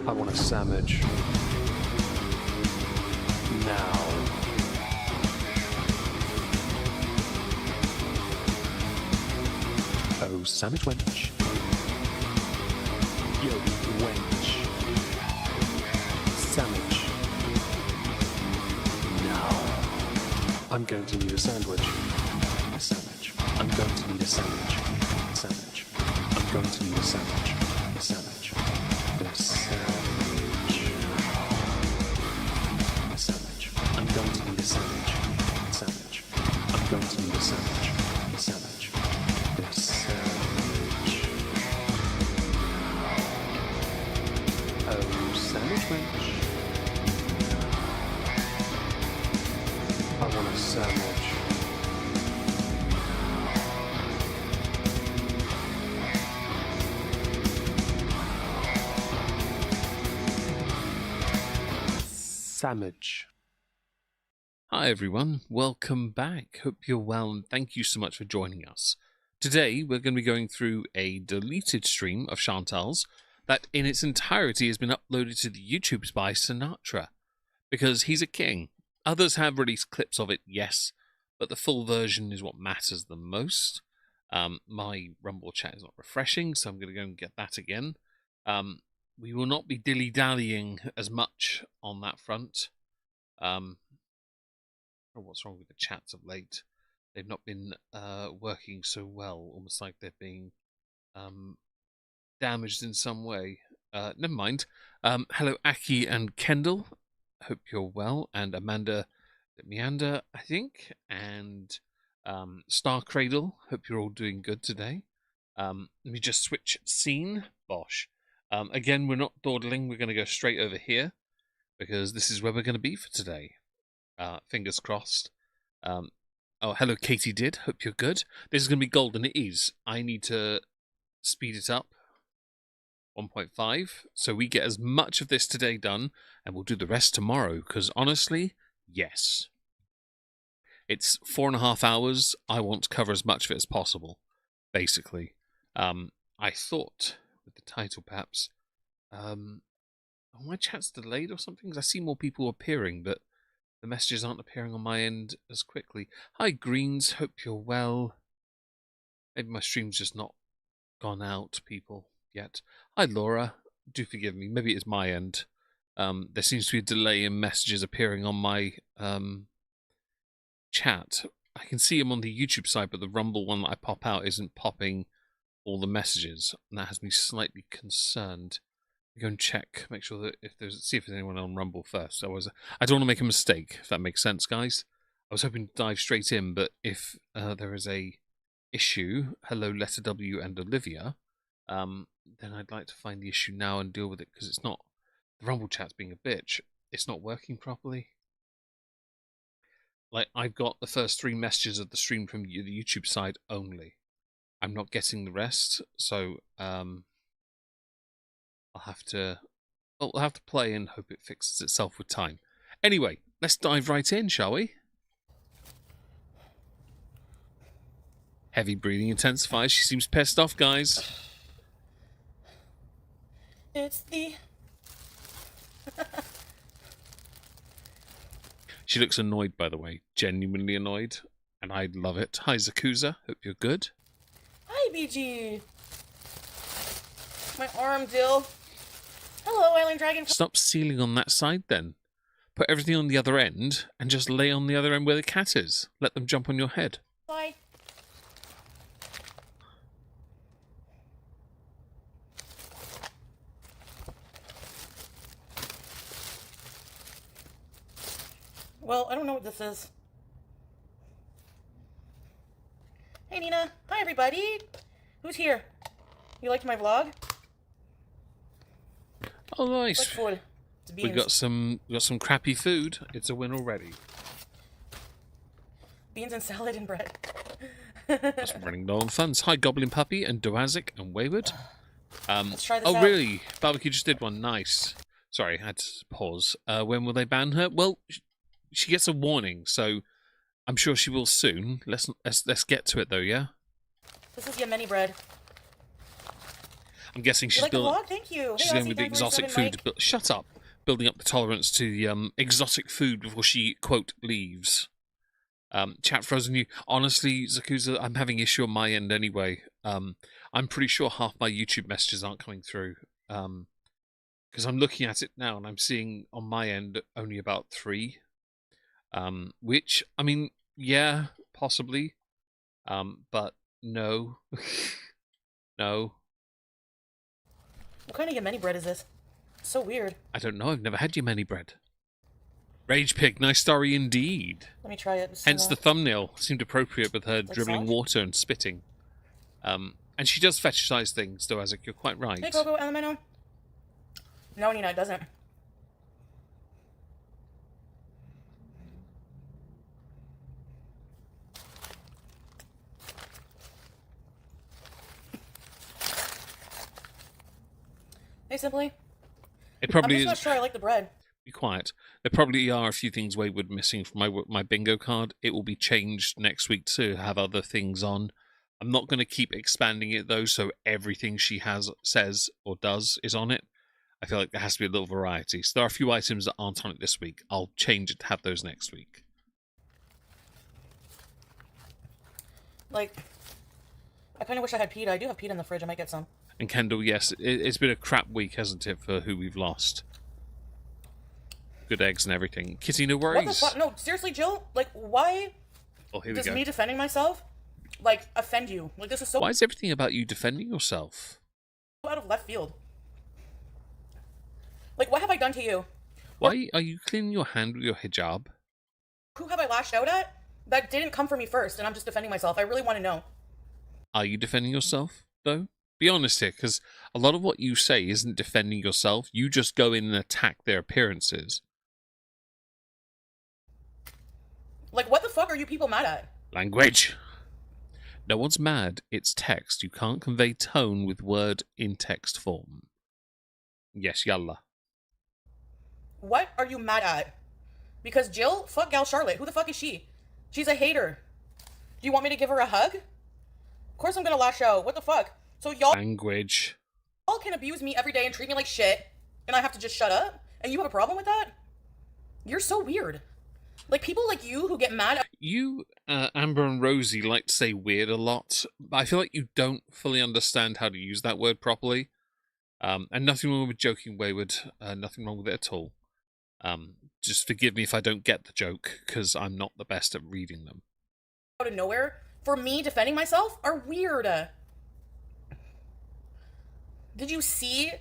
I want a sandwich. Now. Oh, sandwich wench. Yo, wench. Sandwich. Now. I'm going to need a sandwich. A sandwich. I'm going to need a sandwich. A sandwich. I'm going to need a sandwich. A sandwich. A sandwich. A sandwich. I'm going to need a sandwich. A sandwich. I'm going to need a sandwich. A sandwich. A sandwich. Oh, sandwich wench. I want a sandwich. Sandwich. Hi everyone, welcome back. Hope you're well and thank you so much for joining us. Today we're going to be going through a deleted stream of Chantal's that in its entirety has been uploaded to the YouTubes by Sinatra because he's a king. Others have released clips of it, yes, but the full version is what matters the most. My Rumble chat is not refreshing, so I'm going to go and get that again. We will not be dilly-dallying as much on that front. What's wrong with the chats of late? They've not been working so well, almost like they're being damaged in some way. Never mind. Hello, Aki and Kendall. Hope you're well. And Amanda Meander, I think. And Star Cradle. Hope you're all doing good today. Let me just switch scene. Bosh. Again, we're not dawdling. We're going to go straight over here because this is where we're going to be for today. Fingers crossed. Oh, hello, Katie Did. Hope you're good. This is going to be golden. It is. I need to speed it up. 1.5. So we get as much of this today done, and we'll do the rest tomorrow. Because honestly, yes. It's 4.5 hours. I want to cover as much of it as possible, basically. I thought, with the title perhaps, my chat's delayed or something? Because I see more people appearing, but the messages aren't appearing on my end as quickly. Hi, Greens. Hope you're well. Maybe my stream's just not gone out, people, yet. Hi, Laura. Do forgive me. Maybe it's my end. There seems to be a delay in messages appearing on my chat. I can see them on the YouTube side, but the Rumble one that I pop out isn't popping all the messages, and that has me slightly concerned. Go and check, see if there's anyone on Rumble first. I don't want to make a mistake, if that makes sense, guys. I was hoping to dive straight in, but if there is a issue, hello, Letter W and Olivia, then I'd like to find the issue now and deal with it, because it's not, the Rumble chat's being a bitch. It's not working properly. Like, I've got the first 3 messages of the stream from the YouTube side only. I'm not getting the rest, so I'll have to play and hope it fixes itself with time. Anyway, let's dive right in, shall we? Heavy breathing intensifies. She seems pissed off, guys. It's the... She looks annoyed, by the way. Genuinely annoyed. And I love it. Hi, Zakuza. Hope you're good. Hi, BG. My arm, Dill. Hello, Island Dragon. Stop sealing on that side, then. Put everything on the other end, and just lay on the other end where the cat is. Let them jump on your head. Bye. Well, I don't know what this is. Hey, Nina. Hi, everybody. Who's here? You liked my vlog? Oh, nice. What's food? It's beans. We got some crappy food. It's a win already. Beans and salad and bread. That's running low on funds. Hi, Goblin Puppy and Doazic and Wayward. Let's try this out. Really? Barbecue just did one. Nice. Sorry, I had to pause. When will they ban her? Well, she gets a warning, so I'm sure she will soon. Let's get to it, though, yeah? This is Yemeni bread. I'm guessing You like the vlog? Thank you. Hey, she's going with the exotic 47 food. Mike. Shut up. Building up the tolerance to the exotic food before she, quote, leaves. Chat frozen you. Honestly, Zakuza, I'm having issue on my end anyway. I'm pretty sure half my YouTube messages aren't coming through. Because I'm looking at it now and I'm seeing on my end only about 3. Which, I mean, yeah, possibly. But no. No. What kind of Yemeni bread is this? It's so weird. I don't know. I've never had Yemeni bread. Rage Pig, nice story indeed. Let me try it. Hence the thumbnail seemed appropriate with her Like dribbling salad? water and spitting. And she does fetishize things, though, Isaac. You're quite right. Hey, Coco Elemento. No, Nina, it doesn't. Hey, Simply. It probably I'm just is. not sure I like the bread. Be quiet. There probably are a few things Wayward missing from my bingo card. It will be changed next week to have other things on. I'm not going to keep expanding it though, so everything she says or does is on it. I feel like there has to be a little variety. So there are a few items that aren't on it this week. I'll change it to have those next week. Like, I kind of wish I had pita. I do have pita in the fridge. I might get some. And Kendall, yes, it's been a crap week, hasn't it, for who we've lost? Good eggs and everything. Kitty, no worries. What the fuck? No, seriously, Jill? Like, why Oh, here we does go. me defending myself, like, offend you? Like, this is so Why is everything about you defending yourself? out of left field. Like, what have I done to you? Why are you cleaning your hand with your hijab? Who have I lashed out at? That didn't come for me first, and I'm just defending myself. I really want to know. Are you defending yourself, though? Be honest here, because a lot of what you say isn't defending yourself. You just go in and attack their appearances. Like, what the fuck are you people mad at? Language! No one's mad. It's text. You can't convey tone with word in text form. Yes, yalla. What are you mad at? Because Jill, fuck Gal Charlotte. Who the fuck is she? She's a hater. Do you want me to give her a hug? Of course I'm gonna lash out. What the fuck? So y'all Language. can abuse me every day and treat me like shit, and I have to just shut up? And you have a problem with that? You're so weird. Like, people like you who get mad at You, Amber and Rosie, like to say weird a lot, but I feel like you don't fully understand how to use that word properly. And nothing wrong with joking wayward. Nothing wrong with it at all. Just forgive me if I don't get the joke, because I'm not the best at reading them. out of nowhere for me defending myself are weird. Did you see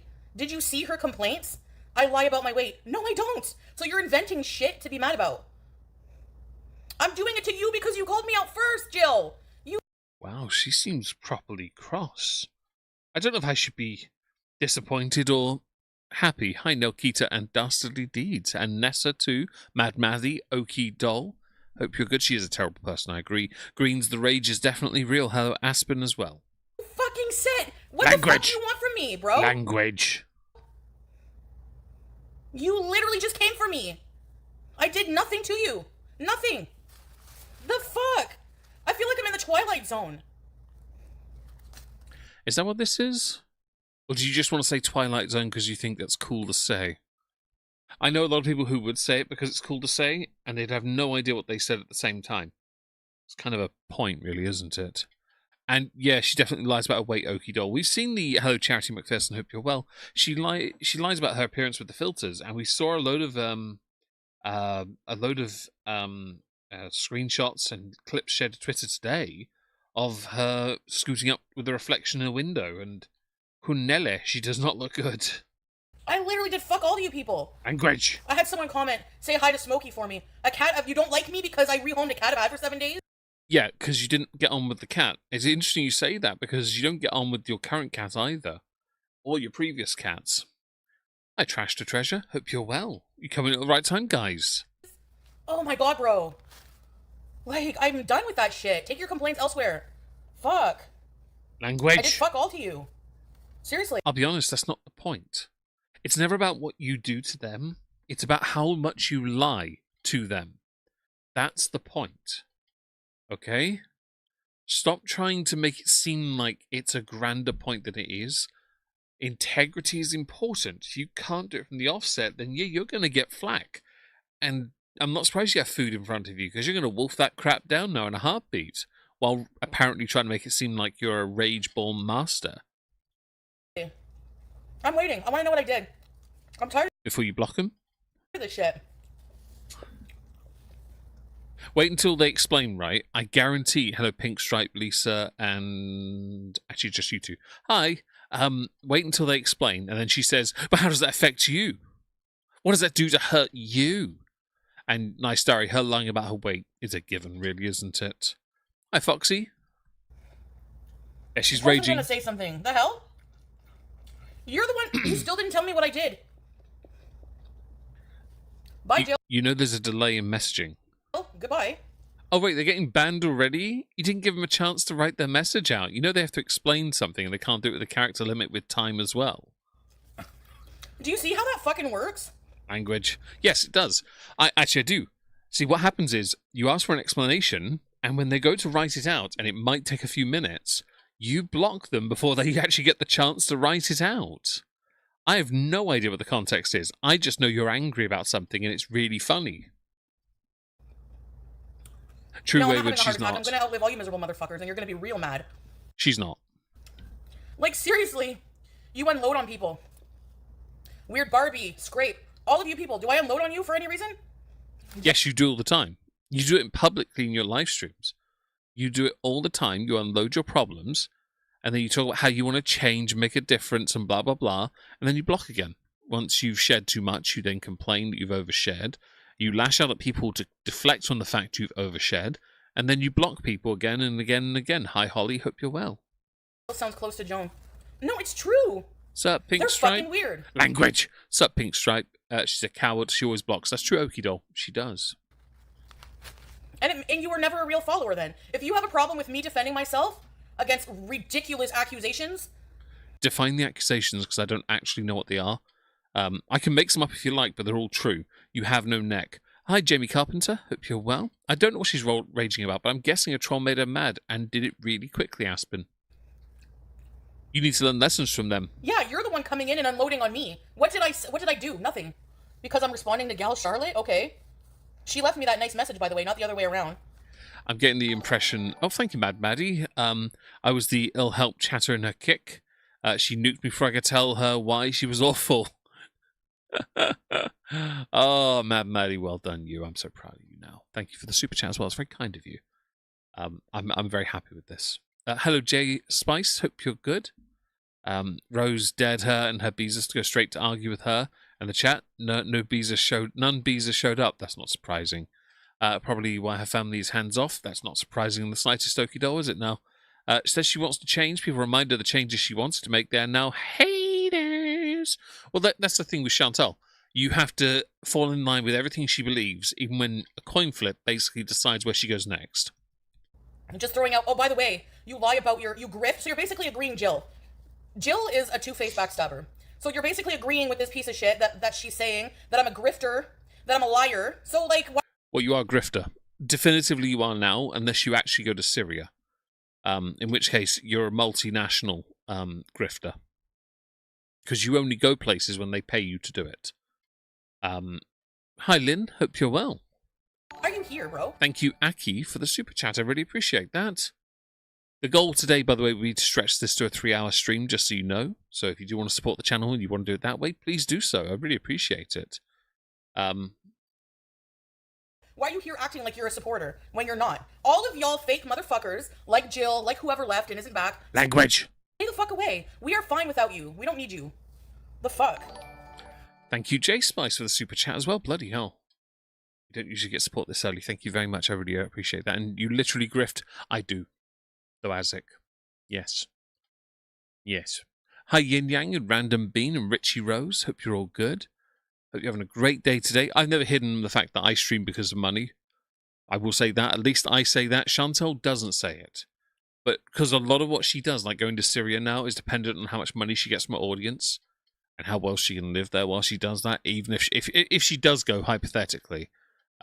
her complaints? I lie about my weight. No, I don't. So you're inventing shit to be mad about. I'm doing it to you because you called me out first, Jill. You Wow, she seems properly cross. I don't know if I should be disappointed or happy. Hi, Nelkita and Dastardly Deeds. And Nessa too. Mad Mathy, Oki Doll. Hope you're good. She is a terrible person, I agree. Greens, the rage is definitely real. Hello, Aspen as well. fucking sit. What the fuck do you want from me, bro? Language. You literally just came for me. I did nothing to you. Nothing. The fuck? I feel like I'm in the Twilight Zone. Is that what this is? Or do you just want to say Twilight Zone because you think that's cool to say? I know a lot of people who would say it because it's cool to say, and they'd have no idea what they said at the same time. It's kind of a point, really, isn't it? And yeah, she definitely lies about her weight, Okie doll. We've seen the Hello Charity McPherson, hope you're well. She lies about her appearance with the filters, and we saw a load of screenshots and clips shared to Twitter today of her scooting up with the reflection in a window, and Hunele, she does not look good. I literally did fuck all of you people. Language. I had someone comment, say hi to Smokey for me. A cat, you don't like me because I rehomed a cat I've had for 7 days? Yeah, because you didn't get on with the cat. It's interesting you say that because you don't get on with your current cat either, or your previous cats. I trashed a treasure. Hope you're well. You coming at the right time, guys. Oh my god, bro. Like, I'm done with that shit. Take your complaints elsewhere. Fuck. Language. I did fuck all to you. Seriously. I'll be honest, that's not the point. It's never about what you do to them. It's about how much you lie to them. That's the point. Okay? Stop trying to make it seem like it's a grander point than it is. integrity is important. If you can't do it from the offset, then yeah, you're going to get flack. And I'm not surprised you have food in front of you, because you're going to wolf that crap down now in a heartbeat, while apparently trying to make it seem like you're a rage-born master. I'm waiting. I want to know what I did. I'm tired Before you block them? of this shit. Wait until they explain, right? I guarantee. Hello, Pink Stripe, Lisa, and actually just you two. Hi. Wait until they explain, and then she says, "But how does that affect you? What does that do to hurt you?" And nice story. Her lying about her weight is a given, really, isn't it? Hi, Foxy. Yeah, she's I was raging. gonna say something. The hell? You're the one. You still didn't tell me what I did. Bye, Jill. You know there's a delay in messaging. Goodbye. Oh, wait, they're getting banned already? You didn't give them a chance to write their message out. You know they have to explain something, and they can't do it with a character limit with time as well. Do you see how that fucking works? Language. Yes, it does. I do. See, what happens is, you ask for an explanation, and when they go to write it out, and it might take a few minutes, you block them before they actually get the chance to write it out. I have no idea what the context is. I just know you're angry about something, and it's really funny. True no, Wayward, she's I'm not. gonna outlive all you miserable motherfuckers, and you're gonna be real mad. She's not. Like, seriously, you unload on people. Weird Barbie, Scrape, all of you people. Do I unload on you for any reason? Yes, you do all the time. You do it publicly in your live streams. You do it all the time. You unload your problems, and then you talk about how you want to change, make a difference, and blah, blah, blah, and then you block again. Once you've shared too much, you then complain that you've overshared. You lash out at people to deflect on the fact you've overshared, and then you block people again and again and again. Hi, Holly. Hope you're well. Sounds close to Joan. No, it's true. Sup, Pink They're Stripe? fucking weird. Language. Sup, Pink Stripe? She's a coward. She always blocks. That's true, Okie doll. She does. And you were never a real follower then. If you have a problem with me defending myself against ridiculous accusations... Define the accusations, because I don't actually know what they are. I can make some up if you like, but they're all true. You have no neck. Hi, Jamie Carpenter. Hope you're well. I don't know what she's raging about, but I'm guessing a troll made her mad and did it really quickly, Aspen. You need to learn lessons from them. Yeah, you're the one coming in and unloading on me. What did I do? Nothing. Because I'm responding to Gal Charlotte? Okay. She left me that nice message, by the way, not the other way around. I'm getting the impression... Oh, thank you, Mad Maddie. I was the ill-help chatter in her kick. She nuked me before I could tell her why she was awful. Oh, Mad Maddie, well done, you. I'm so proud of you now. Thank you for the super chat as well. It's very kind of you. I'm very happy with this. Hello, Jay Spice. Hope you're good. Rose dared her and her Beezers to go straight to argue with her. And the chat, none Beezers showed up. That's not surprising. Probably why her family is hands off. That's not surprising in the slightest, Okie doll, is it now? Says she wants to change. People remind her the changes she wants to make. They are now haters. Well, that's the thing with Chantal. You have to fall in line with everything she believes, even when a coin flip basically decides where she goes next. I'm just throwing out... Oh, by the way, you lie about you grift, so you're basically agreeing Jill. Jill is a two-faced backstabber. So you're basically agreeing with this piece of shit that she's saying, that I'm a grifter, that I'm a liar. So, like... Well, you are a grifter. Definitively you are now, unless you actually go to Syria. In which case, you're a multinational grifter. Because you only go places when they pay you to do it. Hi, Lynn. Hope you're well. Are you here, bro? Thank you, Aki, for the super chat. I really appreciate that. The goal today, by the way, would be to stretch this to a 3-hour stream, just so you know. So if you do want to support the channel and you want to do it that way, please do so. I really appreciate it. Why are you here acting like you're a supporter when you're not? All of y'all fake motherfuckers, like Jill, like whoever left and isn't back. Language! Stay the fuck away. We are fine without you. We don't need you. The fuck? Thank you, J Spice, for the super chat as well. Bloody hell. You don't usually get support this early. Thank you very much. I really appreciate that. And you literally grift. I do. Though, Azik. Yes. Yes. Hi, Yin Yang and Random Bean and Richie Rose. Hope you're all good. Hope you're having a great day today. I've never hidden the fact that I stream because of money. I will say that. At least I say that. Chantal doesn't say it. But because a lot of what she does, like going to Syria now, is dependent on how much money she gets from her audience and how well she can live there while she does that. Even if she does go, hypothetically,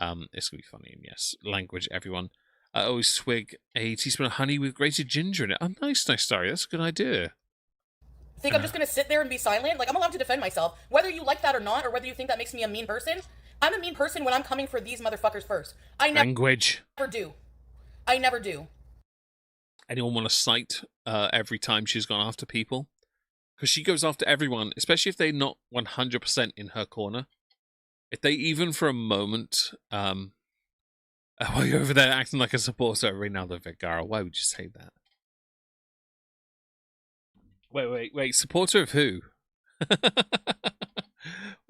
it's going to be funny. And yes, language, everyone. I always swig a teaspoon of honey with grated ginger in it. Oh, nice story. That's a good idea. Think I'm just gonna sit there and be silent? Like, I'm allowed to defend myself. Whether you like that or not, or whether you think that makes me a mean person, I'm a mean person when I'm coming for these motherfuckers first. I Language. never do. I never do. Anyone want to cite every time she's gone after people? Because she goes after everyone, especially if they're not 100% in her corner. If they even for a moment, while you're over there acting like a supporter of Reynaldo Vergara, why would you say that? Wait, supporter of who?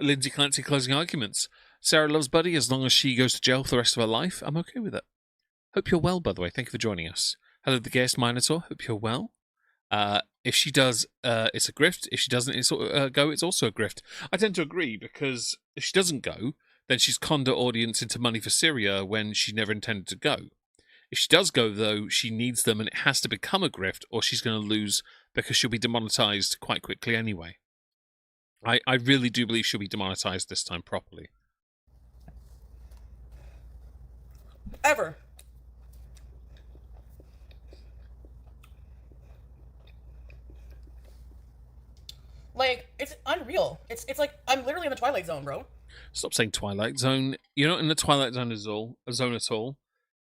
Lindsay Clancy closing arguments. Sarah loves Buddy as long as she goes to jail for the rest of her life. I'm okay with it. Hope you're well, by the way. Thank you for joining us. Hello, the guest Minotaur. Hope you're well. If she does, it's a grift. If she doesn't it's also a grift. I tend to agree, because if she doesn't go, then she's conned her audience into money for Syria when she never intended to go. If she does go, though, she needs them and it has to become a grift, or she's going to lose because she'll be demonetized quite quickly anyway. I really do believe she'll be demonetized this time properly. Ever. Like, it's unreal. It's like I'm literally in the Twilight Zone, bro. Stop saying Twilight Zone. You're not in the Twilight Zone at all.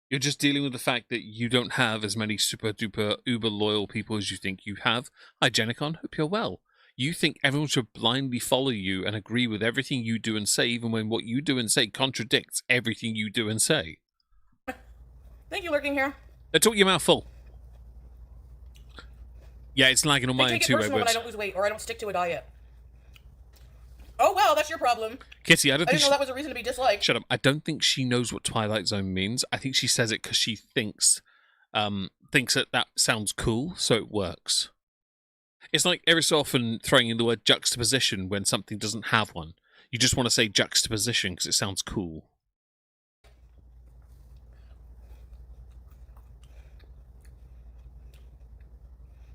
You're just dealing with the fact that you don't have as many super duper uber loyal people as you think you have. Hi, Genicon. Hope you're well. You think everyone should blindly follow you and agree with everything you do and say, even when what you do and say contradicts everything you do and say. Thank you, lurking here. Talk your mouth full. Yeah, it's lagging on mine too, Edwards. When I don't lose weight or I don't stick to a diet. Oh, well, that's your problem. Kitty, I didn't know that was a reason to be disliked. Shut up. I don't think she knows what Twilight Zone means. I think she says it because she thinks that sounds cool, so it works. It's like every so often throwing in the word juxtaposition when something doesn't have one. You just want to say juxtaposition because it sounds cool.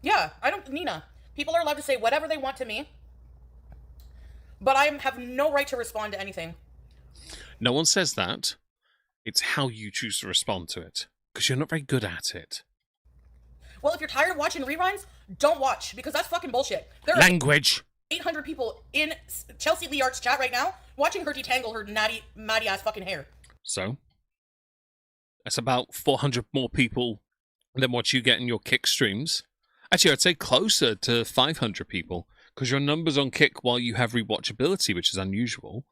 Yeah, Nina, people are allowed to say whatever they want to me, but I have no right to respond to anything. No one says that. It's how you choose to respond to it, because you're not very good at it. Well, if you're tired of watching reruns, don't watch, because that's fucking bullshit. There Language. 800 people in Chelsea Lear's chat right now watching her detangle her matty ass fucking hair. So? That's about 400 more people than what you get in your Kick streams. Actually, I'd say closer to 500 people, because your numbers on Kick, while you have rewatchability, which is unusual,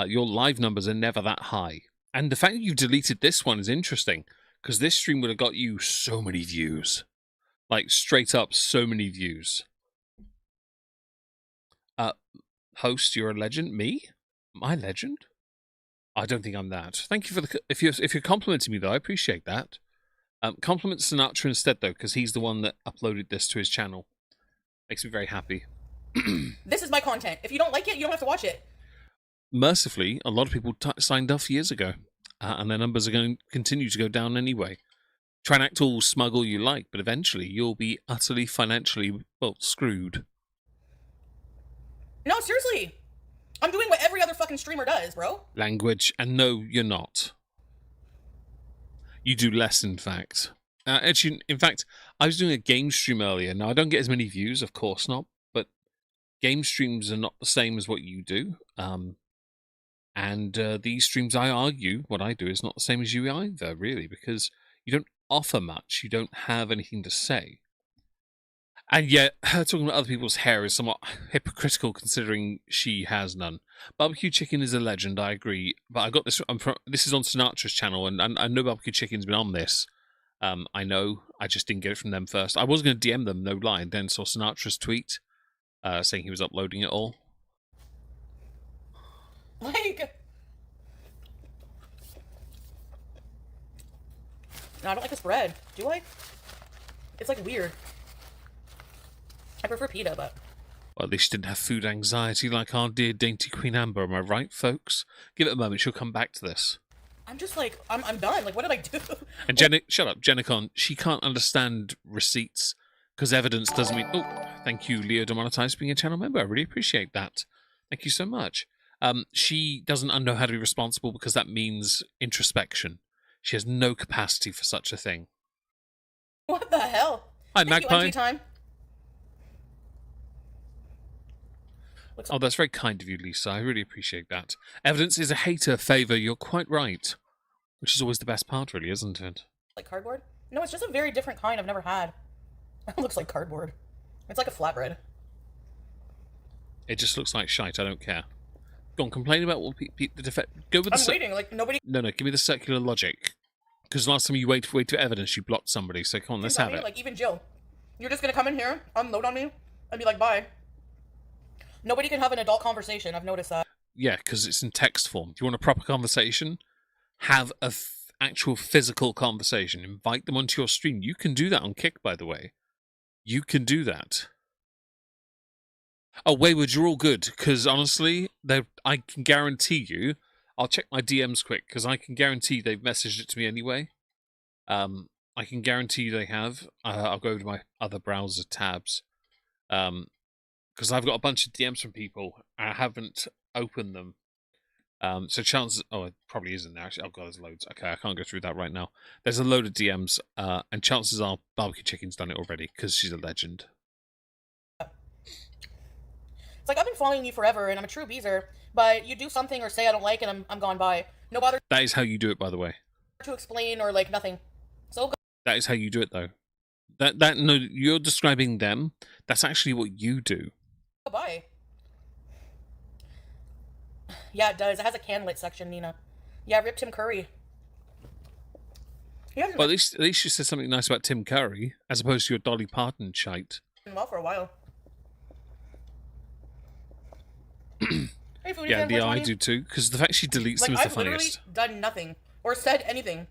your live numbers are never that high. And the fact that you've deleted this one is interesting, because this stream would have got you so many views. Like, straight up, so many views. Host, you're a legend. Me? Am I a legend? I don't think I'm that. Thank you for the... If you're complimenting me, though, I appreciate that. Compliment Sinatra instead, though, because he's the one that uploaded this to his channel. Makes me very happy. This is my content. If you don't like it, you don't have to watch it. Mercifully, a lot of people signed off years ago, and their numbers are going to continue to go down anyway. Try and act all smug all you like, but eventually you'll be utterly financially, well, screwed. No, seriously. I'm doing what every other fucking streamer does, bro. Language, and no, you're not. You do less, in fact. Actually, in fact, I was doing a game stream earlier. Now, I don't get as many views, of course not, but game streams are not the same as what you do. And these streams, I argue, what I do is not the same as you either, really, because you don't offer much. You don't have anything to say. And yet, her talking about other people's hair is somewhat hypocritical, considering she has none. Barbecue Chicken is a legend, I agree. But I got this. This is on Sinatra's channel, and I know Barbecue Chicken's been on this. I know. I just didn't get it from them first. I was going to DM them, no lie, and then saw Sinatra's tweet saying he was uploading it all. Like, no, I don't like this bread. Do I? It's like weird. I prefer pita, but... Well, at least you didn't have food anxiety like our dear dainty Queen Amber, am I right, folks? Give it a moment, she'll come back to this. I'm just like, I'm done. Like, what did I do? And shut up, Genicon. She can't understand receipts, because evidence doesn't mean... Oh, thank you, Leo Demonetized, being a channel member. I really appreciate that. Thank you so much. She doesn't know how to be responsible because that means introspection. She has no capacity for such a thing. What the hell? Hi, Magpie. Time. Looks Oh, that's very kind of you, Lisa. I really appreciate that. Evidence is a hater favor. You're quite right. Which is always the best part, really, isn't it? like cardboard. No, it's just a very different kind I've never had. It looks like cardboard. It's like a flatbread. It just looks like shite. I don't care. Go on, complain about what the defect. Go with the. I'm waiting. Like nobody. No, give me the circular logic. Because last time you wait for evidence, you blocked somebody. So come on, let's have it. Like even Jill, you're just gonna come in here, unload on me, and be like, "Bye." Nobody can have an adult conversation. I've noticed that. Yeah, because it's in text form. Do you want a proper conversation? Have a actual physical conversation. Invite them onto your stream. You can do that on Kick, by the way. You can do that. Oh, Wayward, you're all good. Because honestly, I can guarantee you. I'll check my DMs quick because I can guarantee they've messaged it to me anyway. I can guarantee you they have. I'll go to my other browser tabs. Because I've got a bunch of DMs from people. I haven't opened them. So chances... Oh, it probably isn't there, actually. Oh, God, there's loads. Okay, I can't go through that right now. There's a load of DMs, and chances are Barbecue Chicken's done it already, because she's a legend. It's like, I've been following you forever, and I'm a true beezer, but you do something or say I don't like, and I'm gone by. No bother That is how you do it, by the way. to explain or, like, nothing. So That is how you do it, though. No, you're describing them. That's actually what you do. goodbye. Yeah, it does. It has a can-lit section, Nina. Yeah, rip Tim Curry. He hasn't Well, at least you said something nice about Tim Curry, as opposed to your Dolly Parton shite. been well for a while. Hey, Foodie Yeah, fan, I do too, because the fact she deletes them is the I've literally funniest. done nothing or said anything.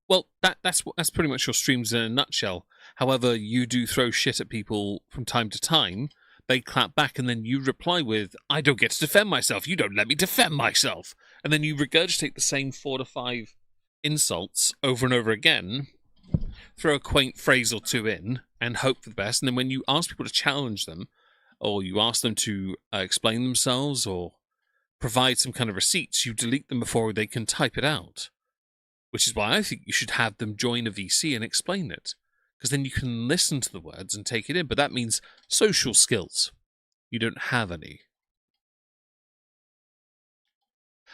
Well, that's pretty much your streams in a nutshell. However, you do throw shit at people from time to time. They clap back, and then you reply with, "I don't get to defend myself. You don't let me defend myself." And then you regurgitate the same 4 to 5 insults over and over again, throw a quaint phrase or two in, and hope for the best. And then when you ask people to challenge them, or you ask them to explain themselves or provide some kind of receipts, you delete them before they can type it out. Which is why I think you should have them join a VC and explain it. Because then you can listen to the words and take it in. But that means social skills. You don't have any.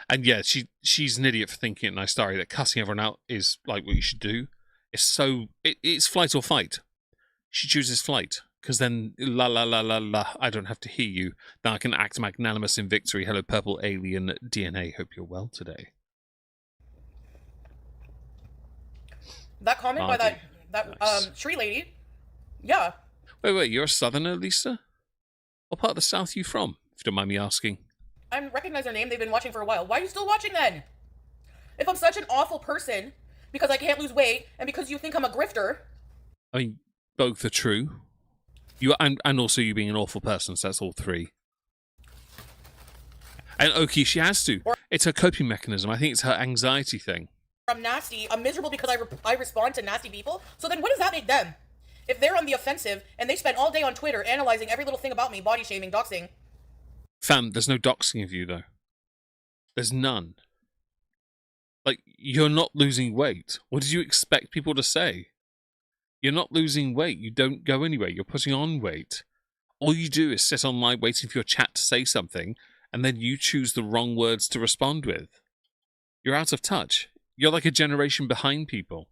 And yeah, she's an idiot for thinking at Nice Diary that cussing everyone out is like what you should do. It's flight or fight. She chooses flight. Because then, la la la la la, I don't have to hear you. Then I can act magnanimous in victory. Hello, purple alien DNA. Hope you're well today. That comment by that Nice. Shri lady, yeah. Wait, you're a southerner, Lisa? What part of the south are you from, if you don't mind me asking? I recognize their name. They've been watching for a while. Why are you still watching then? If I'm such an awful person because I can't lose weight and because you think I'm a grifter. I mean, both are true. You and also you being an awful person, so that's all three. And okay, she has to. It's her coping mechanism. I think it's her anxiety thing. I'm nasty. I'm miserable because I respond to nasty people. So then what does that make them? If they're on the offensive and they spend all day on Twitter analyzing every little thing about me, body shaming, doxing. Fam, there's no doxing of you, though. There's none. Like, you're not losing weight. What did you expect people to say? You're not losing weight. You don't go anywhere. You're putting on weight. All you do is sit online waiting for your chat to say something, and then you choose the wrong words to respond with. You're out of touch. You're like a generation behind people.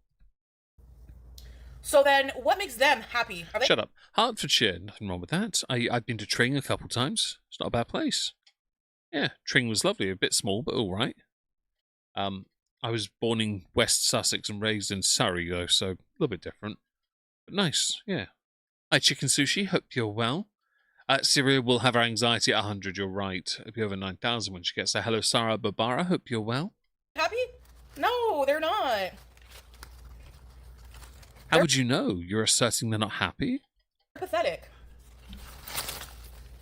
So then, what makes them happy? Are they- Shut up. Hertfordshire, nothing wrong with that. I've been to Tring a couple times. It's not a bad place. Yeah, Tring was lovely. A bit small, but all right. I was born in West Sussex and raised in Surrey, though, so a little bit different. But nice, yeah. Hi, Chicken Sushi. Hope you're well. Syria will have her anxiety at 100. You're right. It'll be over 9,000 when she gets there. Hello, Sarah Barbara. Hope you're well. happy? No, they're not. How would you know? You're asserting they're not happy? Pathetic.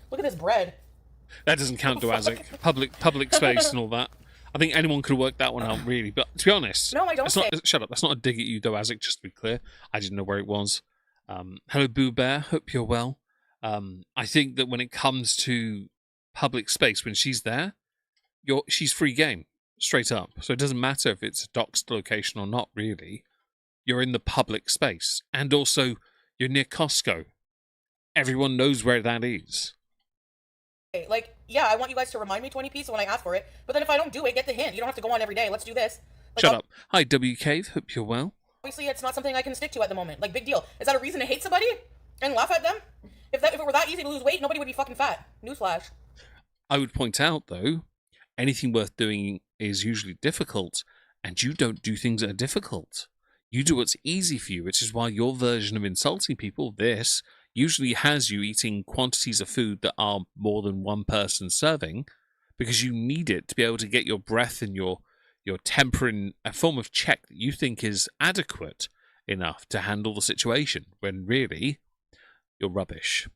Look at this bread. That doesn't count, Doazic. Public space and all that. I think anyone could work that one out, really. But to be honest... No, I don't say. Shut up. That's not a dig at you, Doazic, just to be clear. I didn't know where it was. Hello, Boo Bear. Hope you're well. I think that when it comes to public space, when she's there, she's free game. Straight up. So it doesn't matter if it's a doxed location or not, really. You're in the public space. And also, you're near Costco. Everyone knows where that is. Like, yeah, I want you guys to remind me 20p so when I ask for it. But then if I don't do it, get the hint. You don't have to go on every day. Let's do this. Like, Shut up. Hi, WK. Hope you're well. obviously, it's not something I can stick to at the moment. Like, big deal. Is that a reason to hate somebody and laugh at them? If it were that easy to lose weight, nobody would be fucking fat. Newsflash. I would point out, though, anything worth doing is usually difficult, and you don't do things that are difficult. You do what's easy for you, which is why your version of insulting people, this, usually has you eating quantities of food that are more than one person serving, because you need it to be able to get your breath and your temper in a form of check that you think is adequate enough to handle the situation, when really, you're rubbish.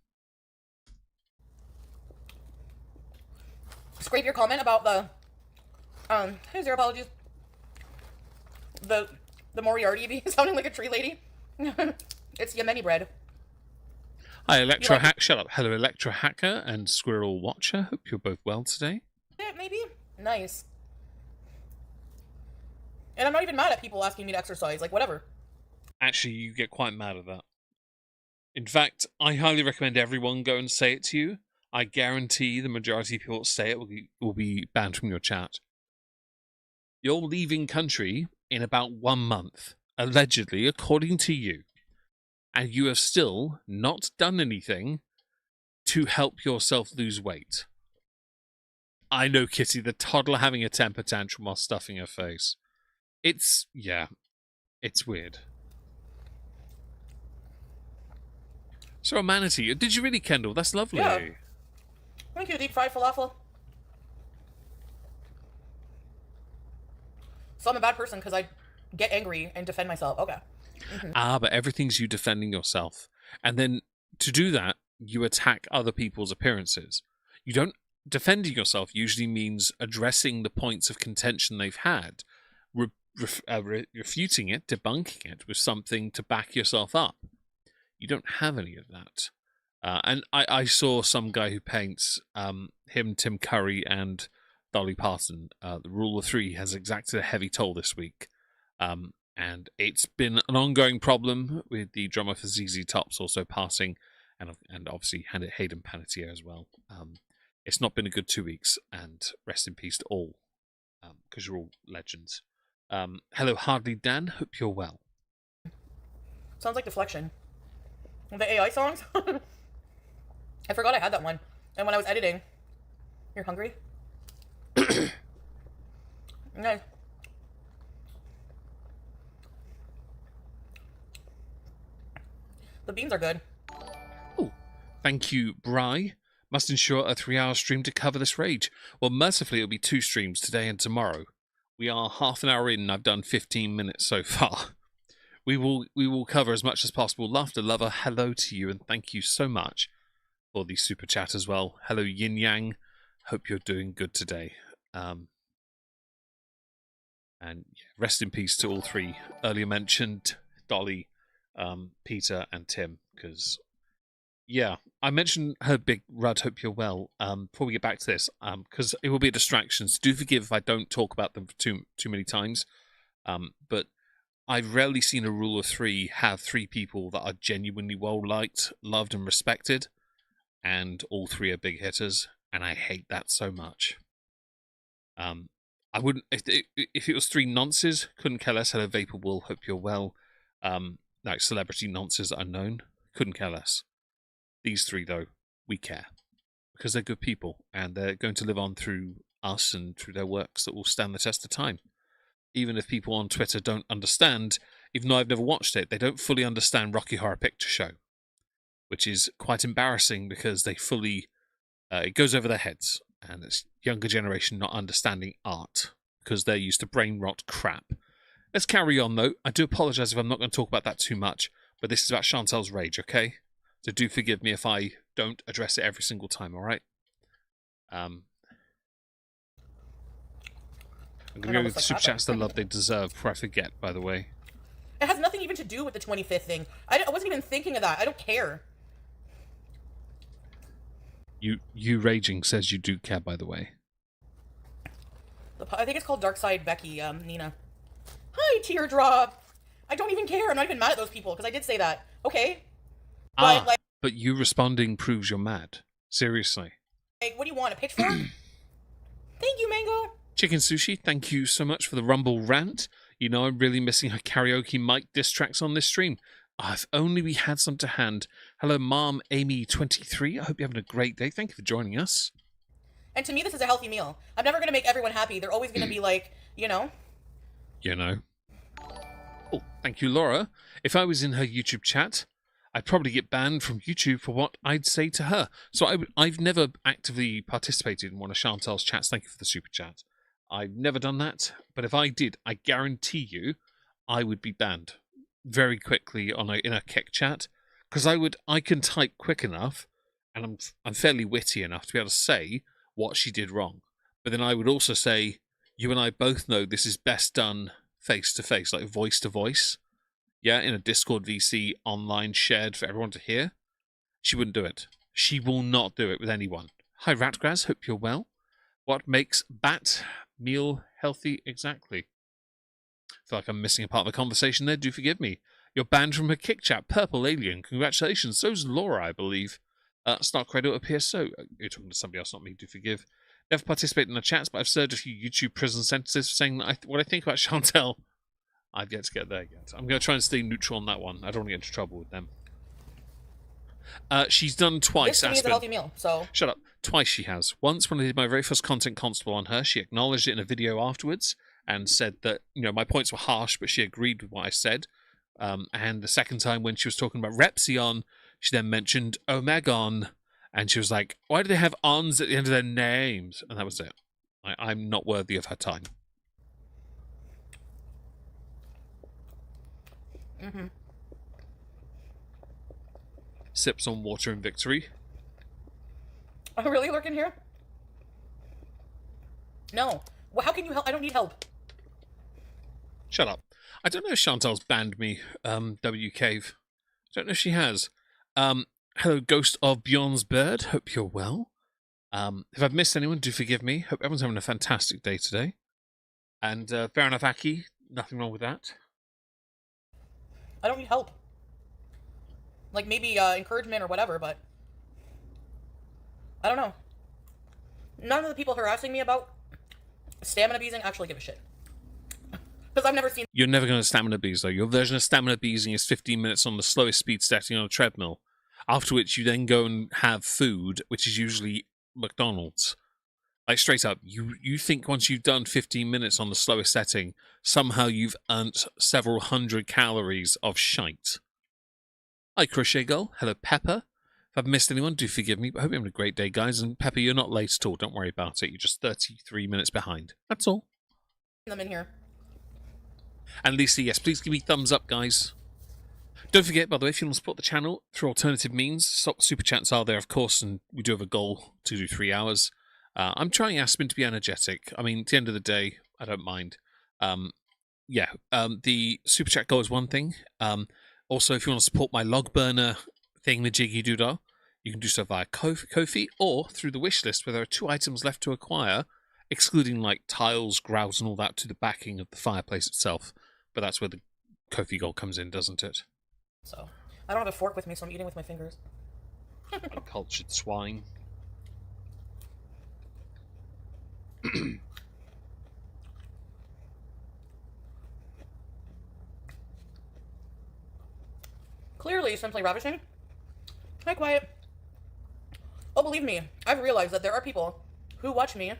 Scrape your comment about the here's your apologies. The Moriarty be sounding like a tree lady. It's Yemeni bread. Hi, Electro Hack. Shut up. Hello, Electro Hacker and Squirrel Watcher. Hope you're both well today. Yeah, maybe. Nice. And I'm not even mad at people asking me to exercise. Like, whatever. Actually, you get quite mad at that. In fact, I highly recommend everyone go and say it to you. I guarantee the majority of people that say it will be banned from your chat. You're leaving country in about 1 month, allegedly, according to you. And you have still not done anything to help yourself lose weight. I know, Kitty, the toddler having a temper tantrum while stuffing her face. It's weird. So, Manatee, did you really, Kendall? That's lovely. Yeah. Thank you, deep fried falafel. So I'm a bad person because I get angry and defend myself. Okay. But everything's you defending yourself. And then to do that, you attack other people's appearances. You don't. Defending yourself usually means addressing the points of contention they've had, refuting it, debunking it with something to back yourself up. You don't have any of that. And I saw some guy who paints him, Tim Curry, and Dolly Parton. The rule of three has exacted a heavy toll this week. And it's been an ongoing problem with the drummer for ZZ Top's also passing, and obviously Hayden Panettiere as well. It's not been a good 2 weeks, and rest in peace to all, because you're all legends. Hello, Hardly Dan. Hope you're well. Sounds like Deflection. The AI songs? I forgot I had that one. And when I was editing... You're hungry? Nice. The beans are good. Oh, thank you, Bry. Must ensure a 3-hour stream to cover this rage. Well, mercifully, it'll be 2 streams today and tomorrow. We are half an hour in, and I've done 15 minutes so far. We will cover as much as possible. Laughter Lover, hello to you, and thank you so much for the super chat as well. Hello, Yin Yang. Hope you're doing good today. And rest in peace to all 3 earlier mentioned, Dolly, Peter, and Tim, because... Yeah, I mentioned her big Rudd, hope you're well, before we get back to this, because it will be a distraction, so do forgive if I don't talk about them for too many times, but I've rarely seen a rule of 3 have 3 people that are genuinely well-liked, loved and respected, and all 3 are big hitters, and I hate that so much. I wouldn't, if it was 3 nonces, couldn't care less. Hello, Vapor Wool, hope you're well, like celebrity nonces unknown, couldn't care less. These 3, though, we care. Because they're good people, and they're going to live on through us and through their works that will stand the test of time. Even if people on Twitter don't understand, even though I've never watched it, they don't fully understand Rocky Horror Picture Show. Which is quite embarrassing because they fully... it goes over their heads. And it's younger generation not understanding art. Because they're used to brain rot crap. Let's carry on, though. I do apologise if I'm not going to talk about that too much. But this is about Chantal's rage, okay? So do forgive me if I don't address it every single time, alright? I'm going to go with the super chats the love they deserve before I forget, by the way. It has nothing even to do with the 25th thing. I wasn't even thinking of that. I don't care. You raging says you do care, by the way. I think it's called Dark Side Becky, Nina. Hi, Teardrop! I don't even care. I'm not even mad at those people, because I did say that. Okay. But you responding proves you're mad. Seriously. Like, what do you want? A pitchfork? Thank you, Mango. Chicken Sushi, thank you so much for the Rumble rant. You know, I'm really missing her karaoke mic diss tracks on this stream. If only we had some to hand. Hello, Mom Amy23. I hope you're having a great day. Thank you for joining us. And to me, this is a healthy meal. I'm never going to make everyone happy. They're always going to be like, you know. You know. Oh, thank you, Laura. If I was in her YouTube chat, I'd probably get banned from YouTube for what I'd say to her. So I've never actively participated in one of Chantal's chats. Thank you for the super chat. I've never done that, but if I did, I guarantee you, I would be banned very quickly in a Kek chat, because I can type quick enough, and I'm fairly witty enough to be able to say what she did wrong. But then I would also say, you and I both know this is best done face to face, like voice to voice. Yeah, in a Discord VC online shared for everyone to hear. She wouldn't do it. She will not do it with anyone. Hi, Ratgraz. Hope you're well. What makes bat meal healthy exactly? I feel like I'm missing a part of the conversation there. Do forgive me. You're banned from her kick chat. Purple Alien. Congratulations. So's Laura, I believe. Start Credo appears so. You're talking to somebody else, not me. Do forgive. Never participated in the chats, but I've served a few YouTube prison sentences for saying that what I think about Chantel. I've yet to get there yet. I'm going to try and stay neutral on that one. I don't want to get into trouble with them. She's done twice. This to me is a healthy meal, so. Shut up. Twice she has. Once when I did my very first content constable on her, she acknowledged it in a video afterwards and said that, you know, my points were harsh, but she agreed with what I said. And the second time when she was talking about Repsion, she then mentioned Omegon, and she was like, why do they have ons at the end of their names? And that was it. I'm not worthy of her time. Mm-hmm. Sips on water in victory. Are you really lurking here? No. Well, how can you help? I don't need help. Shut up. I don't know if Chantal's banned me, W Cave. I don't know if she has. Hello, Ghost of Beyond's Bird. Hope you're well. If I've missed anyone, do forgive me. Hope everyone's having a fantastic day today. And fair enough, Aki. Nothing wrong with that. I don't need help. Like, maybe encouragement or whatever, but I don't know. None of the people harassing me about stamina beezing actually give a shit. Because I've never seen... You're never going to stamina bees, though. Your version of stamina beezing is 15 minutes on the slowest speed setting on a treadmill, after which you then go and have food, which is usually McDonald's. Like, straight up, you think once you've done 15 minutes on the slowest setting, somehow you've earned several hundred calories of shite. Hi, Crochet Girl. Hello, Pepper. If I've missed anyone, do forgive me, but I hope you're having a great day, guys. And Pepper, you're not late at all. Don't worry about it. You're just 33 minutes behind. That's all. them in here. And Lisa, yes, please give me thumbs up, guys. Don't forget, by the way, if you want to support the channel through alternative means, super chats are there, of course, and we do have a goal to do 3 hours. I'm trying Aspen to be energetic. I mean, at the end of the day, I don't mind. The super chat goal is one thing. Also, if you want to support my log burner thing, the Jiggy Doodah, you can do so via Ko-fi or through the wish list, where there are 2 items left to acquire, excluding like tiles, grouts, and all that, to the backing of the fireplace itself. But that's where the Ko-fi goal comes in, doesn't it? So, I don't have a fork with me, so I'm eating with my fingers. Uncultured swine. Clearly, simply ravishing. Hi, quiet. Oh, believe me, I've realized that there are people who watch me.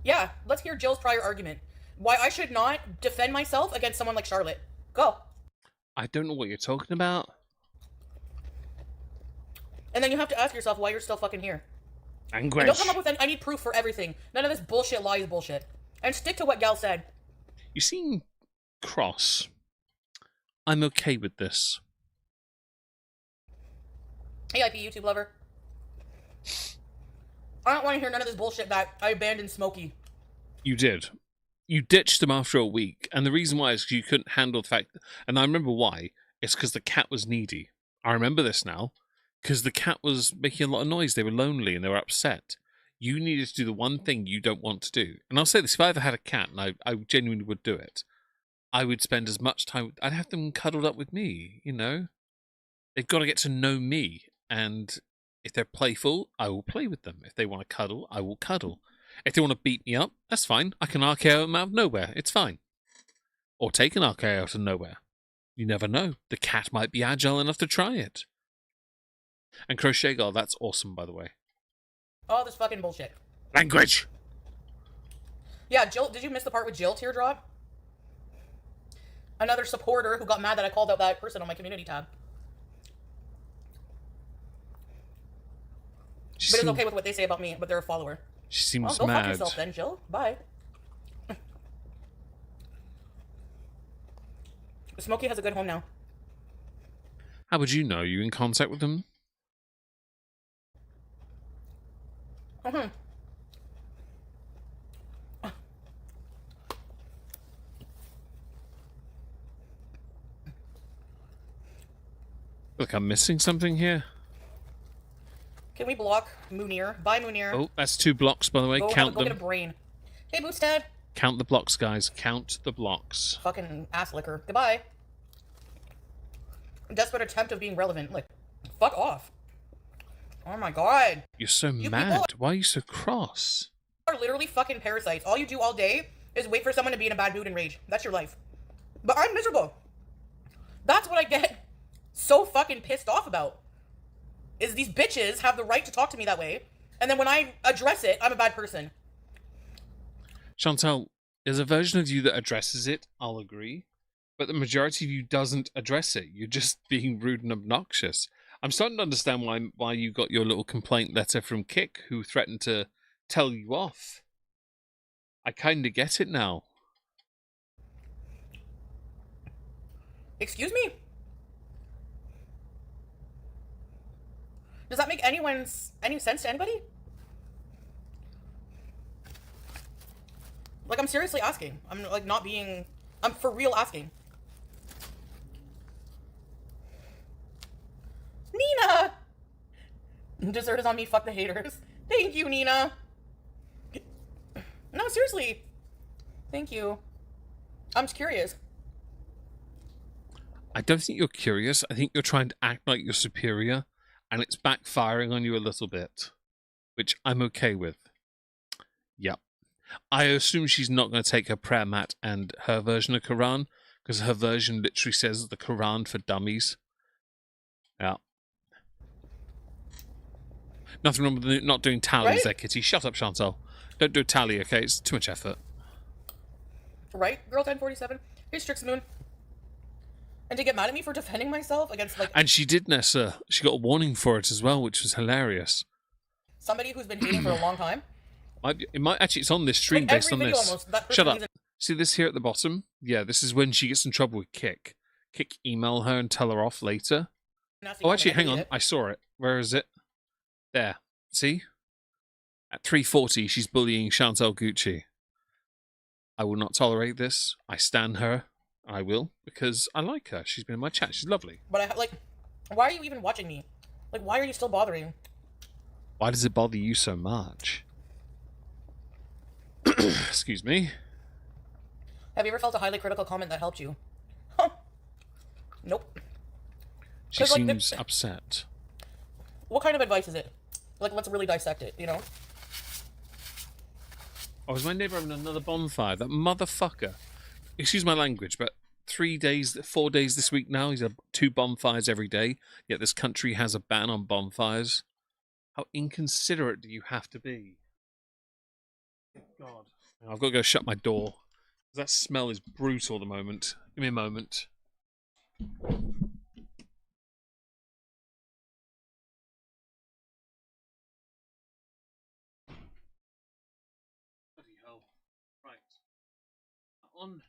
Yeah, let's hear Jill's prior argument. Why I should not defend myself against someone like Charlotte. Go. I don't know what you're talking about. And then you have to ask yourself why you're still fucking here. And don't come up with I need proof for everything. None of this bullshit lies bullshit. And stick to what Gal said. You seem cross. I'm okay with this. Hey, IP YouTube lover. I don't want to hear none of this bullshit that I abandoned Smokey. You did. You ditched him after a week, and the reason why is because you couldn't handle the fact, and I remember why, it's because the cat was needy. I remember this now, because the cat was making a lot of noise. They were lonely and they were upset. You needed to do the one thing you don't want to do. And I'll say this, if I ever had a cat, and I genuinely would do it, I would spend as much time, I'd have them cuddled up with me, you know? They've got to get to know me, and If they're playful, I will play with them. If they want to cuddle, I will cuddle. If they want to beat me up, that's fine. I can RKO them out of nowhere. It's fine. Or take an RKO out of nowhere. You never know. The cat might be agile enough to try it. And Crochet Girl, that's awesome, by the way. Oh, this fucking bullshit. Language! Yeah, Jill, did you miss the part with Jill Teardrop? Another supporter who got mad that I called out that person on my community tab. But it's okay with what they say about me, but they're a follower. She seems go mad. fuck yourself then, Jill. Bye. Smokey has a good home now. How would you know? You in contact with them? Mm-hmm. Look, I'm missing something here. Can we block Munir? Bye, Munir. Oh, that's 2 blocks, by the way. Count go them. Get a brain. Hey, Boostad. Count the blocks, guys. Count the blocks. Fucking ass licker. Goodbye. Desperate attempt of being relevant. Like, fuck off. Oh my god. You're so mad. Why are you so cross? You are literally fucking parasites. All you do all day is wait for someone to be in a bad mood and rage. That's your life. But I'm miserable. That's what I get so fucking pissed off about. Is these bitches have the right to talk to me that way, and then when I address it, I'm a bad person. Chantal, there's a version of you that addresses it, I'll agree. But the majority of you doesn't address it. You're just being rude and obnoxious. I'm starting to understand why you got your little complaint letter from Kick, who threatened to tell you off. I kind of get it now. Excuse me? Does that make any sense to anybody? Like, I'm seriously asking. I'm, like, not being... I'm for real asking. Nina! Dessert is on me, fuck the haters. Thank you, Nina. No, seriously. Thank you. I'm just curious. I don't think you're curious. I think you're trying to act like you're superior, and it's backfiring on you a little bit, which I'm okay with. Yep. I assume she's not going to take her prayer mat and her version of Quran, because her version literally says the Quran for dummies. Yeah. Nothing wrong with not doing tallies right? there, Kitty. Shut up, Chantal. Don't do a tally, okay? It's too much effort. Right, girl 1047. Hey, Strix Moon. And to get mad at me for defending myself against, like... And she did, Nessa. She got a warning for it as well, which was hilarious. Somebody who's been hating for a long time. Actually, it's on this stream, like based on this. Almost, Shut up. See this here at the bottom? Yeah, this is when she gets in trouble with Kick. Kick email her and tell her off later. Oh, actually, hang on. I saw it. Where is it? There. See? At 3:40, she's bullying Chantal Gucci. I will not tolerate this. I stan her. I will, because I like her. She's been in my chat. She's lovely. But why are you even watching me? Like, why are you still bothering? Why does it bother you so much? Excuse me. Have you ever felt a highly critical comment that helped you? Huh. Nope. She seems upset. What kind of advice is it? Like, let's really dissect it, you know? Oh, is my neighbour having another bonfire? That motherfucker. Excuse my language, but 4 days this week now, he's had 2 bonfires every day, yet this country has a ban on bonfires. How inconsiderate do you have to be? God. I've got to go shut my door. That smell is brutal at the moment. Give me a moment. Bloody hell. Right. On.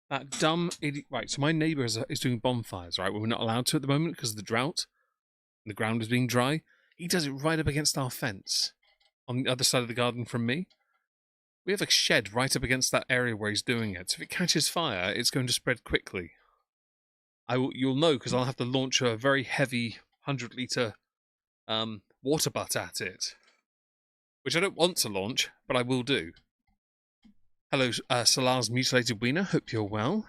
That dumb idiot. Right, so my neighbour is doing bonfires, right? We're not allowed to at the moment because of the drought. And the ground is being dry. He does it right up against our fence. On the other side of the garden from me. We have a shed right up against that area where he's doing it. So if it catches fire, it's going to spread quickly. You'll know because I'll have to launch a very heavy 100-litre water butt at it. Which I don't want to launch, but I will do. Hello, Salar's Mutilated Wiener. Hope you're well.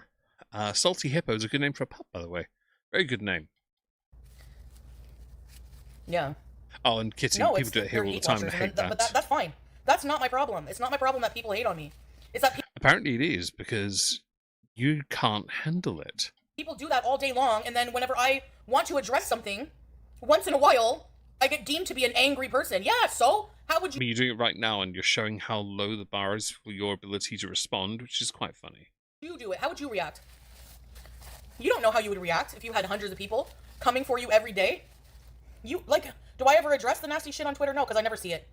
Salty Hippo is a good name for a pup, by the way. Very good name. Yeah. Oh, and Kitty. No, People it's do it they're here all the hate time and watchers, I hate but that. that's fine. That's not my problem. It's not my problem that people hate on me. It's that Apparently it is, because you can't handle it. people do that all day long, and then whenever I want to address something, once in a while, I get deemed to be an angry person. Yeah, so how would I you mean, you're doing it right now, and you're showing how low the bar is for your ability to respond, which is quite funny. do it? How would you react? You don't know how you would react if you had hundreds of people coming for you every day. You like, do I ever address the nasty shit on Twitter? No, because I never see it.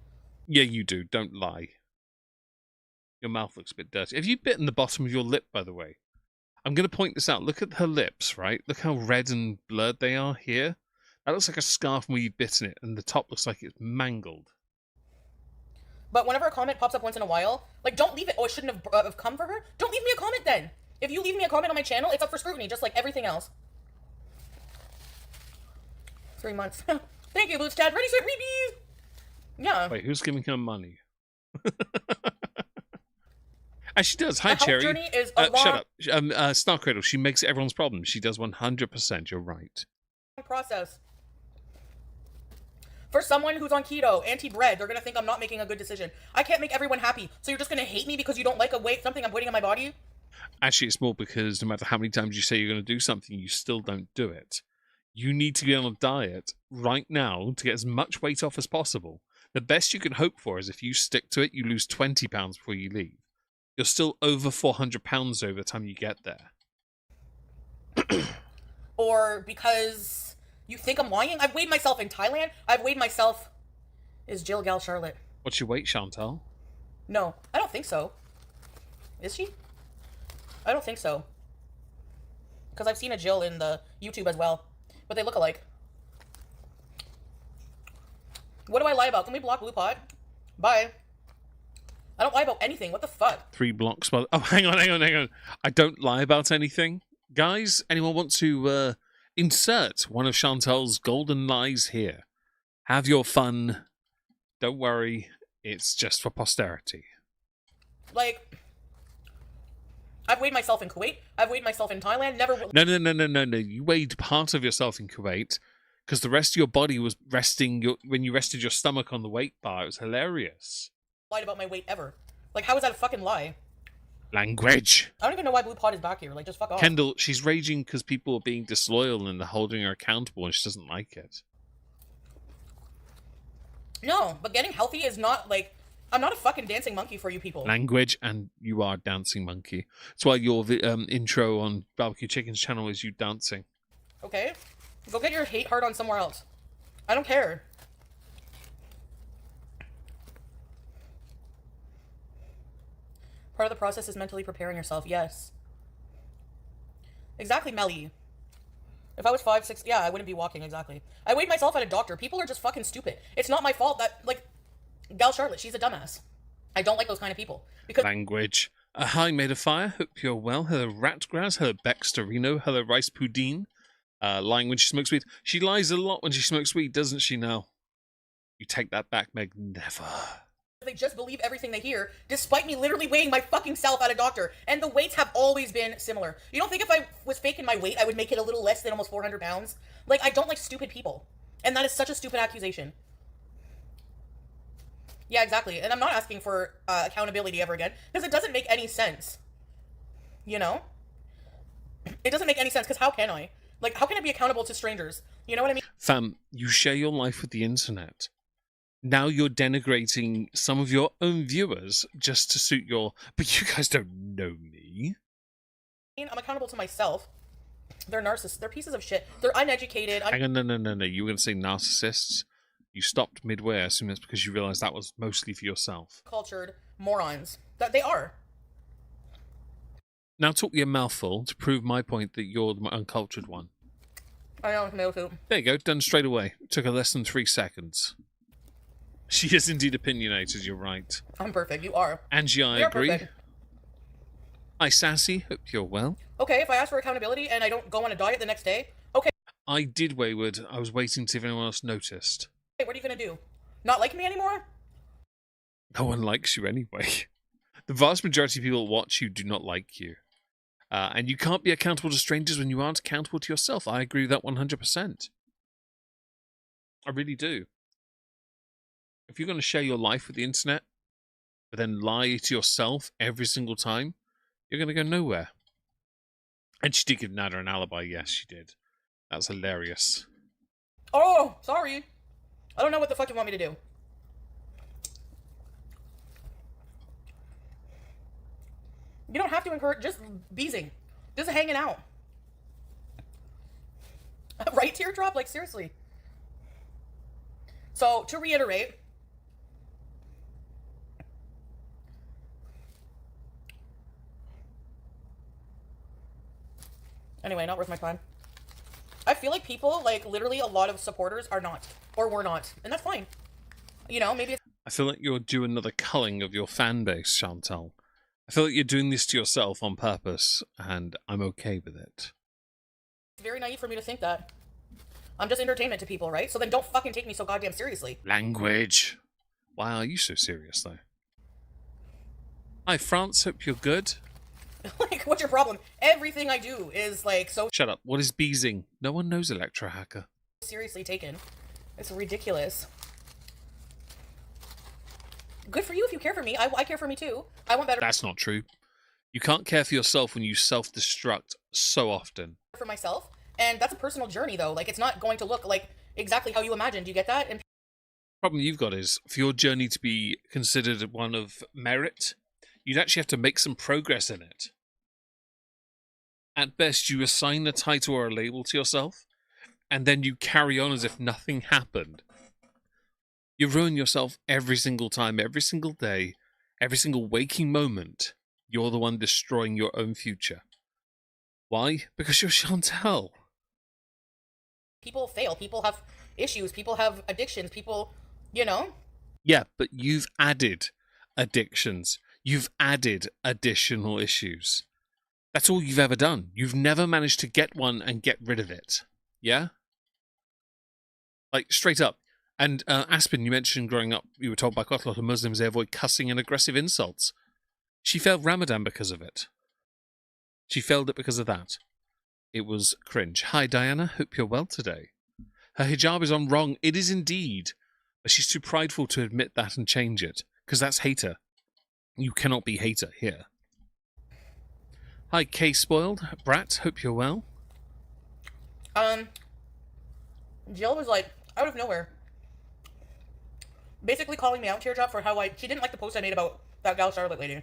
Yeah, you do. Don't lie. Your mouth looks a bit dirty. Have you bitten the bottom of your lip, by the way? I'm going to point this out. Look at her lips, right? Look how red and blurred they are here. That looks like a scarf where you've bitten it, and the top looks like it's mangled. But whenever a comment pops up once in a while, like, don't leave it. Oh, it shouldn't have come for her. Don't leave me a comment then. If you leave me a comment on my channel, it's up for scrutiny, just like everything else. 3 months. Thank you, Boots Dad. Ready, set, repeat. Yeah. Wait, who's giving her money? And she does. Hi, The health Cherry. journey is a Shut long up. Star Cradle, she makes everyone's problem. She does 100%. You're right. process. For someone who's on keto, anti-bread, they're gonna think I'm not making a good decision. I can't make everyone happy, so you're just gonna hate me because you don't like something I'm putting in my body? Actually, it's more because no matter how many times you say you're going to do something, you still don't do it. You need to get on a diet right now to get as much weight off as possible. The best you can hope for is if you stick to it, you lose 20 pounds before you leave. You're still over 400 pounds over the time you get there. Or because you think I'm lying? I've weighed myself in Thailand. I've weighed myself. Is Jill Gal Charlotte? What's your weight, Chantal? No, I don't think so. Is she? I don't think so. Because I've seen a Jill in the YouTube as well. But they look alike. What do I lie about? Can we block Blue Pot? Bye. I don't lie about anything. What the fuck? 3 blocks. Oh, hang on. I don't lie about anything. Guys, anyone want to insert one of Chantal's golden lies here? Have your fun. Don't worry. It's just for posterity. Like, I've weighed myself in Kuwait. I've weighed myself in Thailand. Never. No. You weighed part of yourself in Kuwait because the rest of your body was resting when you rested your stomach on the weight bar. It was hilarious. Lied about my weight ever. Like, how is that a fucking lie? Language. I don't even know why Blue Pot is back here. Like, just fuck off. Kendall, she's raging because people are being disloyal and they're holding her accountable and she doesn't like it. No, but getting healthy is not like, I'm not a fucking dancing monkey for you people. Language, and you are dancing monkey. That's why your intro on Barbecue Chicken's channel is you dancing. Okay? Go get your hate heart on somewhere else. I don't care. Part of the process is mentally preparing yourself. Yes. Exactly, Melly. If I was 5, 6, yeah, I wouldn't be walking, exactly. I weighed myself at a doctor. People are just fucking stupid. It's not my fault that, like, Gal Charlotte, she's a dumbass. I don't like those kind of people. Because Language. Hi, Made of Fire. Hope you're well. Hello, Ratgrass. Hello, Bexterino. Hello, Rice Poudine. Lying when she smokes weed. She lies a lot when she smokes weed, doesn't she now? You take that back, Meg. Never. they just believe everything they hear, despite me literally weighing my fucking self at a doctor. And the weights have always been similar. You don't think if I was faking my weight, I would make it a little less than almost 400 pounds? Like, I don't like stupid people. And that is such a stupid accusation. Yeah, exactly. And I'm not asking for accountability ever again, because it doesn't make any sense. You know? It doesn't make any sense, because how can I? Like, how can I be accountable to strangers? You know what I mean? Fam, you share your life with the internet. Now you're denigrating some of your own viewers just to suit your... But you guys don't know me. I'm accountable to myself. They're narcissists. They're pieces of shit. They're uneducated. Hang on, no. You were going to say narcissists. You stopped midway. I assume that's because you realised that was mostly for yourself. Cultured morons. That they are. Now talk your mouthful to prove my point that you're the uncultured one. I know, tomato soup. There you go, done straight away. Took her less than 3 seconds. She is indeed opinionated, you're right. I'm perfect. You are. Angie, I You're agree. perfect. Hi, Sassy. Hope you're well. Okay, if I ask for accountability and I don't go on a diet the next day, okay, I did, Wayward. I was waiting to see if anyone else noticed. what are you gonna do? Not like me anymore? No one likes you anyway. The vast majority of people that watch you do not like you. And you can't be accountable to strangers when you aren't accountable to yourself. I agree with that 100%. I really do. If you're going to share your life with the internet, but then lie to yourself every single time, you're going to go nowhere. And she did give Nada an alibi. Yes, she did. That's hilarious. Oh, sorry. I don't know what the fuck you want me to do. You don't have to encourage, just beezing. Just hanging out. Right, Teardrop? Like, seriously. So, to reiterate, anyway, not worth my time. I feel like people, like, literally a lot of supporters are not, or were not, and that's fine. You know, maybe it's I feel like you're doing another culling of your fan base, Chantal. I feel like you're doing this to yourself on purpose, and I'm okay with it. very naive for me to think that. I'm just entertainment to people, right? So then don't fucking take me so goddamn seriously. Language. Why are you so serious, though? Hi, France. Hope you're good. Like, what's your problem? Everything I do is, like, so Shut up. What is beezing? No one knows Electro Hacker. seriously taken. It's ridiculous. Good for you if you care for me. I care for me too. I want better That's not true. You can't care for yourself when you self-destruct so often. for myself. And that's a personal journey, though. Like, it's not going to look like exactly how you imagined. Do you get that? And Problem you've got is, for your journey to be considered one of merit, you'd actually have to make some progress in it. At best, you assign a title or a label to yourself, and then you carry on as if nothing happened. You ruin yourself every single time, every single day, every single waking moment. You're the one destroying your own future. Why? Because you're Chantal. people fail. People have issues. People have addictions. People, you know. Yeah, but you've added addictions. You've added additional issues. That's all you've ever done. You've never managed to get one and get rid of it. Yeah? Like, straight up. And Aspen, you mentioned growing up, you were told by quite a lot of Muslims they avoid cussing and aggressive insults. She failed Ramadan because of it. She failed it because of that. It was cringe. Hi, Diana. Hope you're well today. Her hijab is on wrong. It is indeed. But she's too prideful to admit that and change it. Because that's hater. You cannot be hater here. Hi, K Spoiled. Brat, hope you're well. Jill was like, out of nowhere, basically calling me out, Teardrop, for how she didn't like the post I made about that gal Charlotte lady.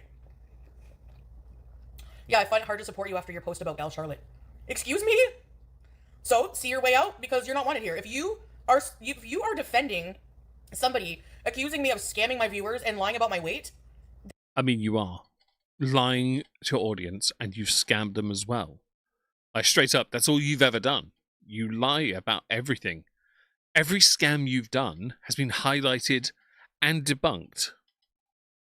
Yeah, I find it hard to support you after your post about gal Charlotte. Excuse me? So, see your way out, because you're not wanted here. If you are defending somebody accusing me of scamming my viewers and lying about my weight, I mean, you are lying to your audience and you've scammed them as well. Like, straight up, that's all you've ever done. You lie about everything. Every scam you've done has been highlighted and debunked.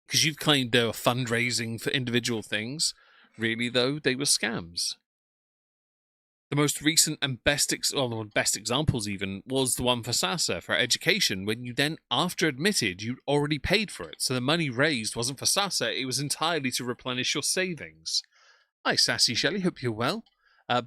Because you've claimed they were fundraising for individual things. Really, though, they were scams. The most recent and best examples even was the one for Sasa, for education, when you then, after admitted, you'd already paid for it. So the money raised wasn't for Sasa, it was entirely to replenish your savings. Hi, Sassy Shelley, hope you're well.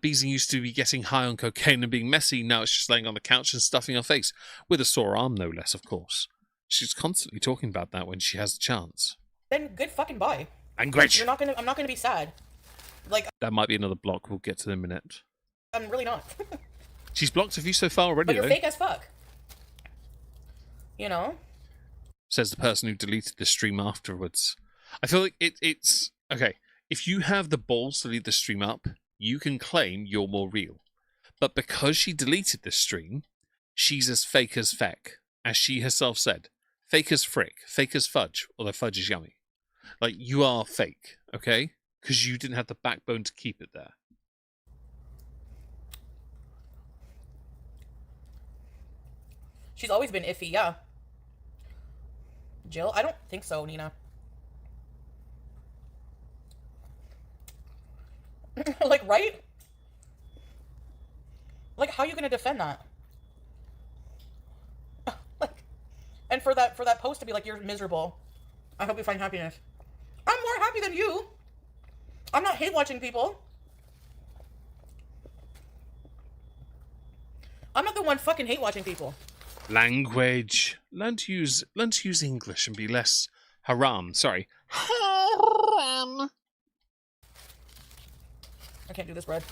Beezing used to be getting high on cocaine and being messy, now it's just laying on the couch and stuffing her face. With a sore arm, no less, of course. She's constantly talking about that when she has the chance. then good fucking bye. Language! I'm not gonna be sad. Like, That might be another block, we'll get to in a minute. I'm really not. She's blocked a few so far already, But you're though. fake as fuck. You know? Says the person who deleted the stream afterwards. I feel like it's... Okay, if you have the balls to leave the stream up, you can claim you're more real. But because she deleted the stream, she's as fake as feck. As she herself said. Fake as frick. Fake as fudge. Although fudge is yummy. Like, you are fake, okay? Because you didn't have the backbone to keep it there. She's always been iffy, yeah. Jill? I don't think so, Nina. Like, right? Like, how are you gonna defend that? Like, and for that post to be like, you're miserable. I hope you find happiness. I'm more happy than you. I'm not hate watching people. I'm not the one fucking hate watching people. Language. Learn to use English and be less haram. Sorry. Haram. I can't do this bread.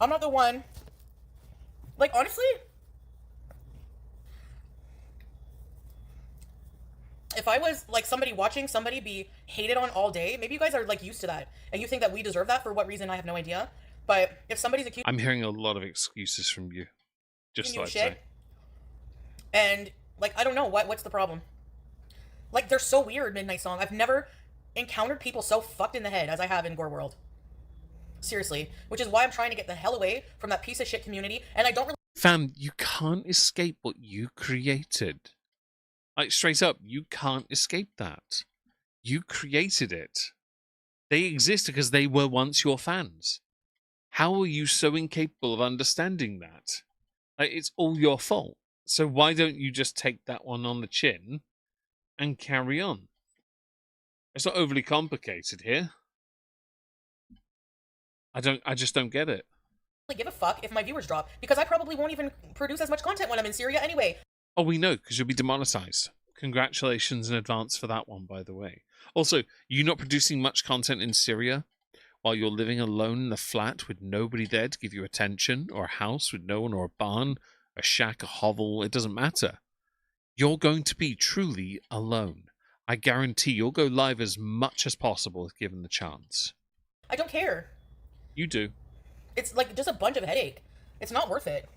I'm not the one. Like, honestly, if I was like somebody watching somebody be hated on all day, maybe you guys are like used to that and you think that we deserve that. For what reason, I have no idea. But if somebody's accusing I'm hearing a lot of excuses from you. Just you like shit, say. and like I don't know what's the problem. Like, they're so weird. Midnight Song. I've never encountered people so fucked in the head as I have in Gore World. Seriously, which is why I'm trying to get the hell away from that piece of shit community. And I don't really. Fam, you can't escape what you created. Like, straight up, you can't escape that. You created it. They exist because they were once your fans. How are you so incapable of understanding that? Like, it's all your fault. So why don't you just take that one on the chin and carry on? It's not overly complicated here. I just don't get it. Give a fuck if my viewers drop, because I probably won't even produce as much content when I'm in Syria anyway. Oh, we know, because you'll be demonetized. Congratulations in advance for that one, by the way. Also, you not producing much content in Syria while you're living alone in a flat with nobody there to give you attention, or a house with no one, or a barn, a shack, a hovel, it doesn't matter. You're going to be truly alone. I guarantee you'll go live as much as possible if given the chance. I don't care. You do. It's like just a bunch of headache. It's not worth it.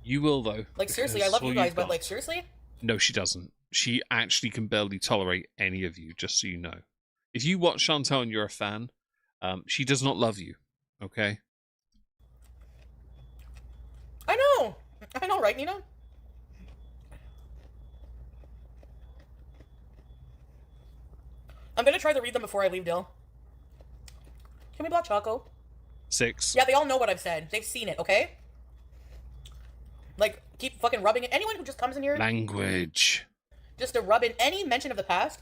You will, though. Like, seriously, I love you guys, but like, seriously? No, she doesn't. She actually can barely tolerate any of you, just so you know. If you watch Chantal and you're a fan, she does not love you, okay? I know, right, Nina? I'm gonna try to read them before I leave, Dill. Can we block Choco? 6. Yeah, they all know what I've said. They've seen it, okay? Like, keep fucking rubbing it. Anyone who just comes in here Language. just to rub in any mention of the past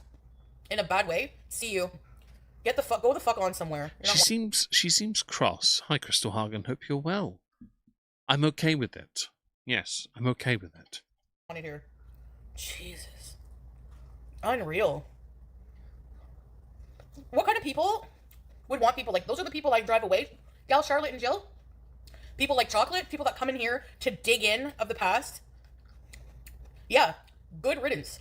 in a bad way, see you. Go the fuck on somewhere. She seems cross. Hi, Crystal Hagen. Hope you're well. I'm okay with it. Yes, I'm okay with it. Wanted here. Jesus. Unreal. What kind of people would want people like those? Are the people I drive away? Gal, Charlotte, and Jill? People like Chocolate? People that come in here to dig in of the past? Yeah. Good riddance.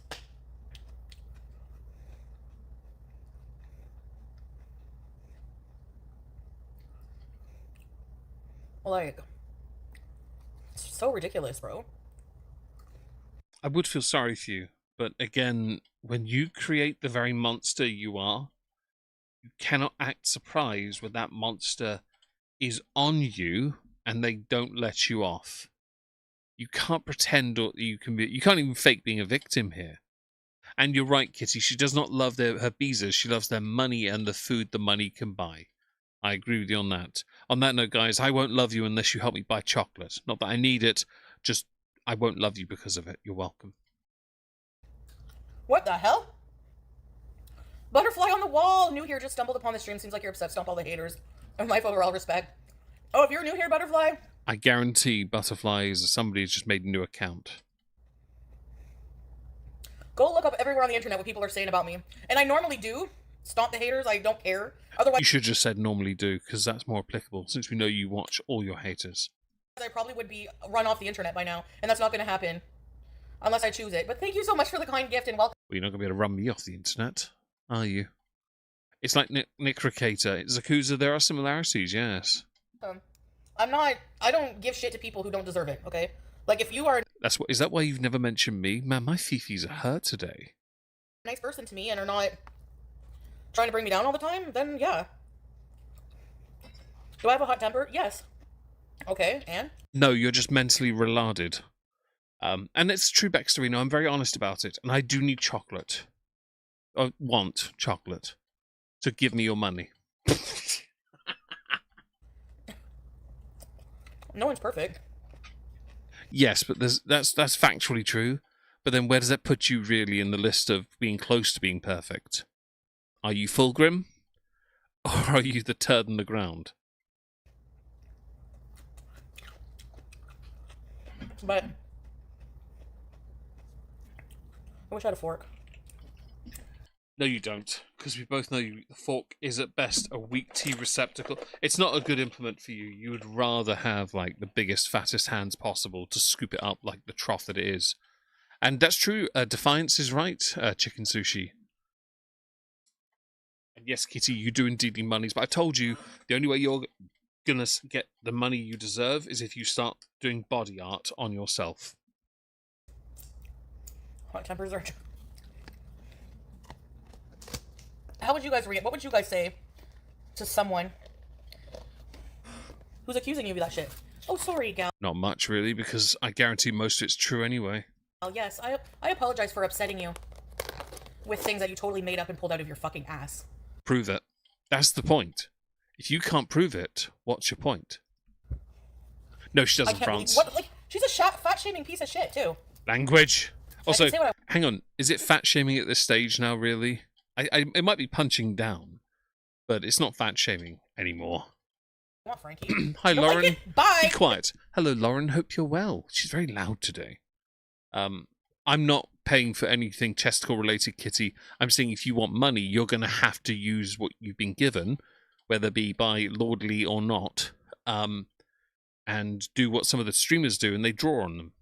Like, it's so ridiculous, bro. I would feel sorry for you, but again, when you create the very monster you are, you cannot act surprised when that monster is on you and they don't let you off. You can't pretend or you can't even fake being a victim here. And you're right, Kitty, she does not love her beezers, she loves their money and the food the money can buy. I agree with you on that. On that note, guys, I won't love you unless you help me buy chocolate. Not that I need it, just I won't love you because of it. You're welcome. What the hell? Butterfly on the wall! New here, just stumbled upon the stream. Seems like you're upset. Stomp all the haters. And life overall respect. Oh, if you're new here, Butterfly? I guarantee Butterfly is somebody who's just made a new account. Go look up everywhere on the internet what people are saying about me. And I normally do. Stomp the haters. I don't care. Otherwise, You should just said normally do, because that's more applicable, since we know you watch all your haters. I probably would be run off the internet by now. And that's not going to happen. Unless I choose it. But thank you so much for the kind gift and welcome. Well, you're not going to be able to run me off the internet, are you? It's like Nick Ricata. Zakuza, there are similarities, yes. I don't give shit to people who don't deserve it, okay? Like, if you are Is that why you've never mentioned me? Man, my fifis are hurt today. a nice person to me and are not trying to bring me down all the time, then yeah. Do I have a hot temper? Yes. Okay, and? No, you're just mentally relarded. And it's true backstory. No, I'm very honest about it. And I do need chocolate. I want chocolate. So give me your money. No one's perfect. Yes, but that's factually true. But then where does that put you really in the list of being close to being perfect? Are you Fulgrim? Or are you the turd in the ground? But I wish I had a fork. No, you don't, because we both know the fork is at best a weak tea receptacle. It's not a good implement for you. You would rather have like the biggest, fattest hands possible to scoop it up like the trough that it is. And that's true. Defiance is right, chicken sushi. And yes, Kitty, you do indeed need monies, but I told you the only way you're gonna get the money you deserve is if you start doing body art on yourself. Hot tempers are. How would you guys react? What would you guys say to someone who's accusing you of that shit? Oh, sorry, gal. Not much, really, because I guarantee most of it's true anyway. Yes, I apologize for upsetting you with things that you totally made up and pulled out of your fucking ass. Prove it. That's the point. If you can't prove it, what's your point? No, she doesn't, France. What, like, she's a fat-shaming piece of shit, too. Language. Also, say what hang on. Is it fat shaming at this stage now, really? It might be punching down, but it's not fat shaming anymore. Come on, Frankie. Hi, Lauren. Like bye. Be quiet. Hello, Lauren. Hope you're well. She's very loud today. I'm not paying for anything chesticle related, Kitty. I'm saying if you want money, you're going to have to use what you've been given, whether it be by Lordly or not, and do what some of the streamers do, and they draw on them.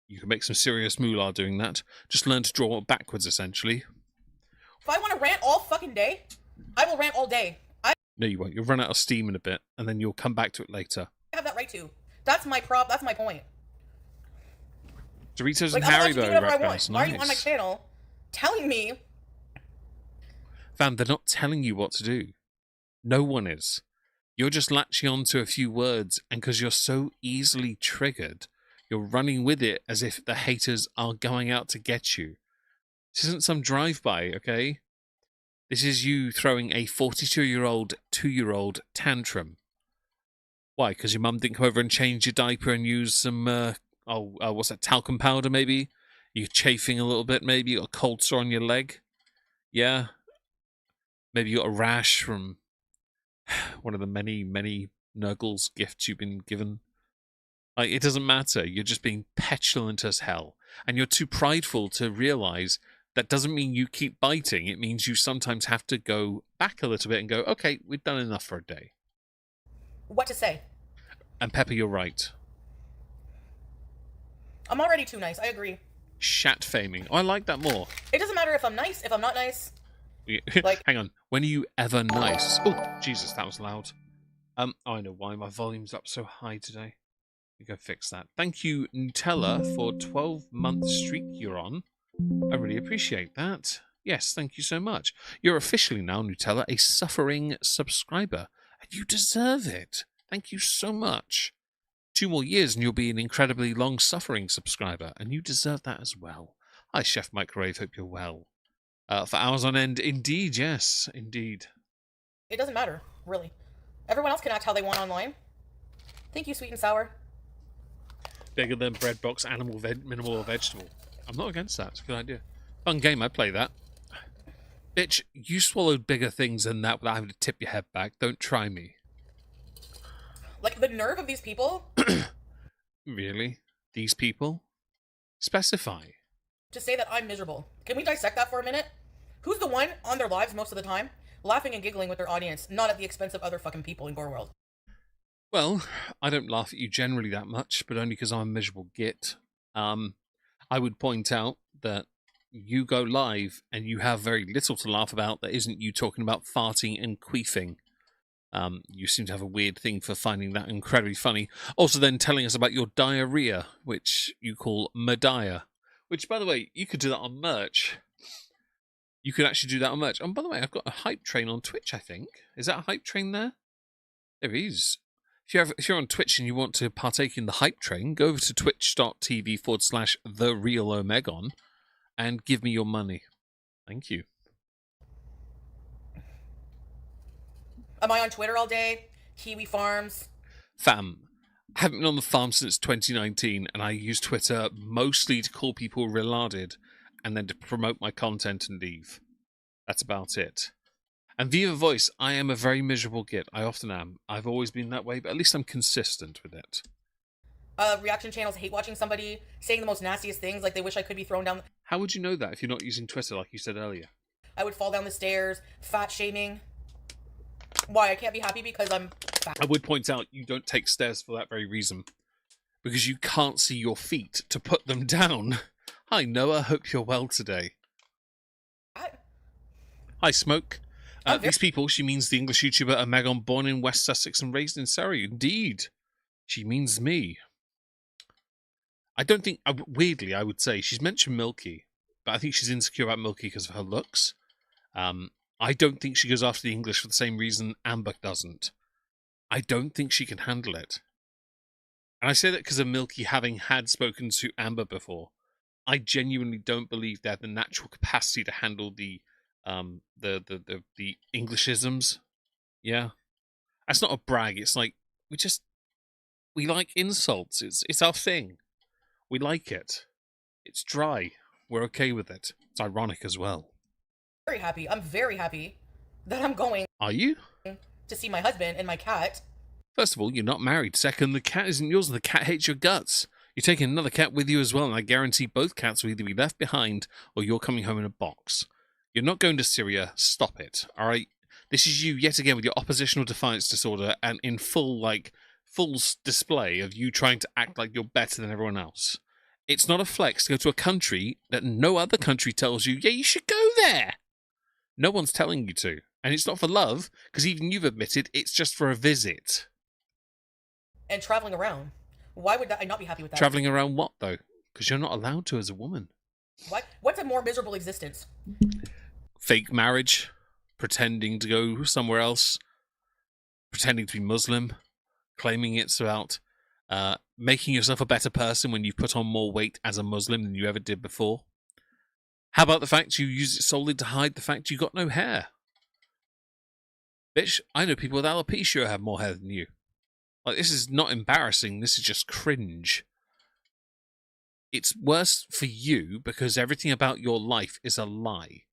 You can make some serious moolah doing that. Just learn to draw backwards, essentially. If I want to rant all fucking day, I will rant all day. No, you won't. You'll run out of steam in a bit, and then you'll come back to it later. I have that right to. That's my point. Doritos Like, and I'm allowed to do Haribo whatever I wrap want. nice. Why are you on my channel telling me? Fam, they're not telling you what to do. No one is. You're just latching on to a few words, and because you're so easily triggered, you're running with it as if the haters are going out to get you. This isn't some drive-by, okay? This is you throwing a 42-year-old, 2-year-old tantrum. Why? Because your mum didn't come over and change your diaper and use some, what's that, talcum powder maybe? You're chafing a little bit maybe? You got a cold sore on your leg? Yeah? Maybe you got a rash from one of the many, many Nurgles gifts you've been given. Like, it doesn't matter. You're just being petulant as hell. And you're too prideful to realize that doesn't mean you keep biting. It means you sometimes have to go back a little bit and go, okay, we've done enough for a day. What to say? And Pepper, you're right. I'm already too nice. I agree. Shat faming. Oh, I like that more. It doesn't matter if I'm nice, if I'm not nice. Like, hang on. When are you ever nice? Oh, Jesus, that was loud. I know why my volume's up so high today. We go fix that. Thank you, Nutella, for 12-month streak you're on. I really appreciate that. Yes, thank you so much. You're officially now, Nutella, a suffering subscriber. And you deserve it. Thank you so much. 2 more years and you'll be an incredibly long-suffering subscriber. And you deserve that as well. Hi, Chef Microwave. Hope you're well. For hours on end, indeed, yes, indeed. It doesn't matter, really. Everyone else can act how they want online. Thank you, Sweet and Sour. Bigger than bread box, minimal or vegetable. I'm not against that. It's a good idea. Fun game. I'd play that. Bitch, you swallowed bigger things than that without having to tip your head back. Don't try me. Like, the nerve of these people. Really? These people? Specify. To say that I'm miserable. Can we dissect that for a minute? Who's the one on their lives most of the time? Laughing and giggling with their audience, not at the expense of other fucking people in Gore World. Well, I don't laugh at you generally that much, but only because I'm a miserable git. I would point out that you go live and you have very little to laugh about that isn't you talking about farting and queefing. You seem to have a weird thing for finding that incredibly funny. Also then telling us about your diarrhea, which you call Medea. Which, by the way, you could do that on merch. You could actually do that on merch. And by the way, I've got a hype train on Twitch, I think. Is that a hype train there? There is. If you're on Twitch and you want to partake in the hype train, go over to twitch.tv/TheRealOmegon and give me your money. Thank you. Am I on Twitter all day? Kiwi Farms? Fam, I haven't been on the farm since 2019, and I use Twitter mostly to call people relarded and then to promote my content and leave. That's about it. And Viva Voice, I am a very miserable git. I often am. I've always been that way, but at least I'm consistent with it. Reaction channels hate watching somebody saying the most nastiest things, like they wish I could be thrown down. How would you know that if you're not using Twitter like you said earlier? I would fall down the stairs, fat shaming. Why? I can't be happy because I'm fat. I would point out you don't take stairs for that very reason. Because you can't see your feet to put them down. Hi, Noah. Hope you're well today. Hi, Smoke. These people, she means the English YouTuber Megan, born in West Sussex and raised in Surrey. Indeed. She means me. I don't think, weirdly, I would say, she's mentioned Milky, but I think she's insecure about Milky because of her looks. I don't think she goes after the English for the same reason Amber doesn't. I don't think she can handle it. And I say that because of Milky having had spoken to Amber before. I genuinely don't believe they have the natural capacity to handle the Englishisms. Yeah. That's not a brag. It's like we like insults. It's our thing. We like it. It's dry. We're okay with it. It's ironic as well. Very happy. I'm very happy that I'm going. Are you? To see my husband and my cat. First of all, you're not married. Second, the cat isn't yours and the cat hates your guts. You're taking another cat with you as well, and I guarantee both cats will either be left behind or you're coming home in a box. You're not going to Syria. Stop it. All right? This is you yet again with your oppositional defiance disorder and in full display of you trying to act like you're better than everyone else. It's not a flex to go to a country that no other country tells you, yeah, you should go there. No one's telling you to. And it's not for love, because even you've admitted it's just for a visit. And traveling around. Why would I not be happy with that? Traveling around what, though? Because you're not allowed to as a woman. What? What's a more miserable existence? Fake marriage, pretending to go somewhere else, pretending to be Muslim, claiming it's about making yourself a better person when you put on more weight as a Muslim than you ever did before. How about the fact you use it solely to hide the fact you got no hair? Bitch, I know people with alopecia who have more hair than you. Like, this is not embarrassing, this is just cringe. It's worse for you because everything about your life is a lie.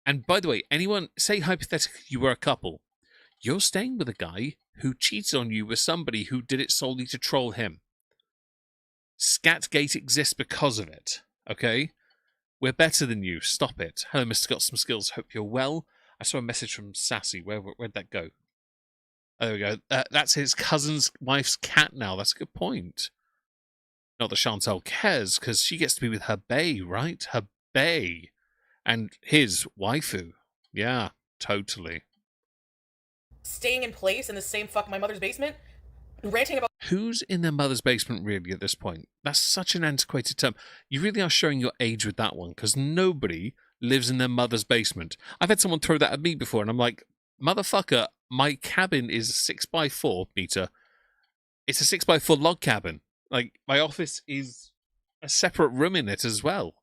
And by the way, anyone, say hypothetically you were a couple, you're staying with a guy who cheated on you with somebody who did it solely to troll him. Scatgate exists because of it, okay? We're better than you, stop it. Hello, Mr. Got Some Skills, hope you're well. I saw a message from Sassy, where'd that go? There we go. That's his cousin's wife's cat now, that's a good point. Not that Chantal cares, because she gets to be with her bae, right? Her bae. And his waifu. Yeah, totally. Staying in place in the same my mother's basement? Ranting about... Who's in their mother's basement really at this point? That's such an antiquated term. You really are showing your age with that one, because nobody lives in their mother's basement. I've had someone throw that at me before, and I'm like, motherfucker, my cabin is 6x4 meter. It's a 6x4 log cabin. Like, my office is a separate room in it as well.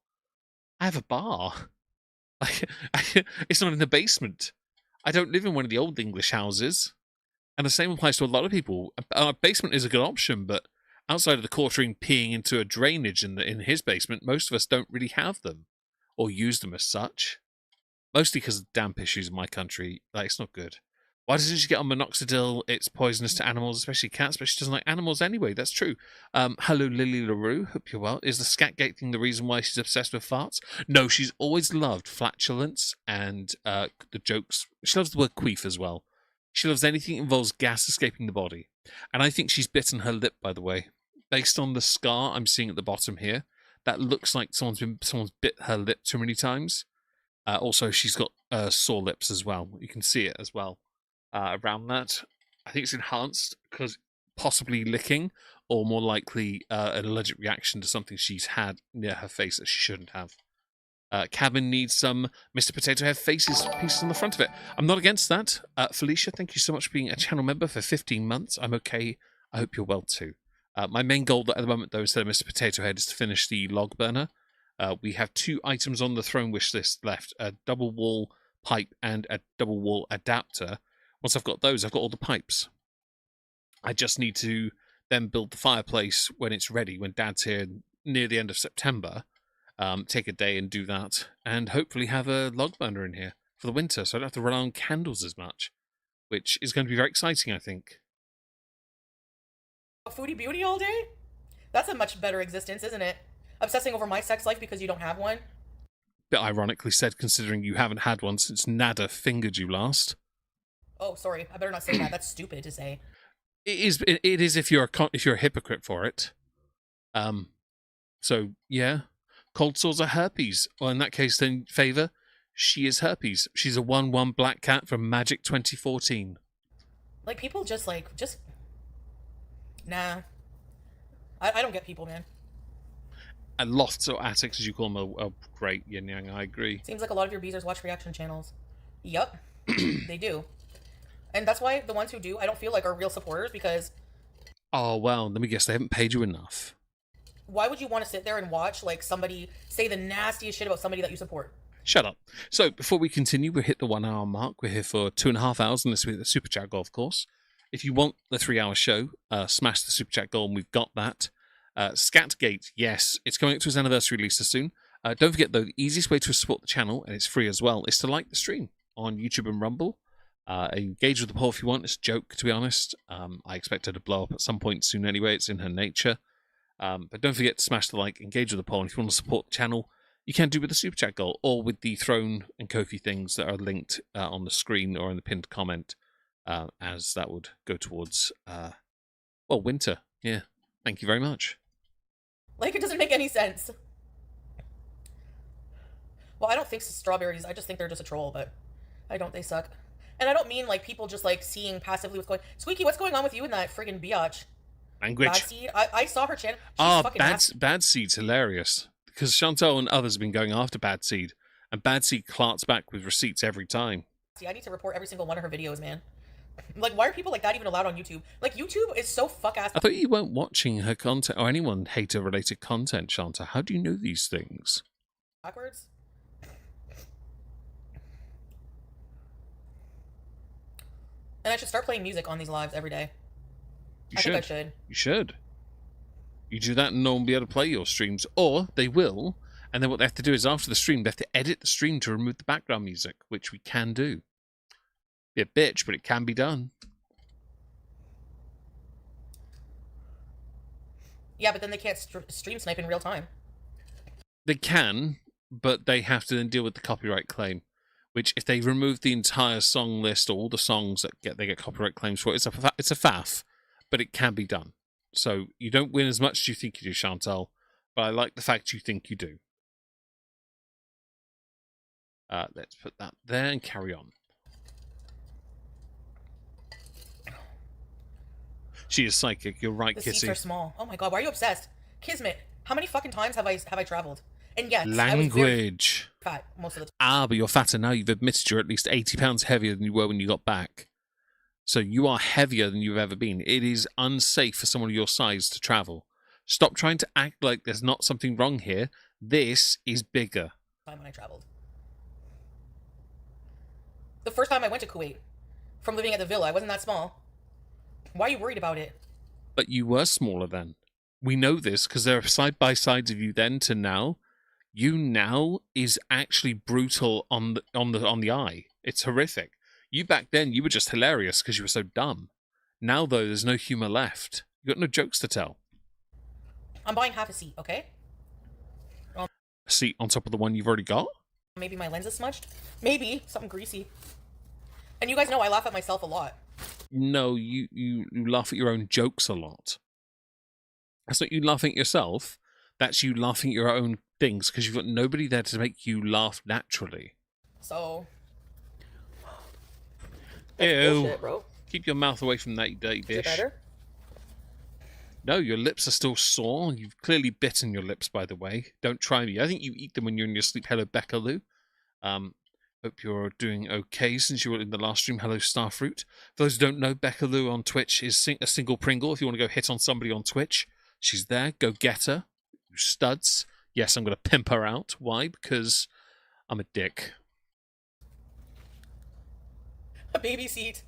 I have a bar. It's not in the basement. I don't live in one of the old English houses. And the same applies to a lot of people. A basement is a good option, but outside of the quartering peeing into a drainage in his basement, most of us don't really have them or use them as such. Mostly because of damp issues in my country. Like, it's not good. Why doesn't she get on minoxidil? It's poisonous to animals, especially cats, but she doesn't like animals anyway. That's true. Hello, Lily LaRue. Hope you're well. Is the Scatgate thing the reason why she's obsessed with farts? No, she's always loved flatulence and the jokes. She loves the word queef as well. She loves anything that involves gas escaping the body. And I think she's bitten her lip, by the way. Based on the scar I'm seeing at the bottom here, that looks like someone's bit her lip too many times. Also, she's got sore lips as well. You can see it as well. Around that, I think it's enhanced because possibly licking, or more likely an allergic reaction to something she's had near her face that she shouldn't have. Cabin needs some Mr. Potato Head pieces on the front of it. I'm not against that. Felicia, thank you so much for being a channel member for 15 months. I'm okay. I hope you're well too. My main goal at the moment, though, instead of Mr. Potato Head, is to finish the log burner. We have 2 items on the throne wish list left, a double wall pipe and a double wall adapter. Once I've got those, I've got all the pipes. I just need to then build the fireplace when it's ready, when Dad's here near the end of September. Take a day and do that, and hopefully have a log burner in here for the winter, so I don't have to rely on candles as much, which is going to be very exciting, I think. Foodie beauty all day? That's a much better existence, isn't it? Obsessing over my sex life because you don't have one? Bit ironically said, considering you haven't had one since Nada fingered you last. Oh, sorry. I better not say that. That's stupid to say. It is if you're a hypocrite for it. So yeah, cold sores are herpes. Well, in that case, then favor, she is herpes. She's a 1/1 black cat from Magic 2014. Like, people just, nah. I don't get people, man. And lofts or attics, as you call them, are great yin yang. I agree. Seems like a lot of your beezers watch reaction channels. Yup. They do. And that's why the ones who do, I don't feel like are real supporters, because Oh well, let me guess, they haven't paid you enough. why would you want to sit there and watch, like, somebody say the nastiest shit about somebody that you support? Shut up. So before we continue, we hit the 1 hour mark. We're here for 2.5 hours, and this week the super chat goal, of course. If you want the 3 hour show, smash the super chat goal, and we've got that. Scatgate, yes, it's coming up to its anniversary release soon. Don't forget, though, the easiest way to support the channel, and it's free as well, is to like the stream on YouTube and Rumble. Engage with the poll if you want. It's a joke, to be honest. I expect her to blow up at some point soon anyway. It's in her nature. But don't forget to smash the like, engage with the poll. And if you want to support the channel, you can do with the super chat goal or with the Throne and Kofi things that are linked on the screen or in the pinned comment, as that would go towards, winter. Yeah. Thank you very much. Like, it doesn't make any sense. Well, I don't think strawberries. I just think they're just a troll, but I don't. They suck. And I don't mean, like, people just, like, seeing passively what's going... Squeaky, what's going on with you and that friggin' biatch? Language. Bad Seed? I saw her channel. She's fucking Bad Seed's hilarious. Because Chantal and others have been going after Bad Seed. And Bad Seed clarts back with receipts every time. See, I need to report every single one of her videos, man. Like, why are people like that even allowed on YouTube? Like, YouTube is so fuck-ass... I thought you weren't watching her content or anyone hater-related content, Chantal. How do you know these things? Backwards? And I should start playing music on these lives every day. I think I should. You should. You do that and no one will be able to play your streams. Or they will, and then what they have to do is after the stream, they have to edit the stream to remove the background music, which we can do. Be a bitch, but it can be done. Yeah, but then they can't stream snipe in real time. They can, but they have to then deal with the copyright claim. Which, if they remove the entire song list or all the songs that they get copyright claims for, it's a faff, but it can be done. So you don't win as much as you think you do, Chantal, but I like the fact you think you do. Let's put that there and carry on. She is psychic. You're right, Kissy. The seats are small. Oh my god, why are you obsessed? Kismet, how many fucking times have I traveled? And yes, language. I was very fat most of the time. But you're fatter now. You've admitted you're at least 80 pounds heavier than you were when you got back. So you are heavier than you've ever been. It is unsafe for someone of your size to travel. Stop trying to act like there's not something wrong here. This is bigger. Time when I traveled. The first time I went to Kuwait, from living at the villa, I wasn't that small. Why are you worried about it? But you were smaller then. We know this because there are side-by-sides of you then to now. You now is actually brutal on the eye. It's horrific. You back then, you were just hilarious because you were so dumb. Now, though, there's no humour left. You got no jokes to tell. I'm buying half a seat, okay? A seat on top of the one you've already got? Maybe my lens is smudged? Maybe. Something greasy. And you guys know I laugh at myself a lot. No, you laugh at your own jokes a lot. That's not you laughing at yourself. That's you laughing at your own things because you've got nobody there to make you laugh naturally. So... Ew. Bullshit, bro. Keep your mouth away from that, you dirty dish. Is it better? No, your lips are still sore. You've clearly bitten your lips, by the way. Don't try me. I think you eat them when you're in your sleep. Hello, Becca Lou. Hope you're doing okay since you were in the last stream. Hello, Starfruit. For those who don't know, Becca Lou on Twitch is a single Pringle. If you want to go hit on somebody on Twitch, she's there. Go get her. You studs. Yes, I'm going to pimp her out. Why? Because I'm a dick. A baby seat.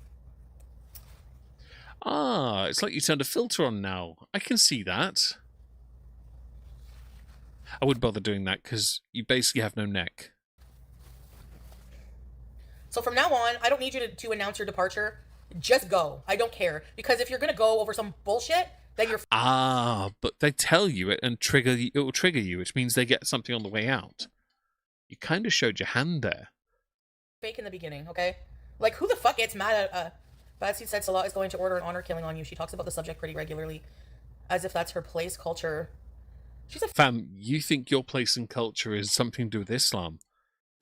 It's like you turned a filter on now. I can see that. I wouldn't bother doing that because you basically have no neck. So from now on, I don't need you to announce your departure. Just go. I don't care. Because if you're going to go over some bullshit, then you're But they tell you it and it will trigger you, which means they get something on the way out. You kind of showed your hand there. fake in the beginning, okay? Like, who the fuck gets mad at Batsy said Salah is going to order an honor killing on you. She talks about the subject pretty regularly, as if that's her place, culture. She's a Fam, you think your place in culture is something to do with Islam?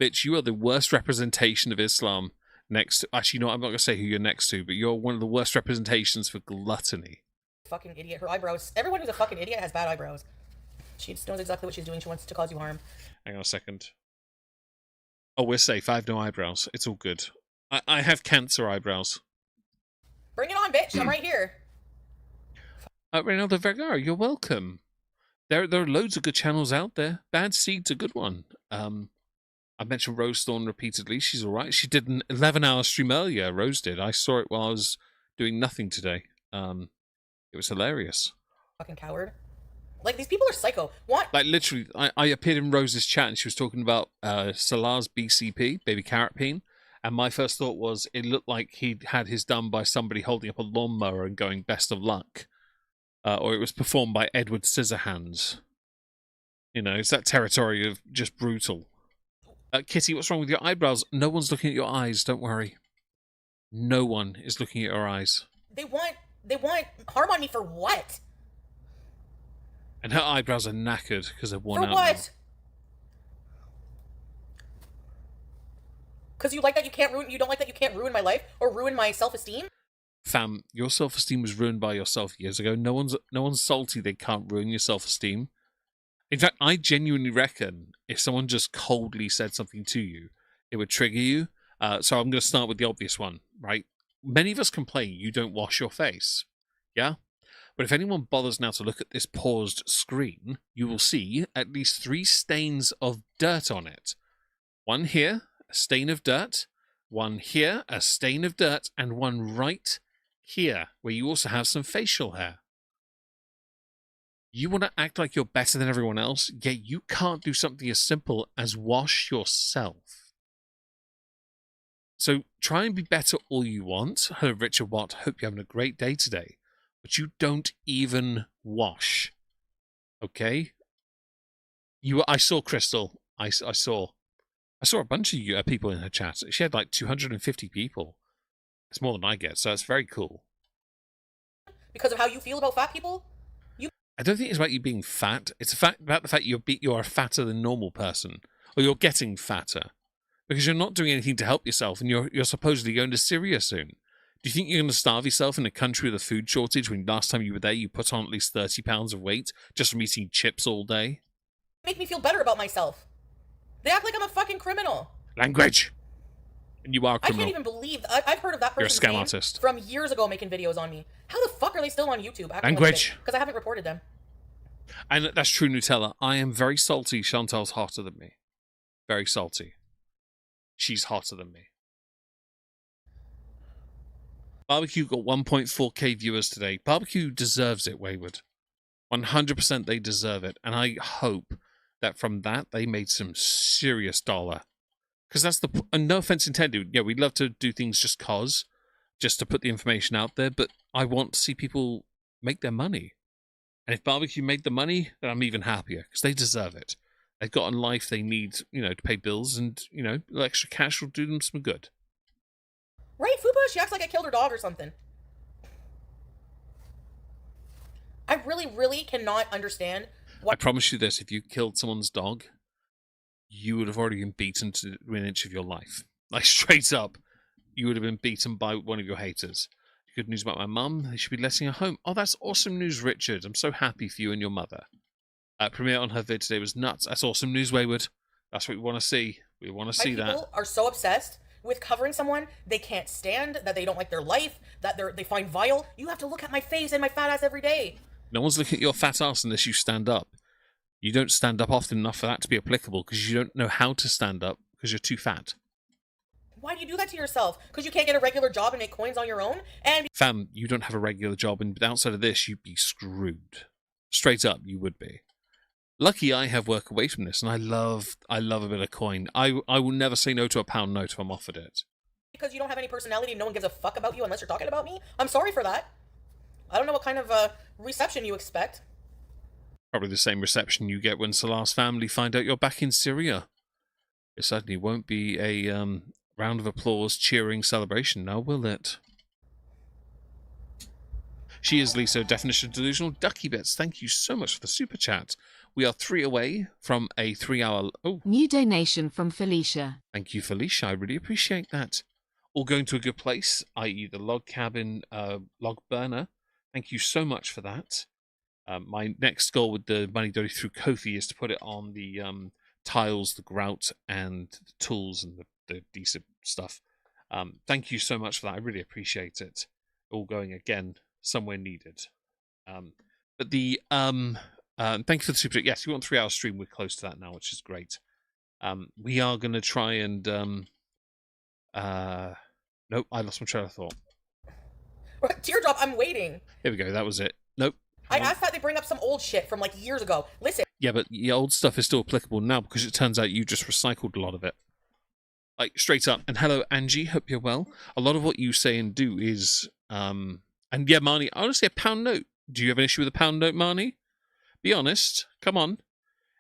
Bitch, you are the worst representation of Islam next to... Actually, no, I'm not going to say who you're next to, but you're one of the worst representations for gluttony. fucking idiot. Her eyebrows. Everyone who's a fucking idiot has bad eyebrows. She just knows exactly what she's doing. She wants to cause you harm. Hang on a second. Oh, we're safe. I have no eyebrows. It's all good. I have cancer eyebrows. Bring it on, bitch. I'm right here. Reynaldo Vergara, you're welcome. There are loads of good channels out there. Bad Seed's a good one. I mentioned Rose Thorn repeatedly. She's all right. She did an 11-hour stream earlier. Rose did. I saw it while I was doing nothing today. It was hilarious. Fucking coward. Like, these people are psycho. What? Like, literally, I appeared in Rose's chat and she was talking about Salah's BCP, baby carrot peen. And my first thought was it looked like he'd had his done by somebody holding up a lawnmower and going best of luck. Or it was performed by Edward Scissorhands. You know, it's that territory of just brutal. Kitty, what's wrong with your eyebrows? No one's looking at your eyes, don't worry. No one is looking at your eyes. They want harm on me for what? And her eyebrows are knackered because they're worn For out. what? Because you like that you don't like that you can't ruin my life or ruin my self-esteem? Fam, your self-esteem was ruined by yourself years ago. No one's salty they can't ruin your self-esteem. In fact, I genuinely reckon if someone just coldly said something to you, it would trigger you. So I'm going to start with the obvious one, right? Many of us complain you don't wash your face. Yeah? But if anyone bothers now to look at this paused screen, you will see at least 3 stains of dirt on it. One here, a stain of dirt. One here, a stain of dirt. And one right here, where you also have some facial hair. You want to act like you're better than everyone else, yet you can't do something as simple as wash yourself. So try and be better all you want. Hello, Richard Watt. Hope you're having a great day today. But you don't even wash. Okay? I saw Crystal. I saw a bunch of people in her chat. She had like 250 people. It's more than I get, so that's very cool. Because of how you feel about fat people? I don't think it's about you being fat. It's about the fact you're a fatter than normal person, or you're getting fatter, because you're not doing anything to help yourself, and you're supposedly going to Syria soon. Do you think you're going to starve yourself in a country with a food shortage when last time you were there you put on at least 30 pounds of weight just from eating chips all day? Make me feel better about myself. They act like I'm a fucking criminal. Language. And you are a criminal. I can't even believe I've heard of that person's You're a scam name artist. from years ago making videos on me. How the fuck are they still on YouTube? Language. Because I haven't reported them. And that's true, Nutella. I am very salty. Chantal's hotter than me. Very salty. She's hotter than me. Barbecue got 1.4k viewers today. Barbecue deserves it, Wayward. 100% they deserve it. And I hope that from that they made some serious dollar. Because that's and no offense intended. Yeah, we love to do things just to put the information out there. But I want to see people make their money. And if Barbecue made the money, then I'm even happier. Because they deserve it. They've got a life they need, to pay bills. And, extra cash will do them some good. Right, Fupa? She acts like I killed her dog or something. I really, really cannot understand what... I promise you this, if you killed someone's dog, you would have already been beaten to an inch of your life. Like, straight up, you would have been beaten by one of your haters. Good news about my mum, they should be letting her home. Oh, that's awesome news, Richard. I'm so happy for you and your mother. Premiere on her vid today was nuts. That's awesome news, Wayward. That's what we want to see. We want to see that. People are so obsessed with covering someone they can't stand, that they don't like their life, that they find vile. You have to look at my face and my fat ass every day. No one's looking at your fat ass unless you stand up. You don't stand up often enough for that to be applicable because you don't know how to stand up because you're too fat. Why do you do that to yourself? Because you can't get a regular job and make coins on your own? And Fam, you don't have a regular job, and outside of this, you'd be screwed. Straight up, you would be. Lucky I have work away from this, and I love a bit of coin. I will never say no to a pound note if I'm offered it. Because you don't have any personality and no one gives a fuck about you unless you're talking about me? I'm sorry for that. I don't know what kind of reception you expect. Probably the same reception you get when Salar's family find out you're back in Syria. It certainly won't be a round of applause, cheering celebration now, will it? She is Lisa, definition of delusional. Ducky Bits, thank you so much for the super chat. We are 3 away from a 3-hour... Oh. New donation from Felicia. Thank you, Felicia. I really appreciate that. All going to a good place, i.e. the log cabin, log burner. Thank you so much for that. My next goal with the money donated through Ko-fi is to put it on the tiles, the grout, and the tools and the decent stuff. Thank you so much for that. I really appreciate it. All going, again, somewhere needed. But the... thank you for the super. Yes, you want 3 hour stream. We're close to that now, which is great. We are going to try and... nope, I lost my train of thought. Teardrop, I'm waiting. Here we go, that was it. Nope. I asked that they bring up some old shit from like years ago. Listen. Yeah, but the old stuff is still applicable now because it turns out you just recycled a lot of it. Like, straight up. And hello, Angie, hope you're well. A lot of what you say and do is... And yeah, Marnie, honestly, a pound note. Do you have an issue with a pound note, Marnie? Be honest. Come on.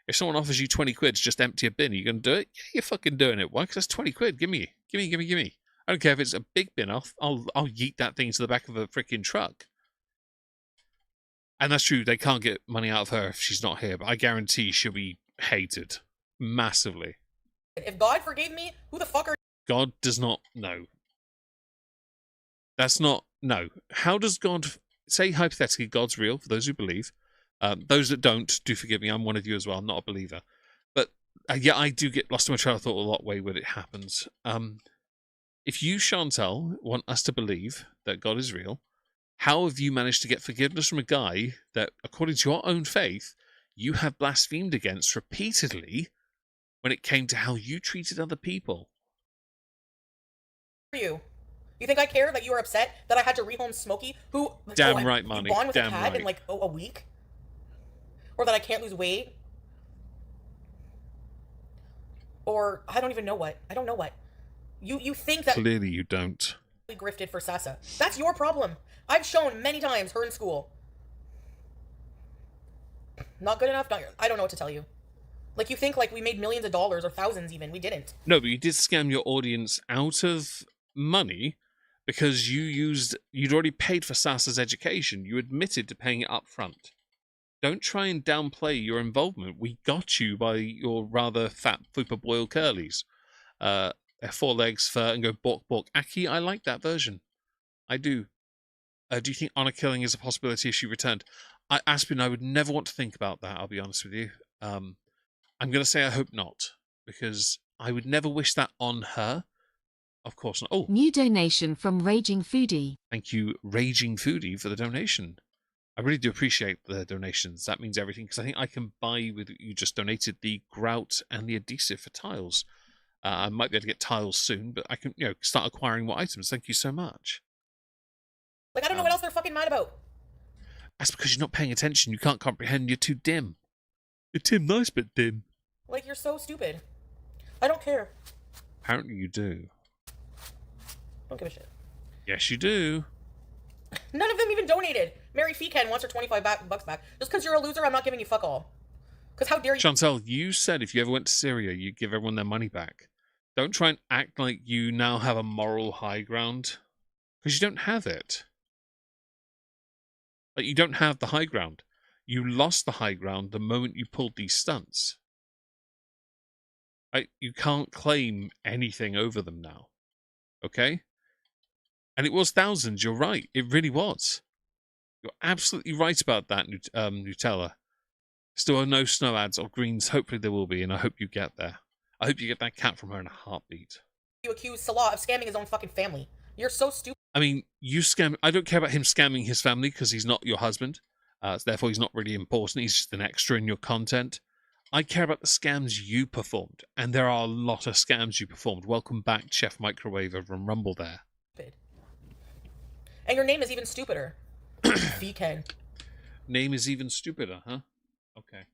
If someone offers you 20 quid to just empty a bin, are you going to do it? Yeah, you're fucking doing it. Why? Because that's 20 quid. Give me. I don't care if it's a big bin off. I'll yeet that thing to the back of a freaking truck. And that's true. They can't get money out of her if she's not here. But I guarantee she'll be hated. Massively. If God forgave me, who the fuck are... God does not know. That's not... No. How does God... Say, hypothetically, God's real, for those who believe. Those that don't, do forgive me. I'm one of you as well. I'm not a believer. But, yeah, I do get lost in my train of thought a lot way when it happens. If you, Chantal, want us to believe that God is real, how have you managed to get forgiveness from a guy that, according to your own faith, you have blasphemed against repeatedly when it came to how you treated other people? You think I care that you were upset that I had to rehome Smokey, who... Damn right, Money. Gone with Damn a cat right. in like a week? Or that I can't lose weight? Or I don't even know what. I don't know what. You think that... Clearly you don't. ...we grifted for Sasa. That's your problem. I've shown many times her in school. Not good enough? I don't know what to tell you. Like, you think like we made millions of dollars or thousands even. We didn't. No, but you did scam your audience out of money because you'd already paid for Sasa's education. You admitted to paying it up front. Don't try and downplay your involvement. We got you by your rather fat fupa boiled curlies. 4 legs, fur, and go bork bork. Aki, I like that version. I do. Do you think honor killing is a possibility if she returned? Aspen, I would never want to think about that, I'll be honest with you. I'm going to say I hope not, because I would never wish that on her. Of course not. Oh. New donation from Raging Foodie. Thank you, Raging Foodie, for the donation. I really do appreciate the donations. That means everything, because I think I can buy with you just donated the grout and the adhesive for tiles. I might be able to get tiles soon, but I can, start acquiring more items. Thank you so much. Like, I don't know what else they're fucking mad about. That's because you're not paying attention. You can't comprehend. You're too dim. You're too nice, but dim. Like, you're so stupid. I don't care. Apparently you do. Don't give a shit. Yes, you do. None of them even donated. Mary Feecan wants her 25 bucks back. Just because you're a loser, I'm not giving you fuck all. Because how dare you... Chantal, you said if you ever went to Syria, you'd give everyone their money back. Don't try and act like you now have a moral high ground. Because you don't have it. Like, you don't have the high ground. You lost the high ground the moment you pulled these stunts. You can't claim anything over them now. Okay? And it was thousands, you're right. It really was. You're absolutely right about that, Nutella. Still are no snow ads or greens. Hopefully there will be, and I hope you get there. I hope you get that cat from her in a heartbeat. You accuse Salah of scamming his own fucking family. You're so stupid. I mean, you scam... I don't care about him scamming his family because he's not your husband. So therefore, he's not really important. He's just an extra in your content. I care about the scams you performed. And there are a lot of scams you performed. Welcome back, Chef Microwave over on Rumble there. And your name is even stupider. Feecan. Name is even stupider, huh? Okay.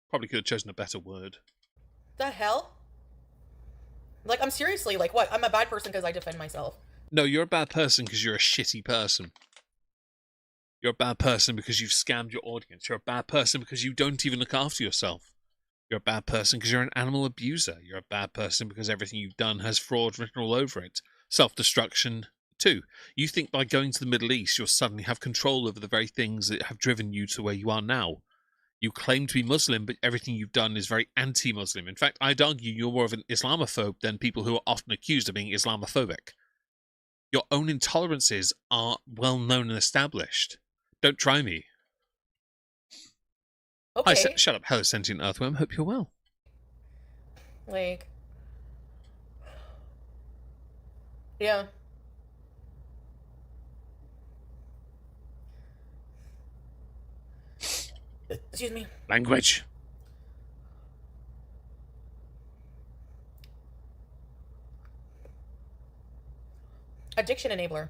Probably could have chosen a better word. The hell? Like, I'm seriously, like, what? I'm a bad person because I defend myself. No, you're a bad person because you're a shitty person. You're a bad person because you've scammed your audience. You're a bad person because you don't even look after yourself. You're a bad person because you're an animal abuser. You're a bad person because everything you've done has fraud written all over it. Self-destruction, too. You think by going to the Middle East, you'll suddenly have control over the very things that have driven you to where you are now. You claim to be Muslim, but everything you've done is very anti-Muslim. In fact, I'd argue you're more of an Islamophobe than people who are often accused of being Islamophobic. Your own intolerances are well known and established. Don't try me. Hi, Okay. shut up. Hello, sentient earthworm. Hope you're well. Like, yeah. Excuse me. Language. Addiction enabler.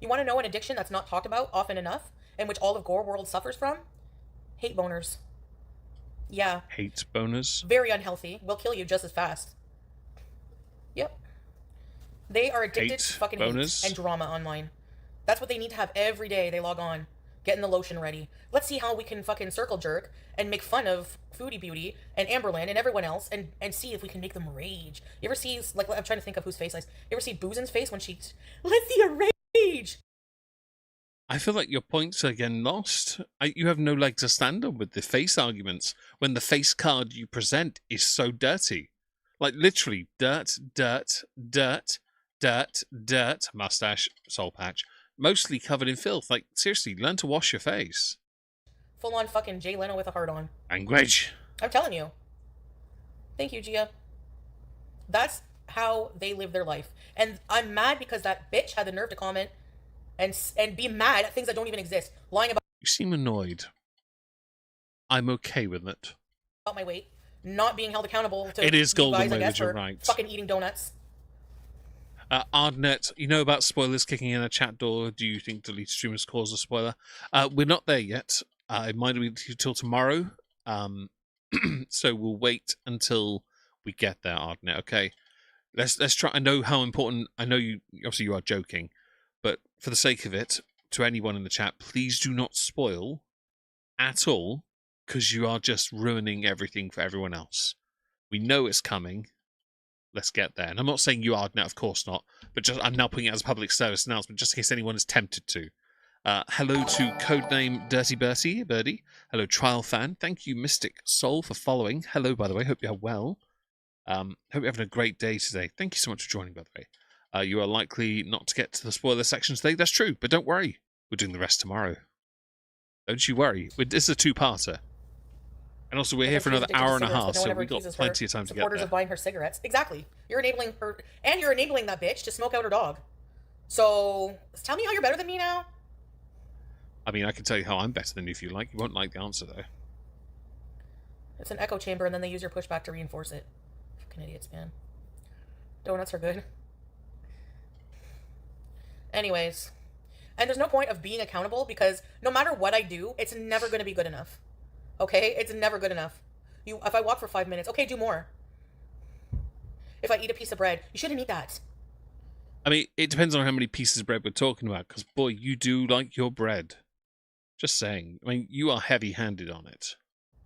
You want to know an addiction that's not talked about often enough, and which all of Gore World suffers from? Hate boners. Yeah. Hate boners. Very unhealthy. Will kill you just as fast. Yep. They are addicted Hate to fucking boners. hate and drama online. That's what they need to have every day they log on. Getting the lotion ready. Let's see how we can fucking circle jerk and make fun of Foodie Beauty and Amberlynn and everyone else and see if we can make them rage. You ever see, like, I'm trying to think of whose face I... You ever see Boozin's face when she... Let's see her rage! I feel like your points are getting lost. You have no leg to stand on with the face arguments when the face card you present is so dirty. Like, literally, dirt, dirt, dirt, dirt, dirt, mustache, soul patch, mostly covered in filth. Like, seriously, learn to wash your face. Full on fucking Jay Leno with a heart on. Language. I'm telling you. Thank you, Gia. That's how they live their life. And I'm mad because that bitch had the nerve to comment and be mad at things that don't even exist. Lying about You seem annoyed. I'm okay with it. my weight. Not being held accountable to It is you golden guys, I way, guess, but you're for right. fucking eating donuts. Ardnet, you know about spoilers kicking in a chat door. Do you think deleted streamers cause a spoiler? We're not there yet. It might be till tomorrow. So we'll wait until we get there, Ardnet. Okay. Let's try. I know how important. I know you. Obviously, you are joking, but for the sake of it, to anyone in the chat, please do not spoil at all, because you are just ruining everything for everyone else. We know it's coming. Let's get there. And I'm not saying you are now, of course not, but just I'm now putting it as a public service announcement, just in case anyone is tempted to. Hello to codename Dirty Birdie. Hello, Trial Fan. Thank you, Mystic Soul, for following. Hello, by the way. Hope you're well. Hope you're having a great day today. Thank you so much for joining, by the way. You are likely not to get to the spoiler section today. That's true, but don't worry. We're doing the rest tomorrow. Don't you worry. This is a two-parter. And also, we're here for another hour and a half, so we've got plenty of time to get supporters there. of buying her cigarettes. Exactly. You're enabling her, and you're enabling that bitch to smoke out her dog. So, tell me how you're better than me now. I mean, I can tell you how I'm better than you if you like. You won't like the answer, though. It's an echo chamber, and then they use your pushback to reinforce it. Fucking idiots, man. Donuts are good. Anyways. And there's no point of being accountable, because no matter what I do, it's never going to be good enough. Okay? It's never good enough. If I walk for 5 minutes, okay, do more. If I eat a piece of bread, you shouldn't eat that. I mean, it depends on how many pieces of bread we're talking about, because, boy, you do like your bread. Just saying. I mean, you are heavy-handed on it.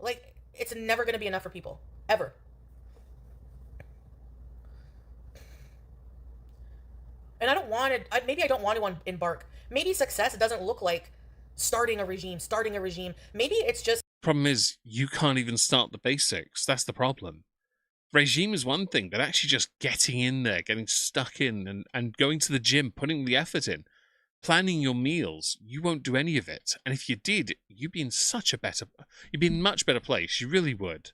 Like, it's never going to be enough for people. Ever. And I don't want to... Maybe I don't want to embark. Maybe success doesn't look like starting a regime. Maybe it's just... Problem is, you can't even start the basics. That's the problem. Regime is one thing, but actually just getting in there, getting stuck in, and going to the gym, putting the effort in, planning your meals, you won't do any of it. And if you did, you'd be in a much better place. You really would.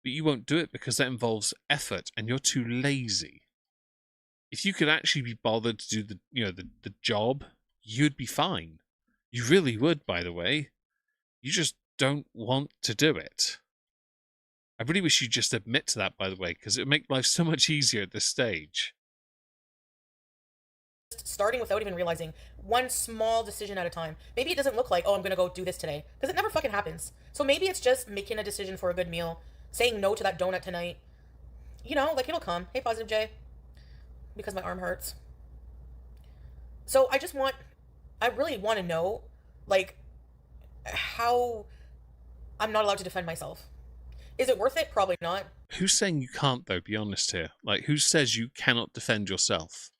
But you won't do it because that involves effort, and you're too lazy. If you could actually be bothered to do the job, you'd be fine. You really would, by the way. You just don't want to do it. I really wish you'd just admit to that, by the way, because it would make life so much easier at this stage. Starting without even realizing, one small decision at a time. Maybe it doesn't look like, oh, I'm going to go do this today, because it never fucking happens. So maybe it's just making a decision for a good meal, saying no to that donut tonight. You know, like, it'll come. Hey, Positive J. Because my arm hurts. So I really want to know, like, how I'm not allowed to defend myself. Is it worth it? Probably not. Who's saying you can't, though? Be honest here. Like, who says you cannot defend yourself?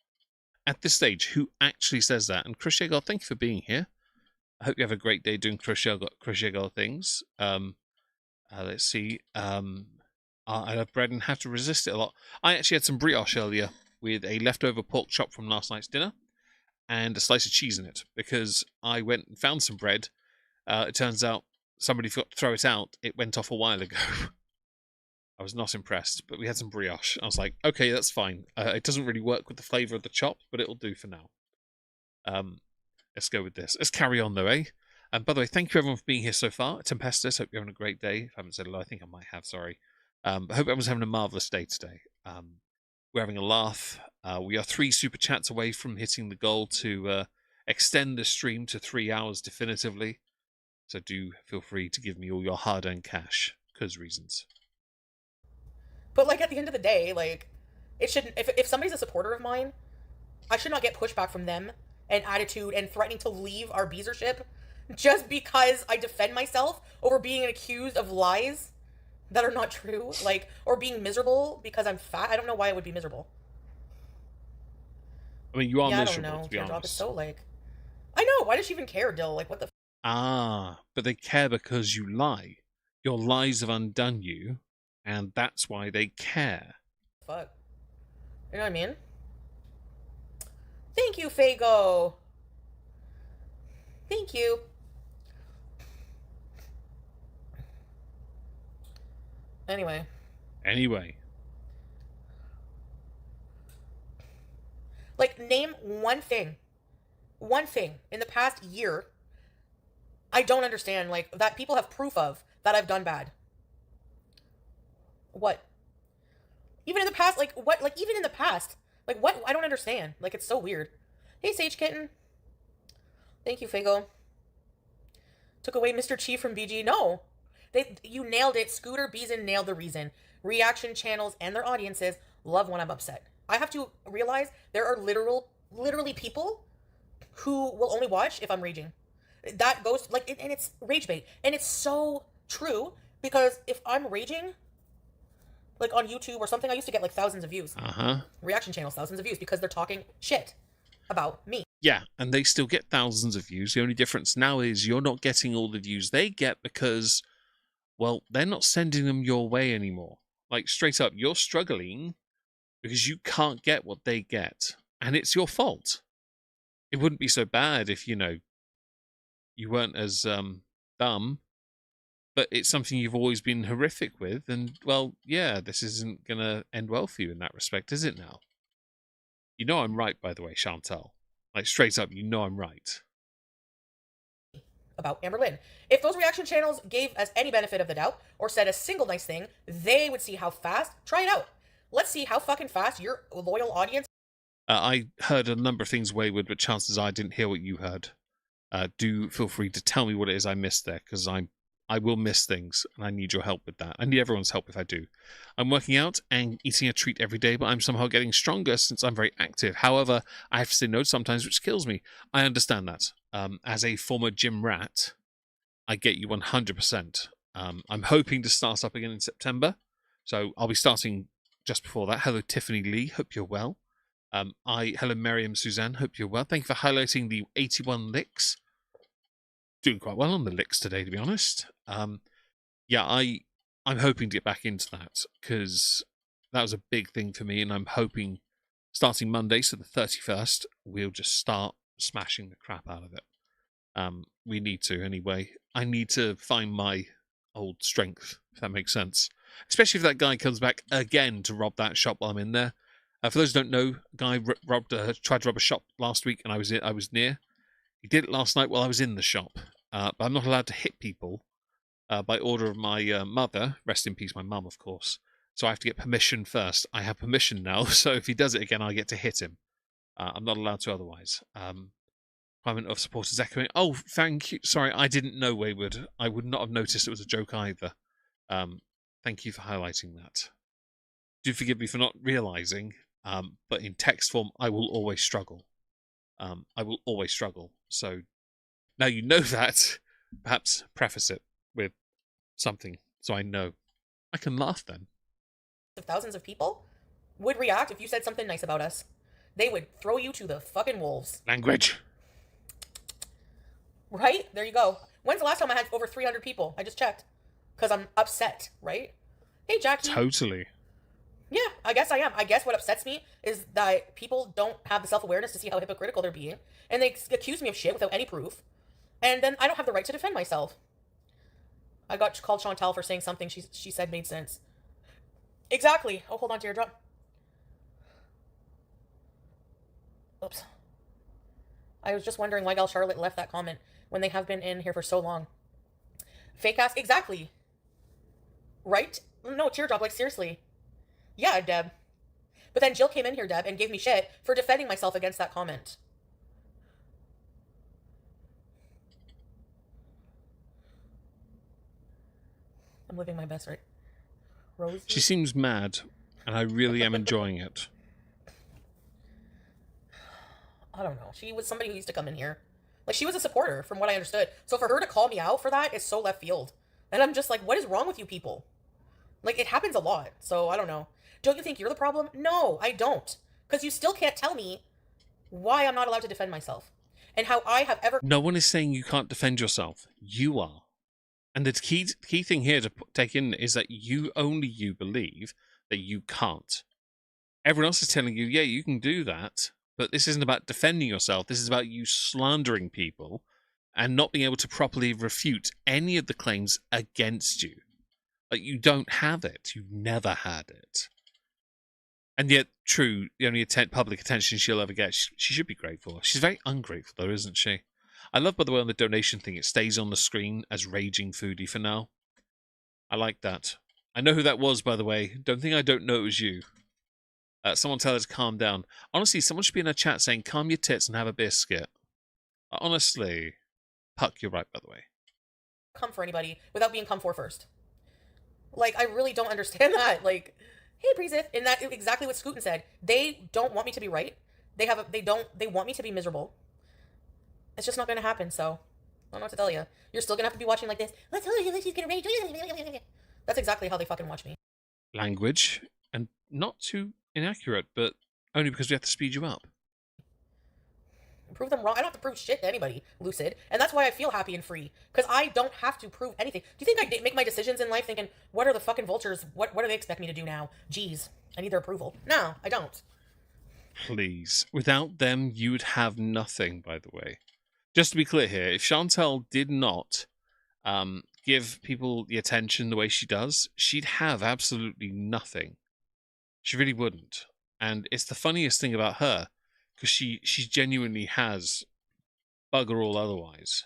At this stage, who actually says that? And Crochet Girl, thank you for being here. I hope you have a great day doing Crochet Girl things. Let's see. I love bread and have to resist it a lot. I actually had some brioche earlier with a leftover pork chop from last night's dinner and a slice of cheese in it because I went and found some bread. It turns out somebody forgot to throw it out. It went off a while ago. I was not impressed, but we had some brioche. I was like, okay, that's fine. It doesn't really work with the flavour of the chop, but it'll do for now. Let's go with this. Let's carry on, though, eh? And by the way, thank you everyone for being here so far. Tempestus, hope you're having a great day. If I haven't said hello, I think I might have, sorry. I hope everyone's having a marvellous day today. We're having a laugh. We are 3 super chats away from hitting the goal to extend the stream to 3 hours definitively. So do feel free to give me all your hard-earned cash, because reasons. But like at the end of the day, like it shouldn't. If somebody's a supporter of mine, I should not get pushback from them and attitude and threatening to leave our beezership just because I defend myself over being accused of lies that are not true, like, or being miserable because I'm fat. I don't know why I would be miserable. I mean, you are Yeah, I don't miserable, know. to be Teardrop is honest. so like, I know. Why does she even care, Dill? Like, what the But they care because you lie. Your lies have undone you, and that's why they care. fuck? You know what I mean? Thank you, Fago. Thank you. Anyway, Anyway, like, name one thing in the past year I don't understand, like, that people have proof of that I've done bad. What? Even in the past, like, what? Like, even in the past, like, what? I don't understand. Like, it's so weird. Hey, Sage Kitten. Thank you, Fago. Took away Mr. Chief from BG. No. You nailed it. Scooter Beeson nailed the reason. Reaction channels and their audiences love when I'm upset. I have to realize there are literally people who will only watch if I'm raging. That goes like, and it's rage bait, and it's so true because if I'm raging, like on YouTube or something, I used to get like thousands of views. Reaction channels, thousands of views because they're talking shit about me. Yeah, and they still get thousands of views. The only difference now is you're not getting all the views they get because, well, they're not sending them your way anymore. Like, straight up, you're struggling because you can't get what they get. And it's your fault. It wouldn't be so bad if, you weren't as dumb, but it's something you've always been horrific with. And, well, yeah, this isn't going to end well for you in that respect, is it now? You know I'm right, by the way, Chantal. Like, straight up, you know I'm right. About Amberlynn. If those reaction channels gave us any benefit of the doubt or said a single nice thing, they would see how fast. Try it out. Let's see how fucking fast your loyal audience. I heard a number of things, Wayward, but chances are I didn't hear what you heard. Do feel free to tell me what it is I missed there, because I will miss things, and I need your help with that. I need everyone's help if I do. I'm working out and eating a treat every day, but I'm somehow getting stronger since I'm very active. However, I have to say no sometimes, which kills me. I understand that. As a former gym rat, I get you 100%. I'm hoping to start up again in September, so I'll be starting just before that. Hello, Tiffany Lee. Hope you're well. Hello, Miriam Suzanne. Hope you're well. Thank you for highlighting the 81 licks. Doing quite well on the licks today, to be honest. Yeah, I'm hoping to get back into that because that was a big thing for me, and I'm hoping starting Monday, so the 31st, we'll just start smashing the crap out of it. We need to anyway. I need to find my old strength, if that makes sense. Especially if that guy comes back again to rob that shop while I'm in there. For those who don't know, guy tried to rob a shop last week, and I was near. He did it last night while I was in the shop. But I'm not allowed to hit people by order of my mother. Rest in peace, my mum, of course. So I have to get permission first. I have permission now, so if he does it again, I get to hit him. I'm not allowed to otherwise. Comment of supporters echoing. Oh, thank you. Sorry, I didn't know, Wayward. I would not have noticed it was a joke either. Thank you for highlighting that. Do forgive me for not realising, but in text form, I will always struggle. I will always struggle. So now you know that, perhaps preface it with something so I know. I can laugh then. Of thousands of people would react if you said something nice about us. They would throw you to the fucking wolves. Language. Right? There you go. When's the last time I had over 300 people? I just checked. Because I'm upset, right? Hey, Jackie. Totally. Yeah, I guess I am. I guess what upsets me is that people don't have the self-awareness to see how hypocritical they're being. And they accuse me of shit without any proof. And then I don't have the right to defend myself. I got called Chantal for saying something she said made sense. Exactly. Oh, hold on, teardrop. Oops. I was just wondering why Gal Charlotte left that comment when they have been in here for so long. Fake ass. Exactly. Right? No, teardrop. Like, seriously. Yeah, Deb. But then Jill came in here, Deb, and gave me shit for defending myself against that comment. I'm living my best, right? Rosie? She seems mad, and I really am enjoying it. I don't know. She was somebody who used to come in here. Like, she was a supporter, from what I understood. So for her to call me out for that is so left field. And I'm just like, what is wrong with you people? Like, it happens a lot. So I don't know. Don't you think you're the problem? No, I don't. Because you still can't tell me why I'm not allowed to defend myself. And how I have ever... No one is saying you can't defend yourself. You are. And the key thing here to take in is that only you believe that you can't. Everyone else is telling you, yeah, you can do that, but this isn't about defending yourself. This is about you slandering people and not being able to properly refute any of the claims against you. Like, you don't have it. You never had it. And yet, true, the only public attention she'll ever get, she should be grateful. She's very ungrateful, though, isn't she? I love, by the way, on the donation thing, it stays on the screen as Raging Foodie for now. I like that. I know who that was, by the way. Don't think I don't know it was you. Someone tell her to calm down. Honestly, someone should be in a chat saying, calm your tits and have a biscuit. Honestly. Puck, you're right, by the way. Come for anybody without being come for first. Like, I really don't understand that. Like, hey, Breezeth, and that exactly what Scootin said. They don't want me to be right. They want me to be miserable. It's just not going to happen, so I don't know what to tell you. You're still going to have to be watching like this. Let's tell you she's going to rage. That's exactly how they fucking watch me. Language, and not too inaccurate, but only because we have to speed you up. Prove them wrong. I don't have to prove shit to anybody, Lucid. And that's why I feel happy and free. Because I don't have to prove anything. Do you think I make my decisions in life thinking, what are the fucking vultures? What do they expect me to do now? Jeez, I need their approval. No, I don't. Please. Without them, you would have nothing, by the way. Just to be clear here, if Chantal did not give people the attention the way she does, she'd have absolutely nothing. She really wouldn't. And it's the funniest thing about her, because she genuinely has bugger all otherwise.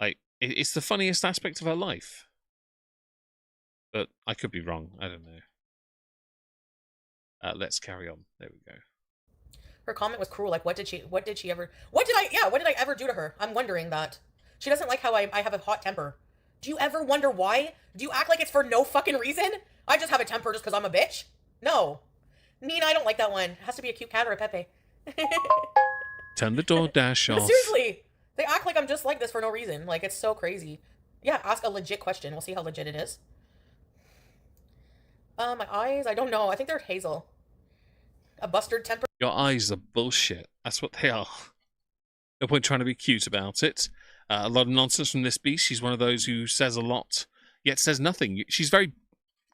Like, it's the funniest aspect of her life. But I could be wrong. I don't know. Let's carry on. There we go. Her comment was cruel. Like, what did I ever do to her? I'm wondering that. She doesn't like how I have a hot temper. Do you ever wonder why? Do you act like it's for no fucking reason? I just have a temper just because I'm a bitch? No. Nina, I don't like that one. It has to be a cute cat or a Pepe. Turn the DoorDash off. Seriously. They act like I'm just like this for no reason. Like, it's so crazy. Yeah, ask a legit question. We'll see how legit it is. My eyes? I don't know. I think they're hazel. A bustard temper. Your eyes are bullshit. That's what they are. No point trying to be cute about it. A lot of nonsense from this beast. She's one of those who says a lot, yet says nothing. She's very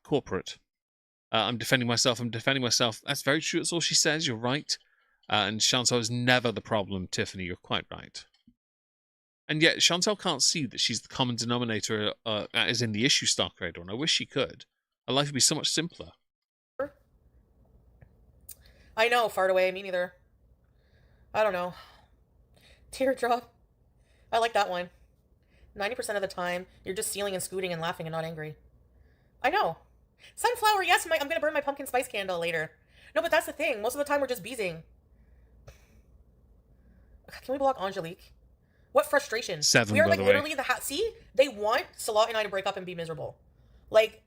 corporate. I'm defending myself. That's very true. That's all she says. You're right. And Chantal is never the problem, Tiffany. You're quite right. And yet, Chantal can't see that she's the common denominator, as in the issue Star Creator, and I wish she could. Her life would be so much simpler. I know, fart away. Me neither. I don't know. Teardrop. I like that one. 90% of the time, you're just stealing and scooting and laughing and not angry. I know. Sunflower, yes, I'm going to burn my pumpkin spice candle later. No, but that's the thing. Most of the time, we're just beezing. Can we block Angelique? What frustration. 7, we are by like the way. literally see, they want Salat and I to break up and be miserable. Like,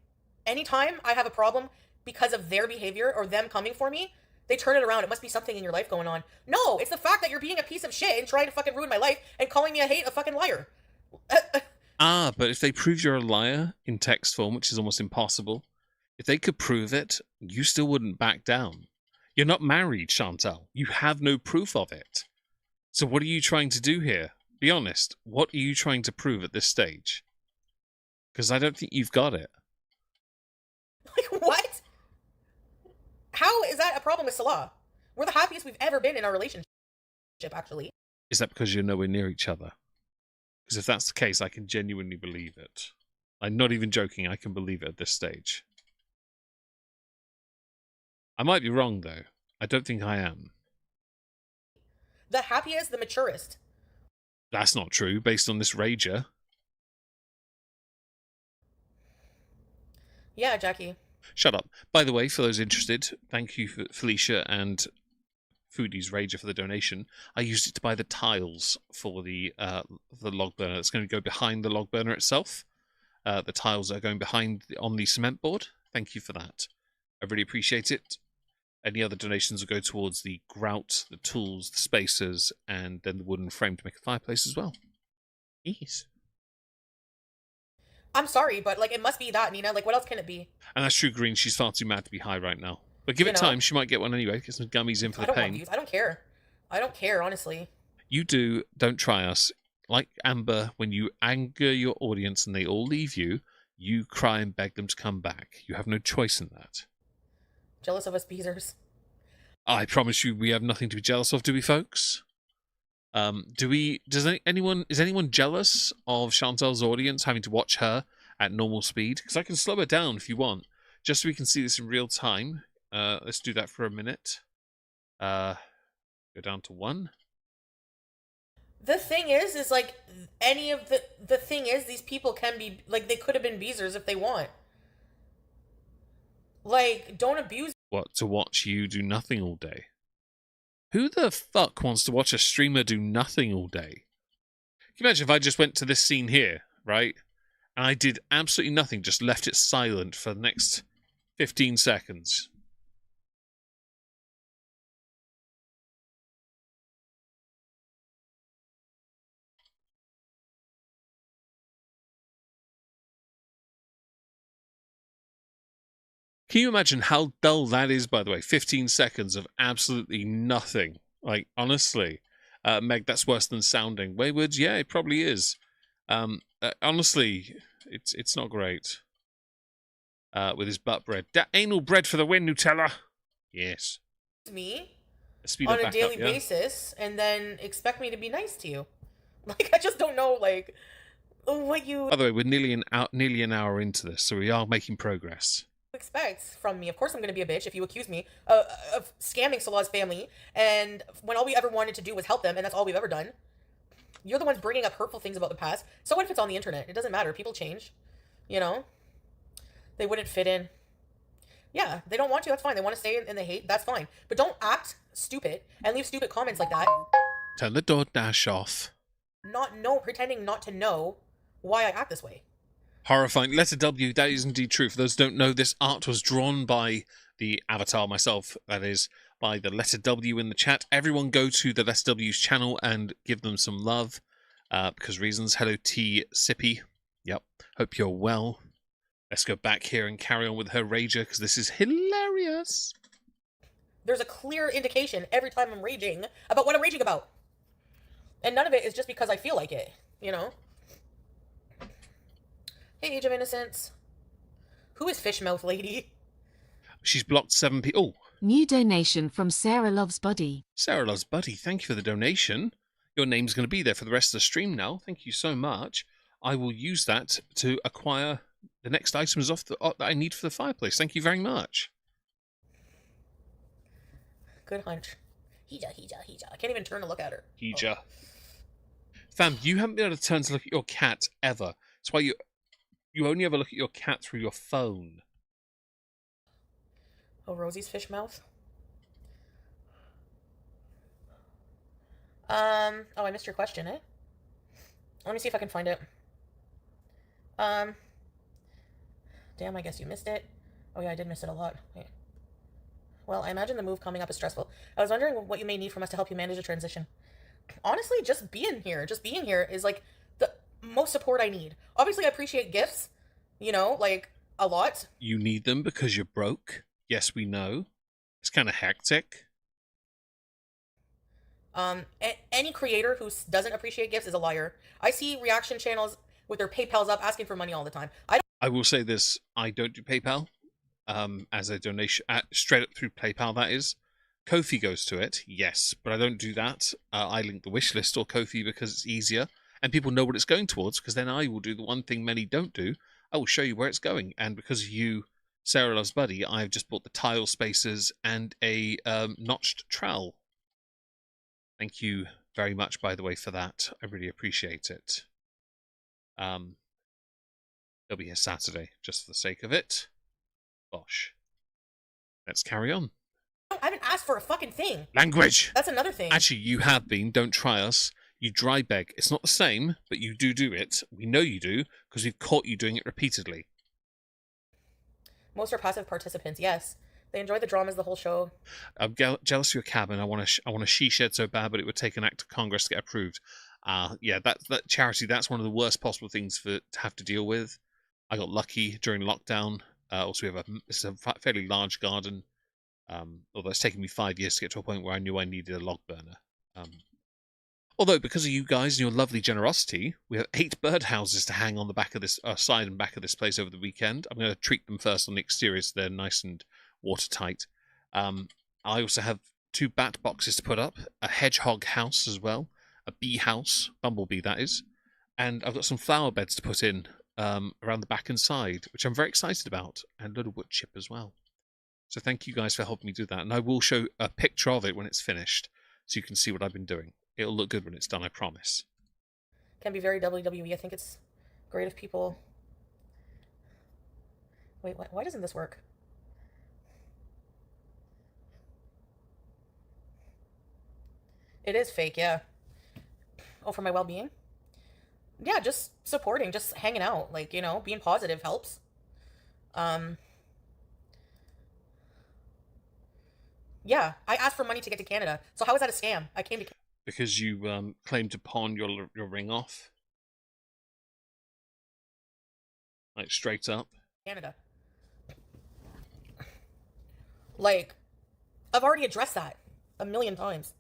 anytime I have a problem because of their behavior or them coming for me, They turn it around. It must be something in your life going on. No, it's the fact that you're being a piece of shit and trying to fucking ruin my life and calling me a fucking liar. But if they prove you're a liar in text form, which is almost impossible, if they could prove it, you still wouldn't back down. You're not married, Chantal. You have no proof of it. So what are you trying to do here? Be honest. What are you trying to prove at this stage? Because I don't think you've got it. Like, what? How is that a problem with Salah? We're the happiest we've ever been in our relationship, actually. Is that because you're nowhere near each other? Because if that's the case, I can genuinely believe it. I'm not even joking, I can believe it at this stage. I might be wrong, though. I don't think I am. The happiest, the maturest. That's not true, based on this rager. Yeah, Jackie. Shut up. By the way, for those interested, thank you for Felicia and Foodie's Rager for the donation. I used it to buy the tiles for the log burner. It's going to go behind the log burner itself. The tiles are going on the cement board. Thank you for that. I really appreciate it. Any other donations will go towards the grout, the tools, the spacers, and then the wooden frame to make a fireplace as well. Yes. I'm sorry, but like it must be that, Nina. Like, what else can it be? And that's true, Green. She's far too mad to be high right now. But give it time. She might get one anyway. Get some gummies in for the pain. Want these. I don't care. I don't care, honestly. You do. Don't try us. Like Amber, when you anger your audience and they all leave you, you cry and beg them to come back. You have no choice in that. Jealous of us beezers. I promise you we have nothing to be jealous of, do we, folks? Is anyone jealous of Chantal's audience having to watch her at normal speed? Because I can slow her down if you want, just so we can see this in real time. Let's do that for a minute. Go down to 1. The thing is like any of the thing is these people can be like they could have been beezers if they want. Like, don't abuse. What, to watch you do nothing all day? Who the fuck wants to watch a streamer do nothing all day? Can you imagine if I just went to this scene here, right? And I did absolutely nothing, just left it silent for the next 15 seconds. Can you imagine how dull that is, by the way? 15 seconds of absolutely nothing. Like, honestly. Meg, that's worse than sounding. Wayward, yeah, it probably is. Honestly, it's not great. With his butt bread. Anal bread for the win, Nutella! Yes. Me on a daily basis and then expect me to be nice to you. Like, I just don't know, like, what you... By the way, we're nearly an hour into this, so we are making progress. Expect from me. Of course I'm going to be a bitch if you accuse me of scamming Salah's family, and when all we ever wanted to do was help them, and that's all we've ever done. You're the ones bringing up hurtful things about the past. So what if it's on the internet? It doesn't matter. People change. You know? They wouldn't fit in. Yeah, they don't want to. That's fine. They want to stay in the hate. That's fine. But don't act stupid and leave stupid comments like that. Turn the DoorDash off. Pretending not to know why I act this way. Horrifying. Letter W, that is indeed true. For those who don't know, this art was drawn by the avatar myself. That is, by the letter W in the chat. Everyone go to the letter W's channel and give them some love. Because reasons. Hello, T. Sippy. Yep. Hope you're well. Let's go back here and carry on with her rager, because this is hilarious. There's a clear indication every time I'm raging about what I'm raging about. And none of it is just because I feel like it, you know? Hey, Age of Innocence. Who is Fishmouth Lady? She's blocked 7 people. Oh. New donation from Sarah Loves Buddy. Sarah Loves Buddy, thank you for the donation. Your name's going to be there for the rest of the stream now. Thank you so much. I will use that to acquire the next items that I need for the fireplace. Thank you very much. Good hunch. Hija. I can't even turn to look at her. Hija. Oh. Fam, you haven't been able to turn to look at your cat ever. That's why you only ever look at your cat through your phone. Oh, Rosie's fish mouth. Oh, I missed your question, eh? Let me see if I can find it. Damn, I guess you missed it. Oh yeah, I did miss it a lot. Wait. Well, I imagine the move coming up is stressful. I was wondering what you may need from us to help you manage the transition. Honestly, just being here is like the most support I need. Obviously, I appreciate gifts, like a lot. You need them because you're broke. Yes, we know. It's kind of hectic. Any creator who doesn't appreciate gifts is a liar. I see reaction channels with their PayPal's up asking for money all the time. I will say this: I don't do PayPal as a donation, straight up through PayPal. That is, Ko-fi goes to it, yes, but I don't do that. I link the wish list or Ko-fi because it's easier, and people know what it's going towards. Because then I will do the one thing many don't do: I will show you where it's going. And because of you, Sarah Loves Buddy, I've just bought the tile spacers and a notched trowel. Thank you very much, by the way, for that. I really appreciate it. They'll be here Saturday, just for the sake of it. Bosh. Let's carry on. I haven't asked for a fucking thing. Language! That's another thing. Actually, you have been. Don't try us. You dry beg. It's not the same, but you do it. We know you do, because we've caught you doing it repeatedly. Most are passive participants, yes. They enjoy the dramas the whole show. I'm jealous of your cabin. I want a she shed so bad, but it would take an act of Congress to get approved. Yeah, that charity, that's one of the worst possible things to have to deal with. I got lucky during lockdown. Also, we have it's a fairly large garden. Although it's taken me 5 years to get to a point where I knew I needed a log burner. Although, because of you guys and your lovely generosity, we have 8 birdhouses to hang on the back of this side and back of this place over the weekend. I'm going to treat them first on the exterior so they're nice and watertight. I also have 2 bat boxes to put up, a hedgehog house as well, a bee house, bumblebee that is, and I've got some flower beds to put in around the back and side, which I'm very excited about, and a little wood chip as well. So thank you guys for helping me do that, and I will show a picture of it when it's finished, so you can see what I've been doing. It'll look good when it's done, I promise. Can be very WWE. I think it's great if people... Wait, why doesn't this work? It is fake, yeah. Oh, for my well-being? Yeah, just supporting, just hanging out. Like, being positive helps. Yeah, I asked for money to get to Canada. So how is that a scam? I came to... Because you claimed to pawn your ring off? Like, straight up? Canada. Like, I've already addressed that a million times.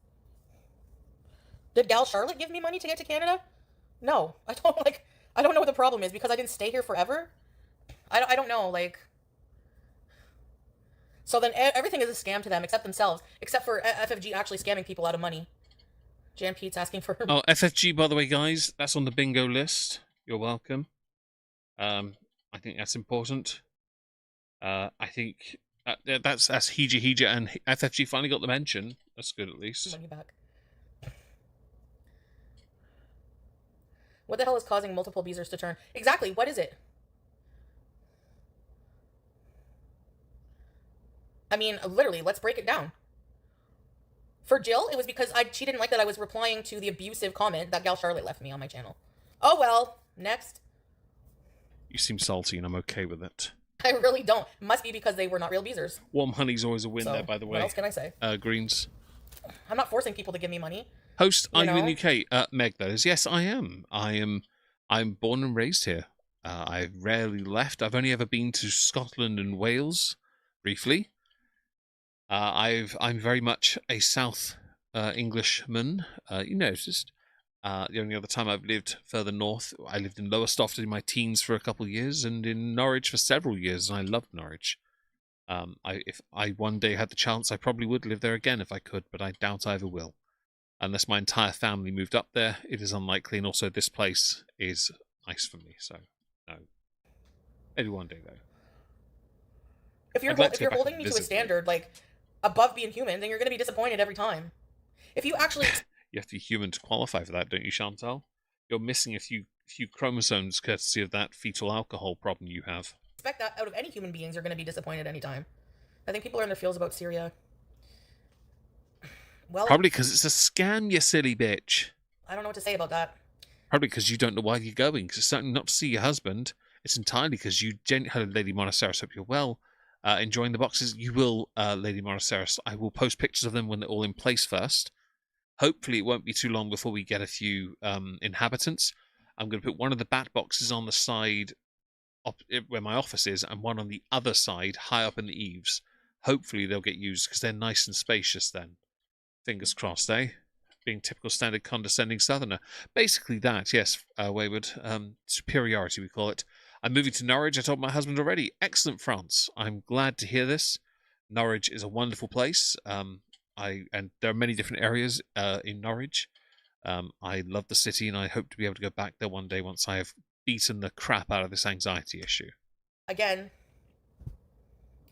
Did Gal Charlotte give me money to get to Canada? No, I don't know what the problem is because I didn't stay here forever. I don't know, like... So then everything is a scam to them except themselves, except for FFG actually scamming people out of money. Jan Pete's asking for... Oh, FFG, by the way, guys, that's on the bingo list. You're welcome. I think that's important. I think that's Hija and FFG finally got the mention. That's good, at least. Money back. What the hell is causing multiple beezers to turn? Exactly, what is it? I mean, literally, let's break it down. For Jill, it was because she didn't like that I was replying to the abusive comment that Gal Charlotte left me on my channel. Oh well, next. You seem salty, and I'm okay with it. I really don't. Must be because they were not real beezers. Warm honey's always a win there, by the way. What else can I say? Greens. I'm not forcing people to give me money. Host, are you in the UK? Meg, that is. Yes, I am. I'm born and raised here. I've rarely left. I've only ever been to Scotland and Wales, briefly. I'm very much a South Englishman. You noticed. The only other time I've lived further north, I lived in Lowestoft in my teens for a couple of years, and in Norwich for several years, and I loved Norwich. If I one day had the chance, I probably would live there again if I could, but I doubt I ever will. Unless my entire family moved up there, it is unlikely, and also this place is nice for me, so no. Maybe one day, though. If you're holding me to a standard, like, above being human, then you're going to be disappointed every time. If you actually... You have to be human to qualify for that, don't you, Chantal? You're missing a few chromosomes courtesy of that fetal alcohol problem you have. Expect that out of any human beings, you're going to be disappointed anytime. I think people are in their feels about Syria. Well, probably because it's a scam, you silly bitch. I don't know what to say about that. Probably because you don't know why you're going. Because it's certainly not to see your husband. It's entirely because you... Hello, Lady Monoceros, hope you're well. enjoying the boxes. You will, Lady Moraceris. I will post pictures of them when they're all in place first. Hopefully, it won't be too long before we get a few inhabitants. I'm going to put one of the bat boxes on the side where my office is, and one on the other side, high up in the eaves. Hopefully, they'll get used because they're nice and spacious then. Fingers crossed, eh? Being typical standard condescending southerner. Basically that, yes, Wayward. Superiority, we call it. I'm moving to Norwich. I told my husband already. Excellent, France. I'm glad to hear this. Norwich is a wonderful place. And there are many different areas in Norwich. I love the city, and I hope to be able to go back there one day once I have beaten the crap out of this anxiety issue. Again,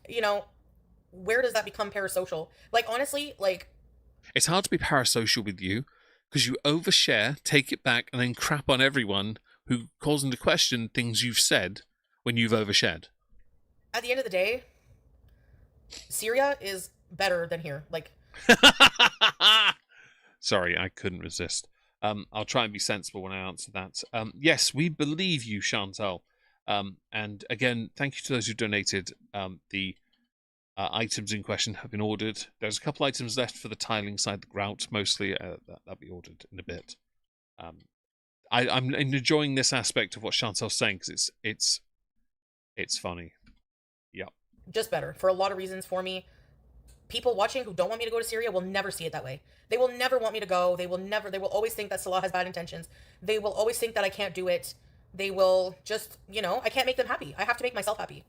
you know, where does that become parasocial? Like, honestly, like... It's hard to be parasocial with you, because you overshare, take it back, and then crap on everyone who calls into question things you've said when you've overshared. At the end of the day, Syria is better than here. Like... Sorry, I couldn't resist. I'll try and be sensible when I answer that. Yes, we believe you, Chantal. And again, thank you to those who donated. The items in question have been ordered. There's a couple items left for the tiling side, the grout, mostly. That'll be ordered in a bit. I'm enjoying this aspect of what Chantal's saying because it's funny. Yep. Just better for a lot of reasons for me. People watching who don't want me to go to Syria will never see it that way. They will never want me to go. They will always think that Salah has bad intentions. They will always think that I can't do it. They will just, I can't make them happy. I have to make myself happy.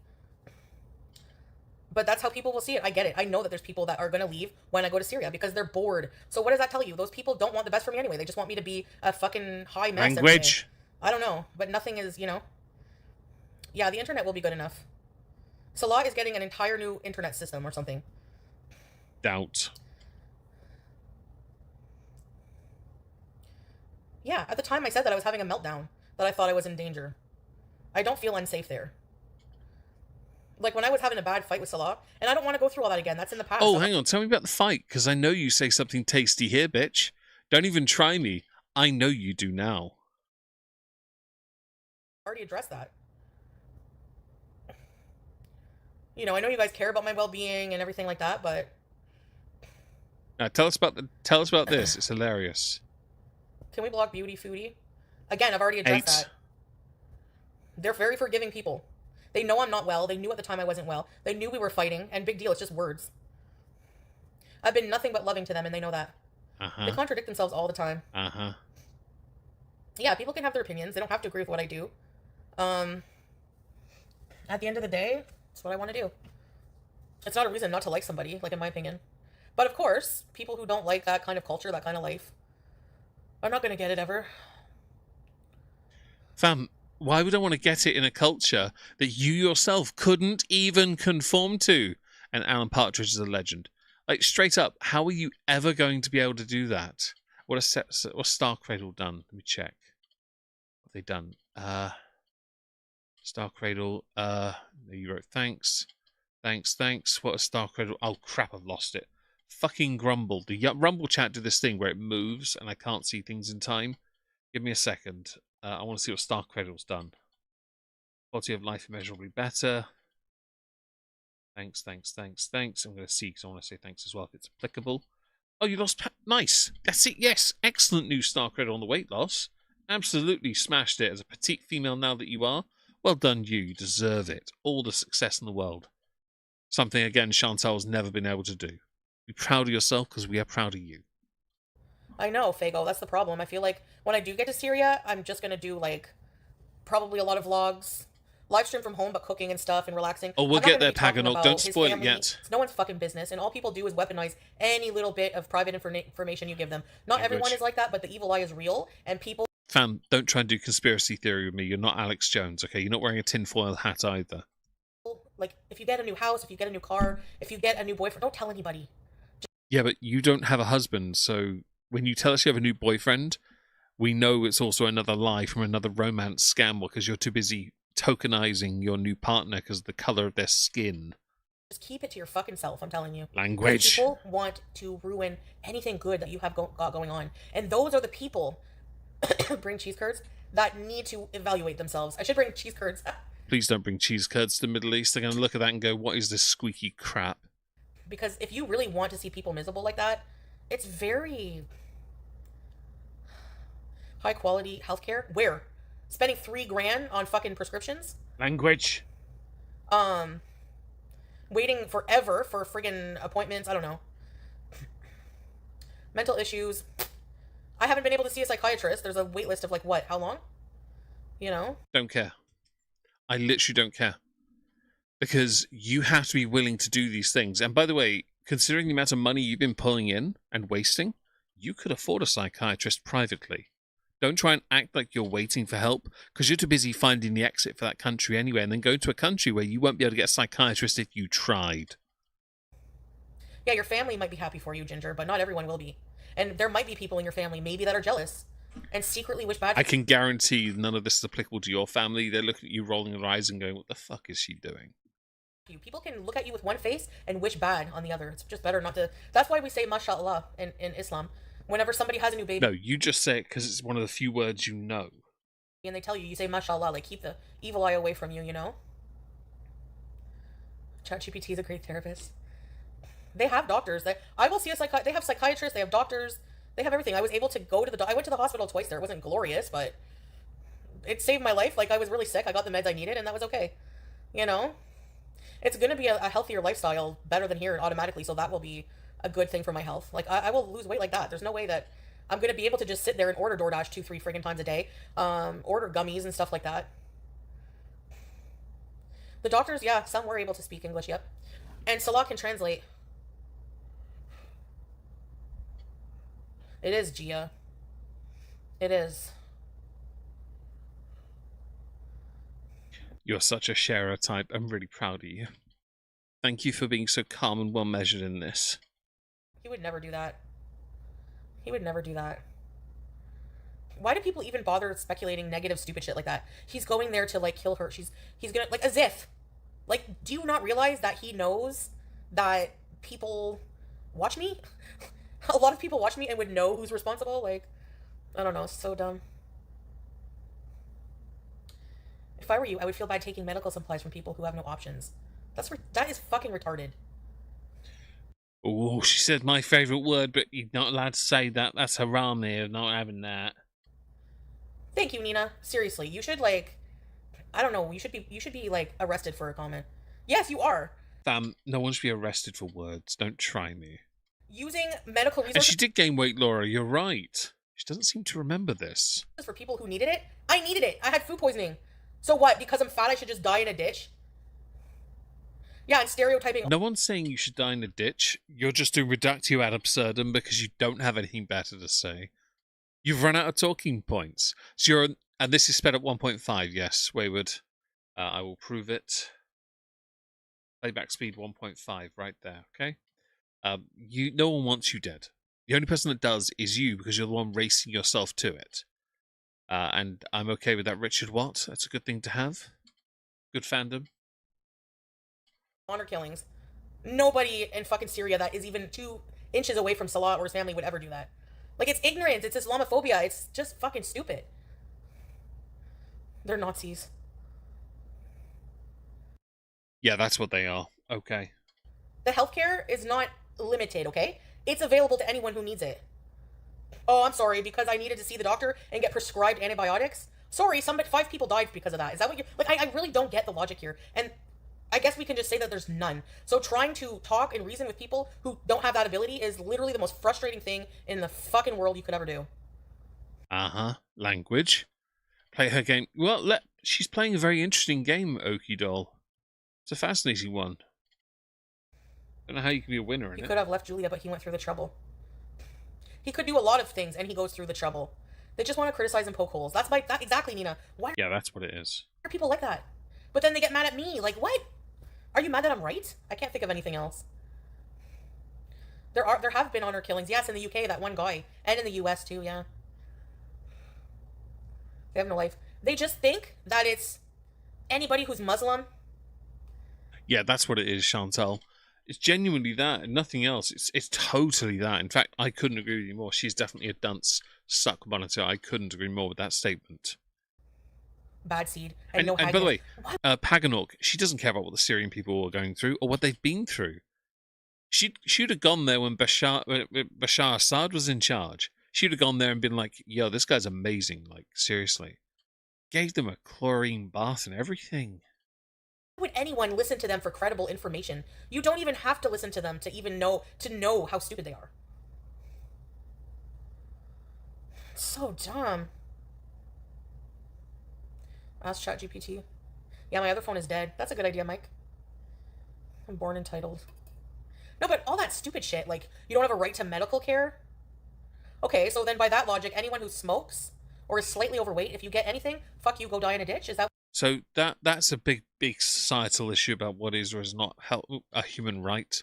But that's how people will see it. I get it. I know that there's people that are going to leave when I go to Syria because they're bored. So what does that tell you? Those people don't want the best for me anyway. They just want me to be a fucking high mess. Language. I don't know. But nothing is, Yeah, the internet will be good enough. Salah is getting an entire new internet system or something. Doubt. Yeah, at the time I said that I was having a meltdown, that I thought I was in danger. I don't feel unsafe there. Like when I was having a bad fight with Salah, and I don't want to go through all that again. That's in the past. Oh, hang on. Tell me about the fight, because I know you say something tasty here, bitch. Don't even try me. I know you do now. I already addressed that. I know you guys care about my well-being and everything like that, but... Tell us about this. It's hilarious. Can we block Beauty Foodie? Again, I've already addressed that. They're very forgiving people. They know I'm not well. They knew at the time I wasn't well. They knew we were fighting, and big deal, it's just words. I've been nothing but loving to them, and they know that. They contradict themselves all the time. Yeah, people can have their opinions. They don't have to agree with what I do. At the end of the day, it's what I want to do. It's not a reason not to like somebody, like in my opinion. But of course, people who don't like that kind of culture, that kind of life, are not going to get it ever. Fam, why would I want to get it in a culture that you yourself couldn't even conform to? And Alan Partridge is a legend. Like, straight up, how are you ever going to be able to do that? What's Star Cradle done? Let me check. What have they done? Star Cradle, you wrote thanks. Thanks. What a Star Cradle. Oh, crap, I've lost it. Fucking Grumble. The Rumble chat did this thing where it moves and I can't see things in time. Give me a second. I want to see what Star Cradle's done. Quality of life immeasurably better. Thanks. I'm going to see because I want to say thanks as well if it's applicable. Oh, you lost... Nice. That's it. Yes. Excellent new Star Cradle on the weight loss. Absolutely smashed it as a petite female now that you are. Well done, you. You deserve it. All the success in the world. Something, again, Chantal's never been able to do. Be proud of yourself because we are proud of you. I know, Fago. That's the problem. I feel like when I do get to Syria, I'm just going to do, probably a lot of vlogs. Live stream from home, but cooking and stuff and relaxing. Oh, we'll get there, Paganok. Don't spoil it yet. It's no one's fucking business, and all people do is weaponize any little bit of private information you give them. Not everyone is like that, but the evil eye is real, and people... Fam, don't try and do conspiracy theory with me. You're not Alex Jones, okay? You're not wearing a tinfoil hat either. If you get a new house, if you get a new car, if you get a new boyfriend, don't tell anybody. Yeah, but you don't have a husband, so when you tell us you have a new boyfriend, we know it's also another lie from another romance scam because you're too busy tokenizing your new partner because of the color of their skin. Just keep it to your fucking self, I'm telling you. Language. People want to ruin anything good that you have got going on. And those are the people, bring cheese curds, that need to evaluate themselves. I should bring cheese curds. Please don't bring cheese curds to the Middle East. They're going to look at that and go, what is this squeaky crap? Because if you really want to see people miserable like that, it's very high quality healthcare. Where? Spending $3 grand on fucking prescriptions? Language. Waiting forever for friggin' appointments. I don't know. Mental issues. I haven't been able to see a psychiatrist. There's a wait list of like what? How long? You know? Don't care. I literally don't care. Because you have to be willing to do these things. And by the way, considering the amount of money you've been pulling in and wasting, you could afford a psychiatrist privately. Don't try and act like you're waiting for help, because you're too busy finding the exit for that country anyway, and then go to a country where you won't be able to get a psychiatrist if you tried. Yeah, your family might be happy for you, Ginger, but not everyone will be. And there might be people in your family maybe that are jealous and secretly wish bad. I can guarantee none of this is applicable to your family. They're looking at you rolling their eyes and going, what the fuck is she doing? People can look at you with one face and wish bad on the other. It's just better not to. That's why we say mashallah in Islam. Whenever somebody has a new baby. No, you just say it because it's one of the few words you know. And they tell you, you say mashallah, like keep the evil eye away from you, you know? ChatGPT is a great therapist. They have doctors. I will see a they have psychiatrists, they have doctors, they have everything. I was able to go to I went to the hospital twice there. It wasn't glorious, but it saved my life. Like, I was really sick. I got the meds I needed, and that was okay. You know? It's going to be a healthier lifestyle, better than here automatically, so that will be a good thing for my health. Like, I will lose weight like that. There's no way that I'm going to be able to just sit there and order DoorDash 2-3 friggin' times a day, order gummies and stuff like that. The doctors, yeah, some were able to speak English, yep. And Salah can translate. It is, Gia. It is. You're such a sharer type. I'm really proud of you. Thank you for being so calm and well measured in this. He would never do that. He would never do that. Why do people even bother speculating negative, stupid shit like that? He's going there to, like, kill her. He's gonna, like, as if. Like, do you not realize that he knows that people watch me? A lot of people watch me and would know who's responsible. Like, I don't know. It's so dumb. If I were you, I would feel bad taking medical supplies from people who have no options. That is fucking retarded. Oh, she said my favourite word, but you're not allowed to say that. That's haram here, not having that. Thank you, Nina. Seriously, you should, like, I don't know, you should be like arrested for a comment. Yes, you are. No one should be arrested for words. Don't try me. Using medical And resources she did gain weight, Laura. You're right. She doesn't seem to remember this. for people who needed it. I needed it. I had food poisoning. So what? Because I'm fat, I should just die in a ditch? Yeah, and stereotyping. No one's saying you should die in a ditch. You're just doing reductio ad absurdum because you don't have anything better to say. You've run out of talking points. So you're, and this is sped up 1.5. Yes, Wayward. I will prove it. Playback speed 1.5 right there. Okay. No one wants you dead. The only person that does is you, because you're the one racing yourself to it. And I'm okay with that, Richard Watt. That's a good thing to have. Good fandom. Honor killings. Nobody in fucking Syria that is even 2 inches away from Salah or his family would ever do that. Like, it's ignorance. It's Islamophobia. It's just fucking stupid. They're Nazis. Yeah, that's what they are. Okay. The healthcare is not limited, okay? It's available to anyone who needs it. Oh, I'm sorry, because I needed to see the doctor and get prescribed antibiotics? Sorry, 5 people died because of that. Is that what you... Like, I really don't get the logic here. And I guess we can just say that there's none. So trying to talk and reason with people who don't have that ability is literally the most frustrating thing in the fucking world you could ever do. Uh-huh. Language. Play her game. Well, she's playing a very interesting game, Okie Doll. It's a fascinating one. Don't know how you can be a winner in He it. could have left Julia, but he went through the trouble. He could do a lot of things, and he goes through the trouble. They just want to criticize and poke holes. That exactly, Nina. Why Yeah, that's what it is. are people like that? But then they get mad at me. Like, what? Are you mad that I'm right? I can't think of anything else. There have been honor killings. Yes, in the UK, that one guy. And in the US, too, yeah. They have no life. They just think that it's anybody who's Muslim. Yeah, that's what it is, Chantal. It's genuinely that and nothing else. It's totally that. In fact, I couldn't agree with you more. She's definitely a dunce suck monitor. I couldn't agree more with that statement. bad seed and no And high by the gift. way, What? Paganok, she doesn't care about what the Syrian people are going through or what they've been through. She'd have gone there when Bashar Assad was in charge. She'd have gone there and been like, "Yo, this guy's amazing. Like, seriously." Gave them a chlorine bath and everything. Why would anyone listen to them for credible information? You don't even have to listen to them to even know how stupid they are. So dumb. Ask ChatGPT. Yeah, my other phone is dead. That's a good idea, Mike. I'm born entitled. No, but all that stupid shit, like, you don't have a right to medical care? Okay, so then by that logic, anyone who smokes or is slightly overweight, if you get anything, fuck you, go die in a ditch? Is that... So that's a big societal issue about what is or is not a human right.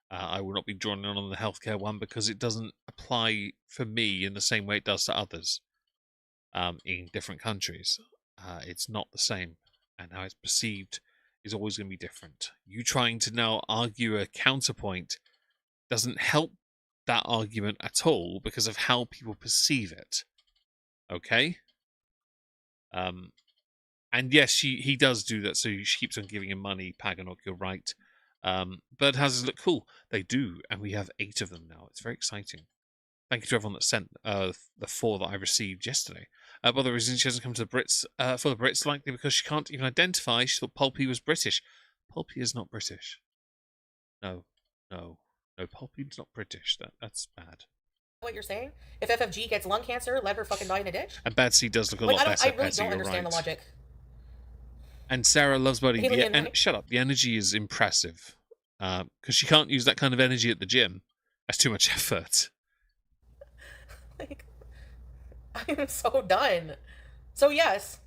I will not be drawn in on the healthcare one because it doesn't apply for me in the same way it does to others in different countries. It's not the same, and how it's perceived is always going to be different. You trying to now argue a counterpoint doesn't help that argument at all because of how people perceive it. Okay? And yes, he does do that, so she keeps on giving him money. Paganok, you're right. Birdhouses look cool. They do, and we have 8 of them now. It's very exciting. Thank you to everyone that sent the 4 that I received yesterday. But the reason she hasn't come to the Brits for the Brits, likely because she can't even identify. She thought Pulpy was British. Pulpy is not British. No, Pulpy's not British. That's bad. what you're saying? If FFG gets lung cancer, let her fucking die in a ditch? And Bad Seed does look a Like, lot better. I really Patsy, don't you're understand right. the logic. And Sarah loves Buddy. Alien, And right? shut up. The energy is impressive. Because she can't use that kind of energy at the gym. That's too much effort. Like, I'm so done. So yes,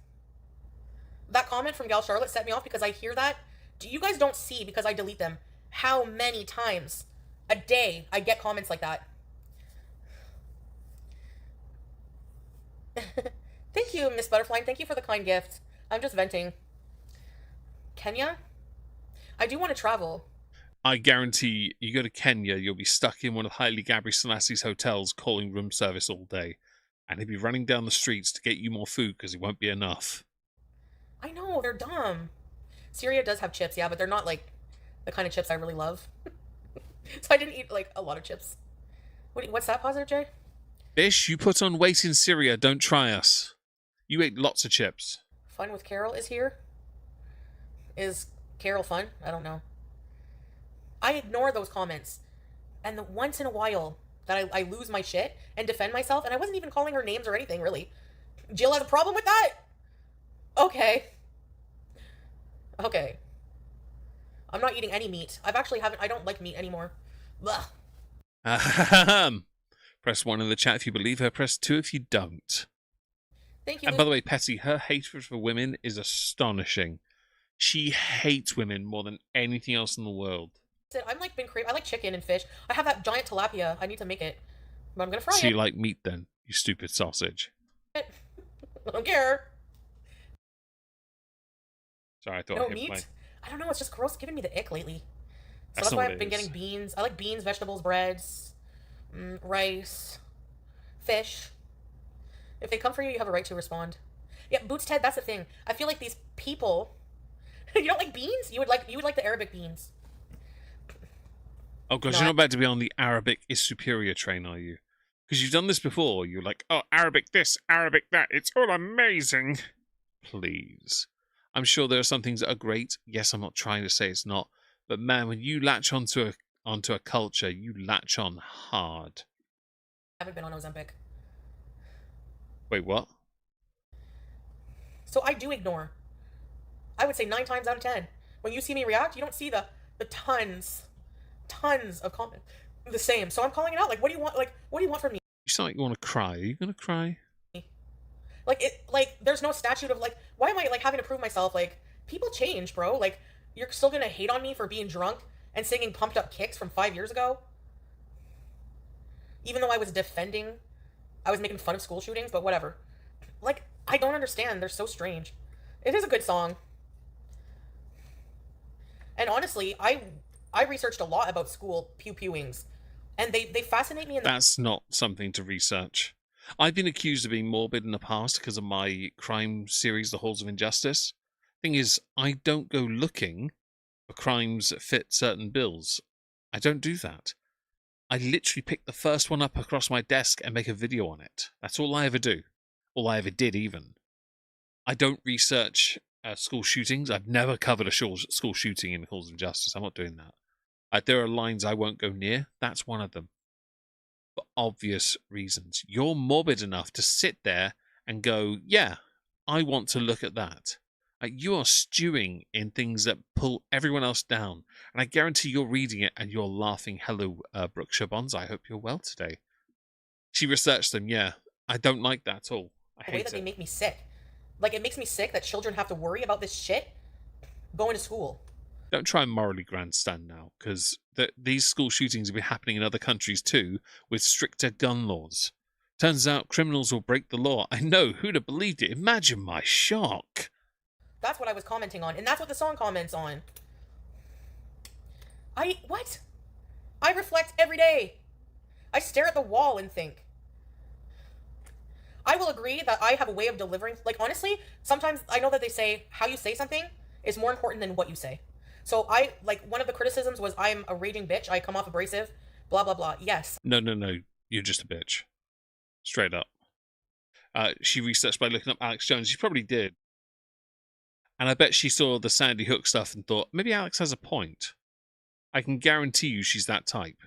that comment from Gal Charlotte set me off because I hear that. You guys don't see, because I delete them, how many times a day I get comments like that. Thank you, Miss Butterfly, and thank you for the kind gift. I'm just venting. Kenya? I do want to travel. I guarantee you go to Kenya, you'll be stuck in one of Haile Gabri-Selassie's hotels calling room service all day. And he'll be running down the streets to get you more food because it won't be enough. I know, they're dumb. Syria does have chips, yeah, but they're not like the kind of chips I really love. So I didn't eat like a lot of chips. What's that, positive, Jay? Bish, you put on weight in Syria, don't try us. You ate lots of chips. Fun with Carol is here. Is Carol fun? I don't know. I ignore those comments. And once in a while that I lose my shit and defend myself, and I wasn't even calling her names or anything, really. Jill has a problem with that? Okay. Okay. I'm not eating any meat. I don't like meat anymore. Blah. Press 1 in the chat if you believe her, press 2 if you don't. Thank you. And by the way, Petty, her hatred for women is astonishing. She hates women more than anything else in the world. I'm like I like chicken and fish. I have that giant tilapia. I need to make it. But I'm gonna fry So it. you like meat then, you stupid sausage. I don't care. Sorry, I thought No I hit meat? play. I don't know, it's just gross giving me the ick lately. So That's that's not why what I've it been is. getting beans. I like beans, vegetables, breads, rice, fish. If they come for you, you have a right to respond. Yeah, Boots Ted, that's the thing. I feel like these people you don't like beans? You would like the Arabic beans. Oh gosh, No, you're not about to be on the Arabic is superior train, are you? Because you've done this before. You're like, oh, Arabic this, Arabic that. It's all amazing. Please. I'm sure there are some things that are great. Yes, I'm not trying to say it's not. But man, when you latch onto a culture, you latch on hard. I haven't been on Ozempic. Wait, what? So I do ignore. I would say 9 times out of 10. When you see me react, you don't see the tons of comments. The same. So I'm calling it out. Like, what do you want? Like, what do you want from me? You sound like you want to cry. Are you gonna cry? Like there's no statute of like, why am I like having to prove myself? Like, people change, bro. Like, you're still gonna hate on me for being drunk and singing Pumped Up Kicks from 5 years ago? Even though I was making fun of school shootings, but whatever. Like, I don't understand. They're so strange. It is a good song. And honestly, I researched a lot about school pew-pewings. And they fascinate me. That's not something to research. I've been accused of being morbid in the past because of my crime series, The Halls of Injustice. Thing is, I don't go looking for crimes that fit certain bills. I don't do that. I literally pick the first one up across my desk and make a video on it. That's all I ever do. All I ever did, even. I don't research school shootings. I've never covered a school shooting in the Halls of Injustice. I'm not doing that. There are lines I won't go near. That's one of them. For obvious reasons. You're morbid enough to sit there and go, yeah, I want to look at that. You are stewing in things that pull everyone else down. And I guarantee you're reading it and you're laughing. Hello, Brooke Shabons. I hope you're well today. She researched them, yeah. I don't like that at all. I The way hate that they it. make me sick. Like, it makes me sick that children have to worry about this shit going to school. Don't try and morally grandstand now, because these school shootings have been happening in other countries too, with stricter gun laws. Turns out criminals will break the law. I know, who'd have believed it? Imagine my shock. That's what I was commenting on, and that's what the song comments on. What? I reflect every day. I stare at the wall and think. I will agree that I have a way of delivering. Like, honestly, sometimes I know that they say how you say something is more important than what you say. So one of the criticisms was I'm a raging bitch. I come off abrasive, blah, blah, blah. Yes. No. You're just a bitch. Straight up. She researched by looking up Alex Jones. She probably did. And I bet she saw the Sandy Hook stuff and thought, maybe Alex has a point. I can guarantee you she's that type.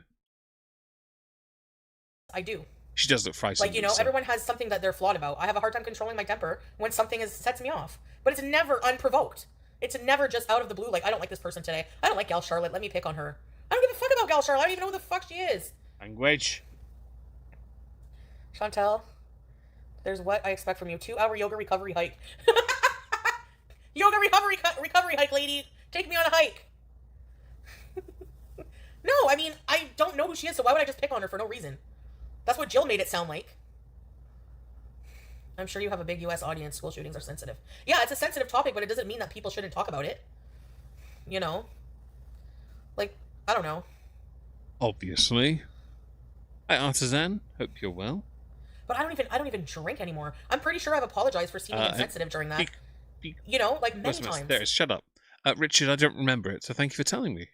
I do. She does look frightened. Like, everyone has something that they're flawed about. I have a hard time controlling my temper when something sets me off. But it's never unprovoked. It's never just out of the blue, like, I don't like this person today. I don't like Gal Charlotte. Let me pick on her. I don't give a fuck about Gal Charlotte. I don't even know who the fuck she is. Language. Chantel, there's what I expect from you. 2-hour yoga recovery hike. Yoga recovery hike, lady. Take me on a hike. No, I mean, I don't know who she is, so why would I just pick on her for no reason? That's what Jill made it sound like. I'm sure you have a big U.S. audience. School shootings are sensitive. Yeah, it's a sensitive topic, but it doesn't mean that people shouldn't talk about it. Like, I don't know. Obviously. Hi, Artisan. Hope you're well. But I don't even drink anymore. I'm pretty sure I've apologized for seeming insensitive during that. Like many times. There it is. Shut up. Richard, I don't remember it, so thank you for telling me.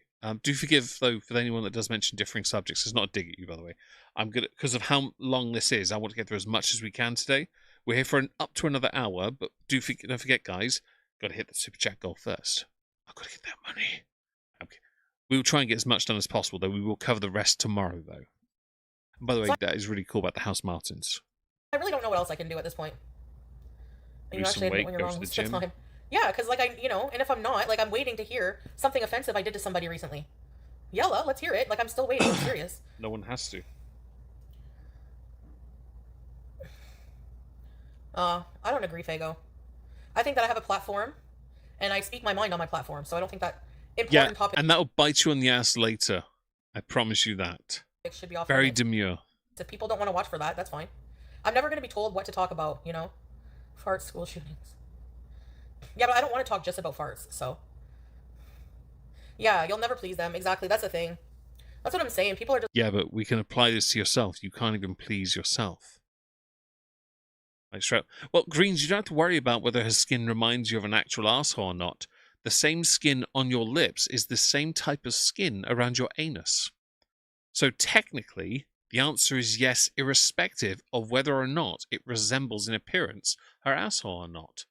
Do forgive, though, for anyone that does mention differing subjects. It's not a dig at you, by the way. I'm good because of how long this is. I want to get through as much as we can today. We're here for up to another hour, but don't forget, guys, got to hit the super chat goal first. I've got to get that money. Okay. We will try and get as much done as possible, though. We will cover the rest tomorrow, though. And by the way, that is really cool about the House Martins. I really don't know what else I can do at this point. And you actually admit when you're wrong most of the time. Yeah, because, like, and if I'm not, like, I'm waiting to hear something offensive I did to somebody recently. Yella, let's hear it. Like, I'm still waiting. I'm serious. No one has to. I don't agree, Fago. I think that I have a platform, and I speak my mind on my platform, so I don't think that important topic... and that'll bite you on the ass later. I promise you that. Should be off very demure. If people don't want to watch for that, that's fine. I'm never going to be told what to talk about, Farts, school shootings. Yeah, but I don't want to talk just about farts, so... Yeah, you'll never please them. Exactly, that's the thing. That's what I'm saying. People are just... Yeah, but we can apply this to yourself. You can't even please yourself. Like, straight up. Well, Greens, you don't have to worry about whether her skin reminds you of an actual arsehole or not. The same skin on your lips is the same type of skin around your anus. So technically, the answer is yes, irrespective of whether or not it resembles in appearance her asshole or not.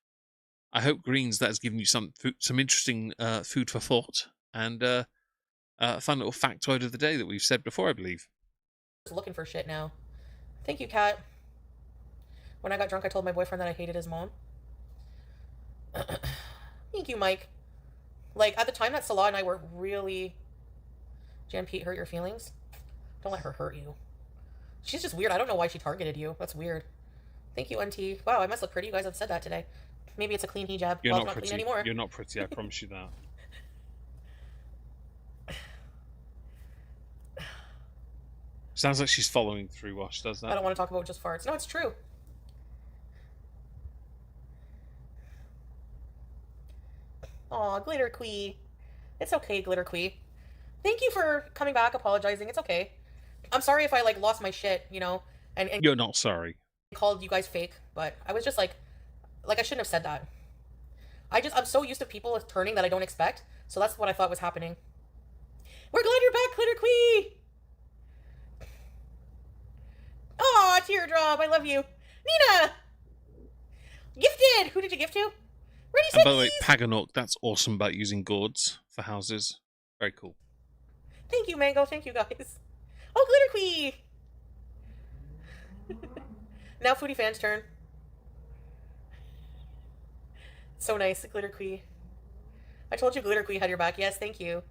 I hope, Greens, that has given you some interesting food for thought and a fun little factoid of the day that we've said before, I believe. Looking for shit now. Thank you, Kat. When I got drunk, I told my boyfriend that I hated his mom. Thank you, Mike. Like, at the time that Salah and I were really... Jan Pete hurt your feelings? Don't let her hurt you. She's just weird. I don't know why she targeted you. That's weird. Thank you, NT. Wow, I must look pretty. You guys have said that today. Maybe it's a clean hijab. You're well, not it's not pretty. Clean anymore. You're not pretty. I promise you that. Sounds like she's following through while she does that. I don't want to talk about just farts. No, it's true. Aw, Glitter Quee. It's okay, Glitter Quee. Thank you for coming back, apologizing. It's okay. I'm sorry if I, lost my shit, and... You're not sorry. called you guys fake, but I was just like I shouldn't have said that. I'm so used to people turning that I don't expect, so that's what I thought was happening. We're glad you're back, Glitter Quee! Aw, Teardrop, I love you. Nina! Gifted! Who did you gift to? Ready, And set, by the way, please! Paganok, that's awesome about using gourds for houses. Very cool. Thank you, Mango. Thank you, guys. Oh, Glitter Quee! Now Foodie Fan's turn. So nice, Glitter Quee. I told you Glitter Quee had your back. Yes, thank you.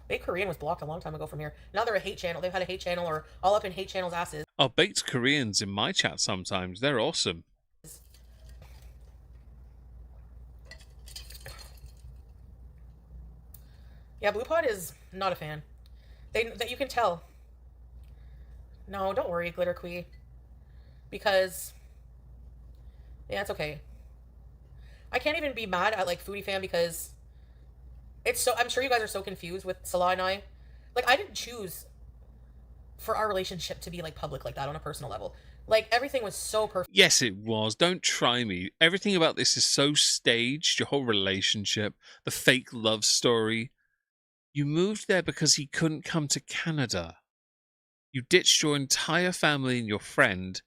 Baked Korean was blocked a long time ago from here. Now they're a hate channel. They've had a hate channel or all up in hate channels' asses. Oh, baked Koreans in my chat sometimes. They're awesome. Yeah, Blue Pod is not a fan. That you can tell. No, don't worry, Glitter Quee. Because yeah, it's okay. I can't even be mad at like Foodie Fan because it's so I'm sure you guys are so confused with Salah and I. Like I didn't choose for our relationship to be like public like that on a personal level. Like everything was so perfect. Yes, it was. Don't try me. Everything about this is so staged. Your whole relationship, the fake love story. You moved there because he couldn't come to Canada. You ditched your entire family and your friend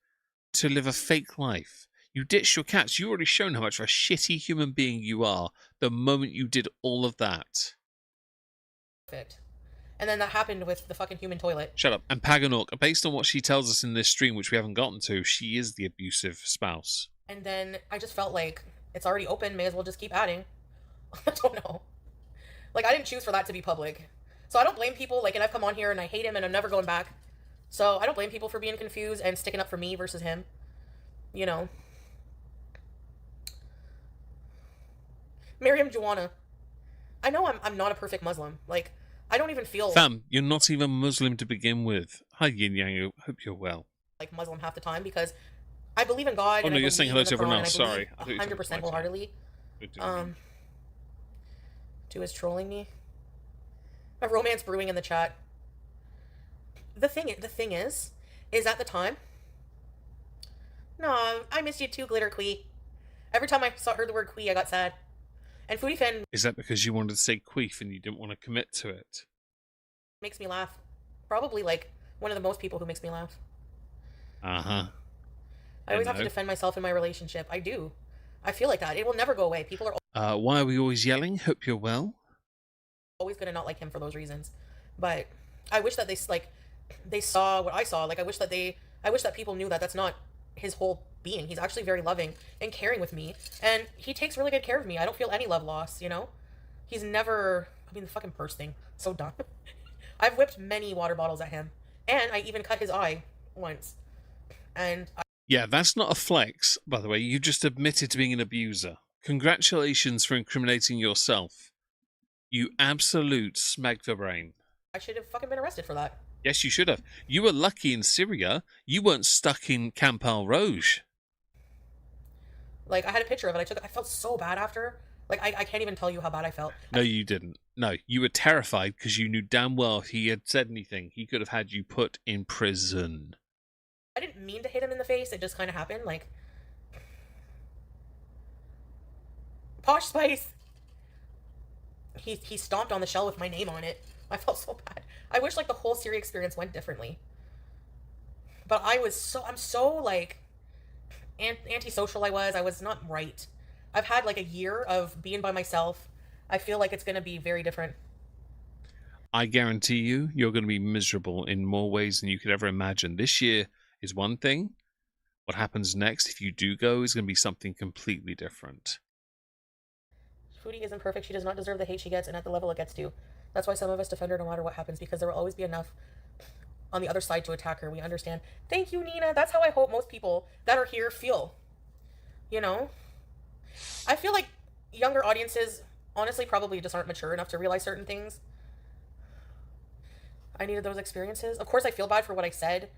to live a fake life. You ditched your cats. You already shown how much of a shitty human being you are the moment you did all of that. And then that happened with the fucking human toilet. Shut up. And Paganok, based on what she tells us in this stream, which we haven't gotten to, she is the abusive spouse. And then I just felt like it's already open, may as well just keep adding. I don't know. Like I didn't choose for that to be public. So I don't blame people, like, and I've come on here and I hate him and I'm never going back. So I don't blame people for being confused and sticking up for me versus him. You know. Miriam Joanna. I know I'm not a perfect Muslim. Like, I don't even feel Fam, you're not even Muslim to begin with. Hi Yin Yang, hope you're well. like Muslim half the time because I believe in God. Oh and no, I you're saying hello believe to in the everyone Quran, else. and I Sorry. believe 100% wholeheartedly. Tu is trolling me. A romance brewing in the chat. The thing is at the time. No, I missed you too, Glitter Quee. Every time I heard the word Quee, I got sad. And Foodie Fan Is that because you wanted to say queef and you didn't want to commit to it? makes me laugh. Probably like one of the most people who makes me laugh. Uh-huh. I always have to defend myself in my relationship. I do. I feel like that. It will never go away. People are Why are we always yelling? Hope you're well. always going to not like him for those reasons. But I wish that they saw what I saw. Like I wish that people knew that that's not his whole being. He's actually very loving and caring with me, and he takes really good care of me. I don't feel any love loss, you know? He's never, I mean, the fucking purse thing, so dumb. I've whipped many water bottles at him, and I even cut his eye once. And Yeah, that's not a flex, by the way. You just admitted to being an abuser. Congratulations for incriminating yourself. You absolute smeg the brain. I should have fucking been arrested for that. Yes, you should have. You were lucky in Syria. You weren't stuck in Camp Al Rouge. Like, I had a picture of it. I felt so bad after. Like, I can't even tell you how bad I felt. No, you didn't. No, you were terrified because you knew damn well if he had said anything, he could have had you put in prison. I didn't mean to hit him in the face. It just kind of happened. Like, Posh Spice. He stomped on the shell with my name on it. I felt so bad. I wish like the whole Syria experience went differently. But I'm so like antisocial. I was not right. I've had like a year of being by myself. I feel like it's going to be very different. I guarantee you, you're going to be miserable in more ways than you could ever imagine. This year is one thing. What happens next, if you do go, is going to be something completely different. Foodie isn't perfect. She does not deserve the hate she gets and at the level it gets to. That's why some of us defend her no matter what happens, because there will always be enough on the other side to attack her. We understand. Thank you, Nina. That's how I hope most people that are here feel. You know? I feel like younger audiences, honestly, probably just aren't mature enough to realize certain things. I needed those experiences. Of course, I feel bad for what I said.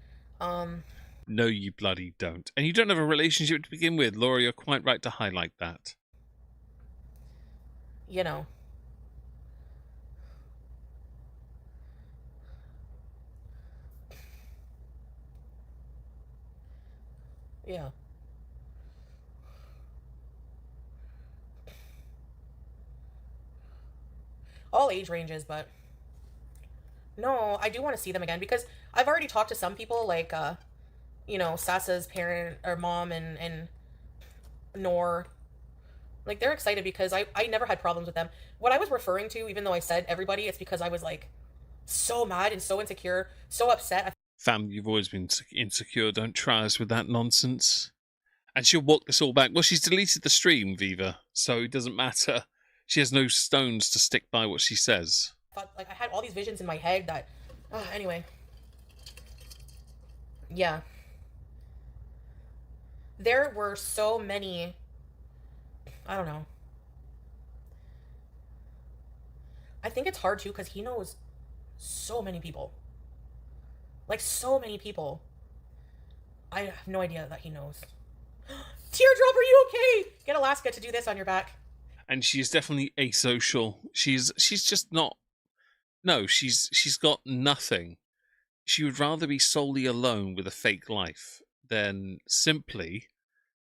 No, you bloody don't. And you don't have a relationship to begin with. Laura, you're quite right to highlight that. You know. Yeah. All age ranges, but no, I do want to see them again because I've already talked to some people like Sasa's parent or mom and Nor. Like they're excited because I never had problems with them. What I was referring to, even though I said everybody, it's because I was like so mad and so insecure, so upset. Fam, you've always been insecure. Don't try us with that nonsense. And she'll walk this all back. Well, she's deleted the stream, Viva, so it doesn't matter. She has no stones to stick by what she says. I thought like I had all these visions in my head that anyway. Yeah. There were so many, I don't know. I think it's hard too because he knows so many people. Like so many people. I have no idea that he knows. Teardrop, are you okay? Get Alaska to do this on your back. And she's definitely asocial. She's just not. No, she's got nothing. She would rather be solely alone with a fake life than simply,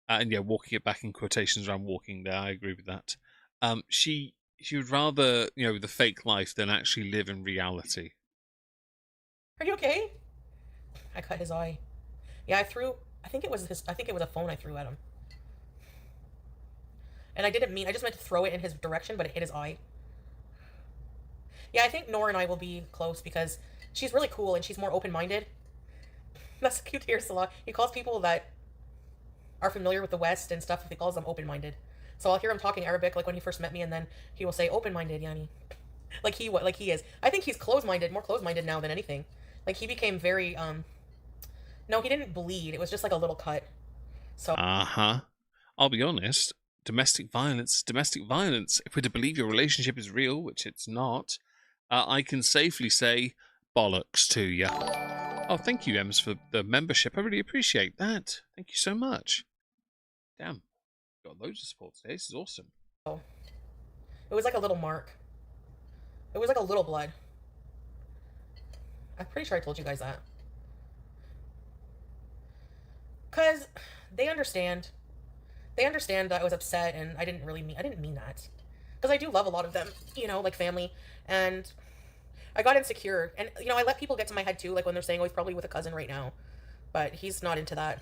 and yeah, walking it back in quotations around walking there. I agree with that. She would rather the fake life than actually live in reality. Are you okay? I cut his eye. Yeah, I think it was his. I think it was a phone I threw at him. And I didn't mean. I just meant to throw it in his direction, but it hit his eye. Yeah, I think Nora and I will be close because she's really cool and she's more open-minded. That's cute to hear Salah. He calls people that are familiar with the West and stuff, he calls them open-minded. So I'll hear him talking Arabic like when he first met me, and then he will say open-minded, yani. Like he is. I think he's closed-minded, more closed-minded now than anything. Like he became very no, he didn't bleed. It was just like a little cut. So Uh-huh. I'll be honest. Domestic violence is domestic violence. If we're to believe your relationship is real, which it's not, I can safely say bollocks to you. Oh, thank you, Ems, for the membership. I really appreciate that. Thank you so much. Damn, got loads of support today. This is awesome. it was like a little mark. It was like a little blood. I'm pretty sure I told you guys that. Cause they understand. They understand that I was upset and I didn't mean that. Because I do love a lot of them, like family. And I got insecure. And, I let people get to my head too, like when they're saying, oh, he's probably with a cousin right now. But he's not into that.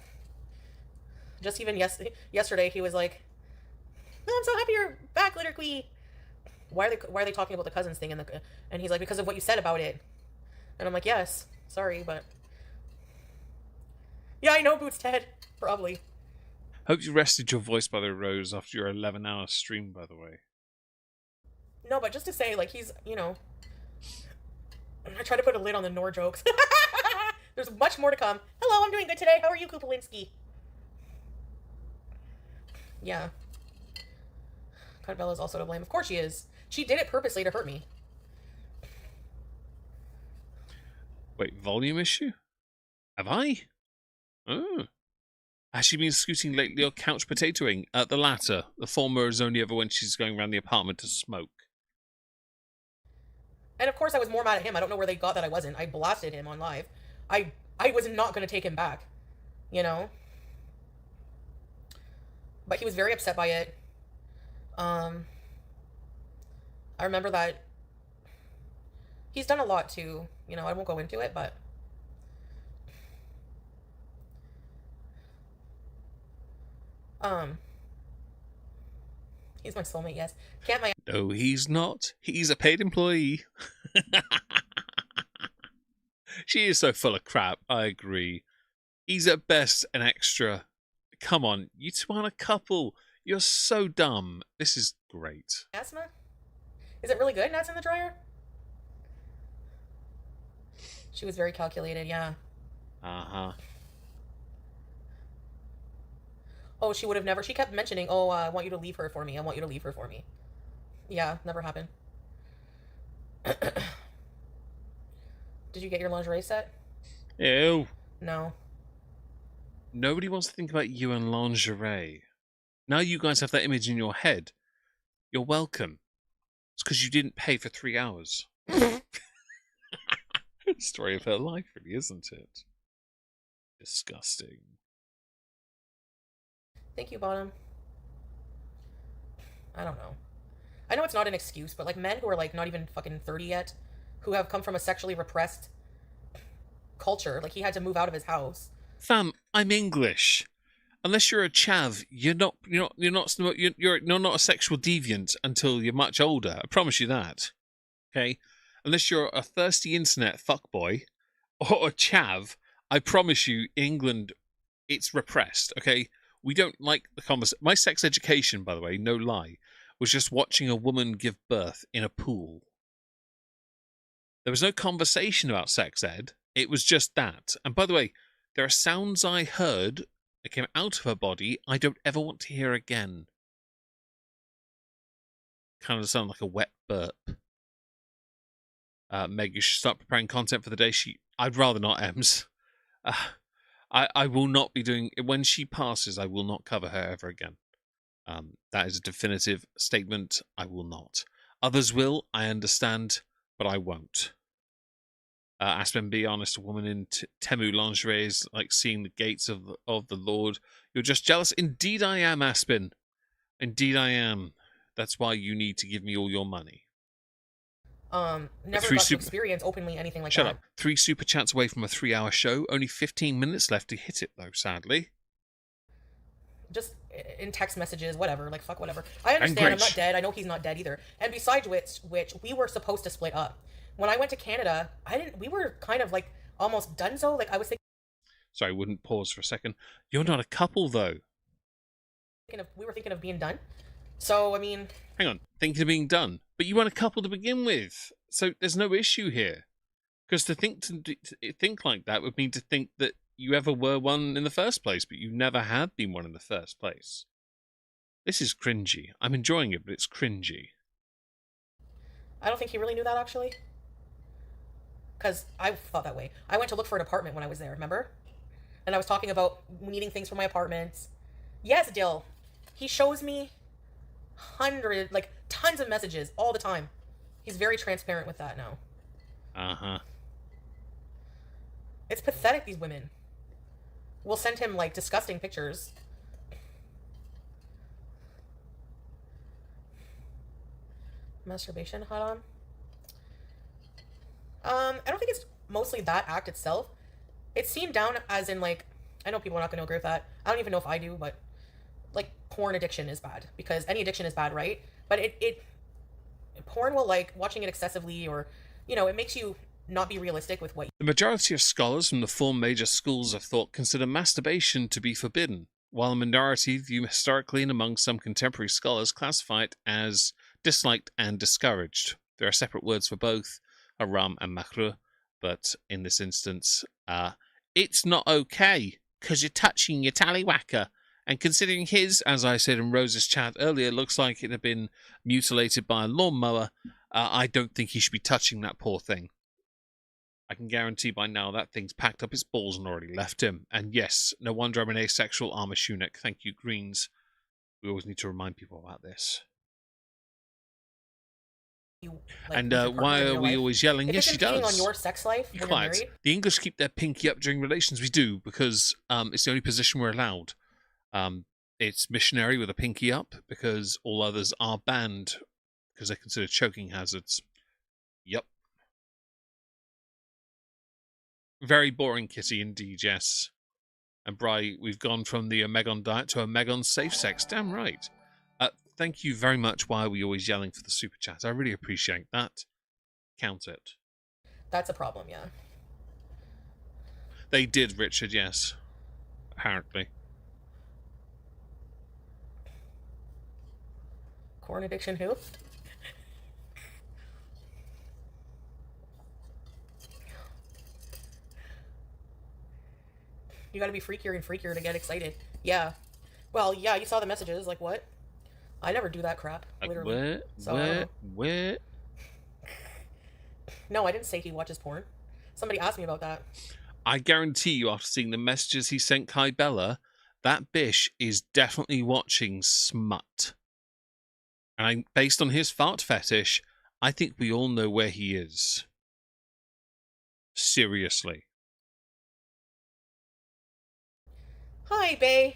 Just even yesterday, he was like, oh, I'm so happy you're back, Litter Quee. Why are they talking about the cousins thing? And he's like, because of what you said about it. And I'm like, yes, sorry, but yeah, I know Boots Ted, probably. Hope you rested your voice, by the way, Rose, after your 11-hour stream, by the way. No, but just to say, like, he's, I try to put a lid on the Nor jokes. There's much more to come. Hello, I'm doing good today. How are you, Kupolinski? Yeah. Bella's also to blame. Of course she is. She did it purposely to hurt me. Wait, volume issue? Have I? Oh. Has she been scooting lately or couch potatoing? The latter. The former is only ever when she's going around the apartment to smoke. And of course I was more mad at him. I don't know where they got that I wasn't. I blasted him on live. I was not going to take him back. But he was very upset by it. I remember that he's done a lot too. I won't go into it, but he's my soulmate, yes. Can't my No, he's not. He's a paid employee. She is so full of crap, I agree. He's at best an extra. Come on, you two aren't a couple. You're so dumb. This is great. asthma? Is it really good, nuts in the dryer? She was very calculated, yeah. Uh-huh. Oh, she would have never. She kept mentioning, oh, I want you to leave her for me. I want you to leave her for me. Yeah, never happened. Did you get your lingerie set? Ew. No. Nobody wants to think about you and lingerie. Now you guys have that image in your head. You're welcome. It's because you didn't pay for 3 hours. Story of her life, really, isn't it? Disgusting. Thank you, Bottom. I don't know. I know it's not an excuse, but like men who are like not even fucking 30 yet, who have come from a sexually repressed culture, like he had to move out of his house. Fam, I'm English. Unless you're a chav, you're not a sexual deviant until you're much older. I promise you that. Okay? Unless you're a thirsty internet fuckboy or a chav, I promise you, England, it's repressed. Okay? We don't like the conversation. My sex education, by the way, no lie, was just watching a woman give birth in a pool. There was no conversation about sex ed. It was just that. And by the way, there are sounds I heard that came out of her body I don't ever want to hear again. Kind of sound like a wet burp. Meg, you should start preparing content for the day. I'd rather not, Ems. I will not be doing. When she passes, I will not cover her ever again. That is a definitive statement. I will not. Others will, I understand, but I won't. Aspen, be honest, a woman in Temu lingerie is like seeing the gates of the Lord. You're just jealous. Indeed I am, Aspen. Indeed I am. That's why you need to give me all your money. Never got to experience openly anything like that. Shut up. 3 super chats away from a 3-hour show. Only 15 minutes left to hit it, though, sadly. Just in text messages, whatever. Like, fuck whatever. I understand I'm not dead. I know he's not dead either. And besides which we were supposed to split up. When I went to Canada, we were kind of like almost donezo. Like, I was thinking. Sorry, I wouldn't pause for a second. You're not a couple, though. We were thinking of being done. So, I mean... Hang on. Thinking of being done? But you weren't a couple to begin with. So there's no issue here. Because to think like that would mean to think that you ever were one in the first place, but you never had been one in the first place. This is cringy. I'm enjoying it, but it's cringy. I don't think he really knew that, actually. Because I thought that way. I went to look for an apartment when I was there, remember? And I was talking about needing things for my apartment. Yes, Dill. He shows me tons of messages all the time. He's very transparent with that now. Uh-huh. It's pathetic, these women. We'll send him, like, disgusting pictures. Masturbation, hot on? I don't think it's mostly that act itself. It's seen down as in, like, I know people are not going to agree with that. I don't even know if I do, but, like, porn addiction is bad. Because any addiction is bad, right? But porn will, like, watching it excessively or, you know, it makes you not be realistic with what... The majority of scholars from the 4 major schools of thought consider masturbation to be forbidden, while a minority view historically and among some contemporary scholars classify it as disliked and discouraged. There are separate words for both, haram and makruh, but in this instance, it's not okay, because you're touching your tallywhacker. And considering his, as I said in Rose's chat earlier, looks like it had been mutilated by a lawnmower, I don't think he should be touching that poor thing. I can guarantee by now that thing's packed up its balls and already left him. And yes, no wonder I'm an asexual Amish eunuch. Thank you, Greens. We always need to remind people about this. Why are we always yelling? Yes, she does. On your sex life when you're married? The English keep their pinky up during relations. We do, because it's the only position we're allowed. It's missionary with a pinky up, because all others are banned, because they're considered choking hazards. Yep. Very boring, Kitty, indeed, yes. And Bri, we've gone from the Omegon diet to Omegon safe sex. Damn right. Thank you very much. Why are we always yelling for the super chat? I really appreciate that. Count it. That's a problem, yeah. They did, Richard, yes. Apparently. Corn addiction who? You gotta be freakier and freakier to get excited. Yeah. Well, yeah, you saw the messages. Like, what? I never do that crap. Like, literally. What? No, I didn't say he watches porn. Somebody asked me about that. I guarantee you, after seeing the messages he sent Kai Bella, that bish is definitely watching smut. And based on his fart fetish, I think we all know where he is. Seriously. Hi, Bae.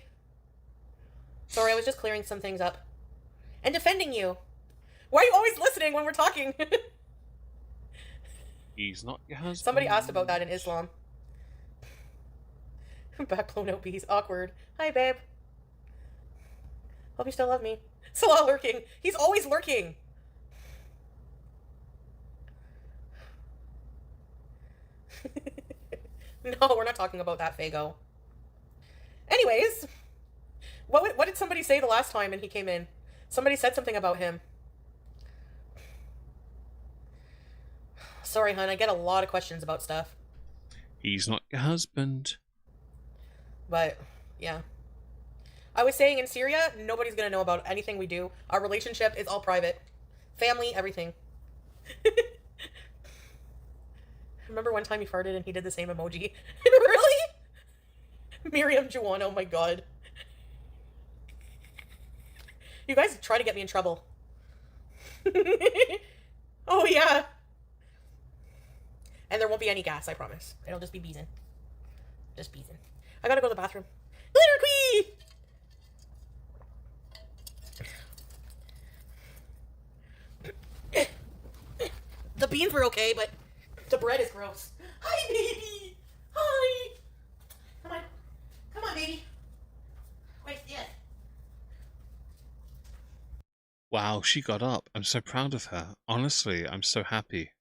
Sorry, I was just clearing some things up. And defending you. Why are you always listening when we're talking? He's not your husband. Somebody asked about that in Islam. Back blown out bees. Awkward. Hi, babe. Hope you still love me. Salah lurking. He's always lurking. No, we're not talking about that, Fago. Anyways, what did somebody say the last time when he came in? Somebody said something about him. Sorry, hon, I get a lot of questions about stuff. He's not your husband. But, yeah. I was saying in Syria, nobody's gonna know about anything we do. Our relationship is all private. Family, everything. Remember one time he farted and he did the same emoji? Really? Miriam Juwan, oh my god. You guys try to get me in trouble. Oh yeah. And there won't be any gas, I promise. It'll just be beezing. Just beezing. I gotta go to the bathroom. Glitter Queen! The beans were okay, but the bread is gross. Hi, baby! Hi! Come on. Come on, baby. Wait, yes. Wow, she got up. I'm so proud of her. Honestly, I'm so happy.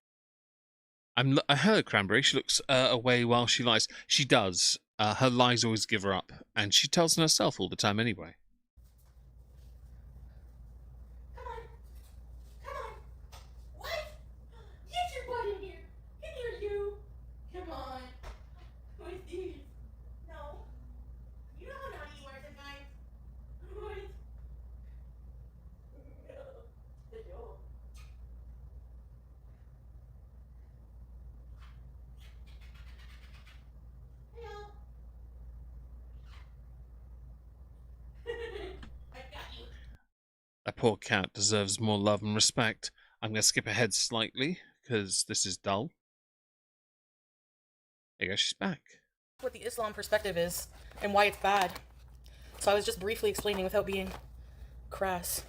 I heard Cranberry. She looks away while she lies. She does. Her lies always give her up, and she tells them herself all the time anyway. Come on. Come on. What? Get your butt in here. In here, you. Come on. What is this? No. You know how naughty you are sometimes. What? No. Hello. I got you. That poor cat deserves more love and respect. I'm going to skip ahead slightly, because this is dull. There you go, she's back. What the Islam perspective is and why it's bad. So I was just briefly explaining without being crass.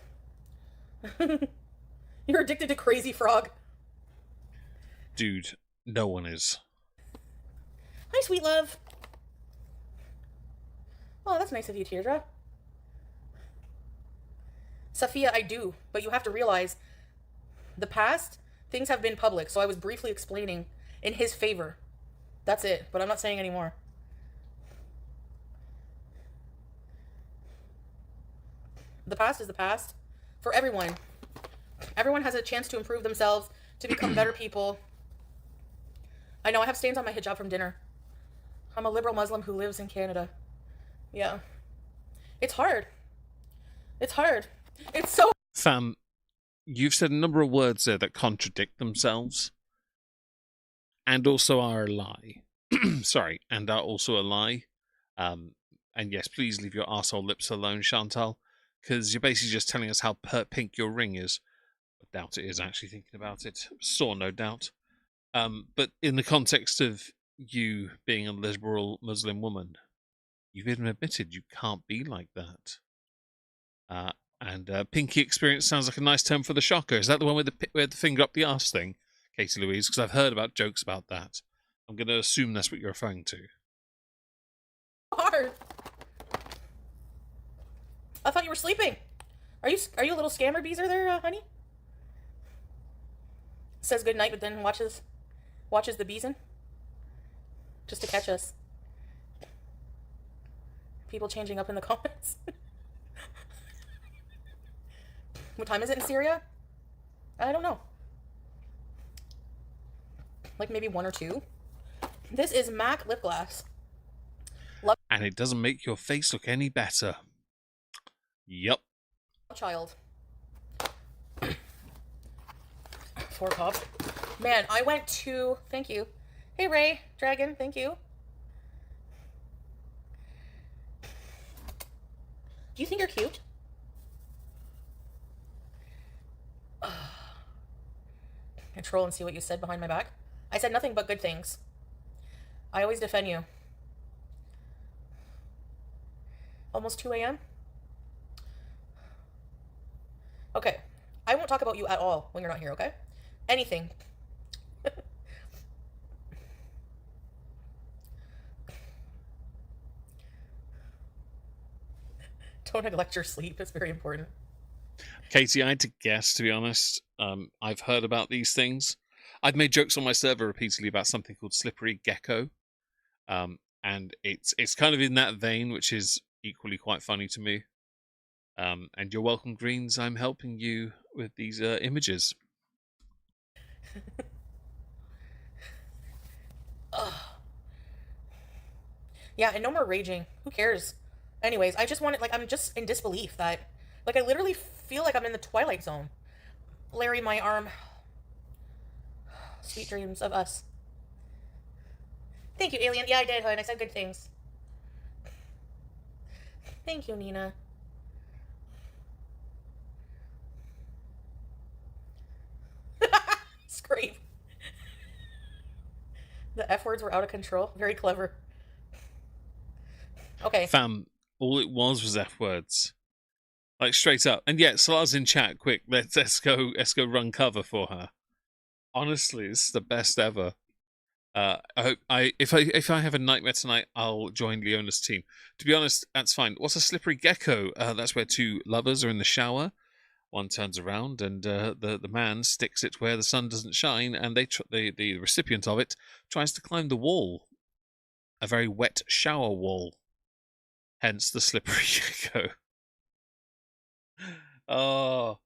You're addicted to Crazy Frog. Dude, no one is. Hi, sweet love. Oh, that's nice of you, Teardrop. Safiya, I do, but you have to realize the past, things have been public, so I was briefly explaining in his favor. That's it, but I'm not saying anymore. The past is the past for everyone. Everyone has a chance to improve themselves, to become better people. I know I have stains on my hijab from dinner. I'm a liberal Muslim who lives in Canada. Yeah. It's hard. It's hard. It's so... Fam, you've said a number of words there that contradict themselves. And also are a lie. Sorry, and are also a lie. And yes, please leave your arsehole lips alone, Chantal. Because you're basically just telling us how pink your ring is. I doubt it is actually thinking about it. Saw, no doubt. But in the context of you being a liberal Muslim woman, you've even admitted you can't be like that. And pinky experience sounds like a nice term for the shocker. Is that the one with the finger up the arse thing, Katie Louise? Because I've heard about jokes about that. I'm going to assume that's what you're referring to. hard. I thought you were sleeping. Are you a little scammer beezer there, honey? Says good night, but then watches the beeson just to catch us. People changing up in the comments. What time is it in Syria? I don't know. Like maybe 1 or 2. This is MAC lip gloss. And it doesn't make your face look any better. Yup. Child. 4 pops. Man, I went to... Thank you. Hey, Ray. Dragon, thank you. Do you think you're cute? Control and see what you said behind my back. I said nothing but good things. I always defend you. Almost 2 a.m.? Okay. I won't talk about you at all when you're not here, okay? Anything. Don't neglect your sleep. It's very important. Katie, I had to guess, to be honest. I've heard about these things. I've made jokes on my server repeatedly about something called slippery gecko, and it's kind of in that vein, which is equally quite funny to me. And you're welcome, Greens. I'm helping you with these images. Ugh. Yeah, and no more raging. Who cares? Anyways, I just wanted, like, I'm just in disbelief that, like, I literally feel like I'm in the Twilight Zone. Larry, my arm. Sweet dreams of us. Thank you, Alien. Yeah, I did, hon. I said good things. Thank you, Nina. Scream. The F words were out of control. Very clever. Okay. Fam, all it was F words. Like straight up. And yeah, Salah's in chat. Quick, let's go run cover for her. Honestly, it's the best ever. I hope if I have a nightmare tonight, I'll join Leona's team. To be honest, that's fine. What's a slippery gecko? That's where two lovers are in the shower. One turns around and the man sticks it where the sun doesn't shine, and the recipient of it tries to climb the wall, a very wet shower wall. Hence the slippery gecko. Oh,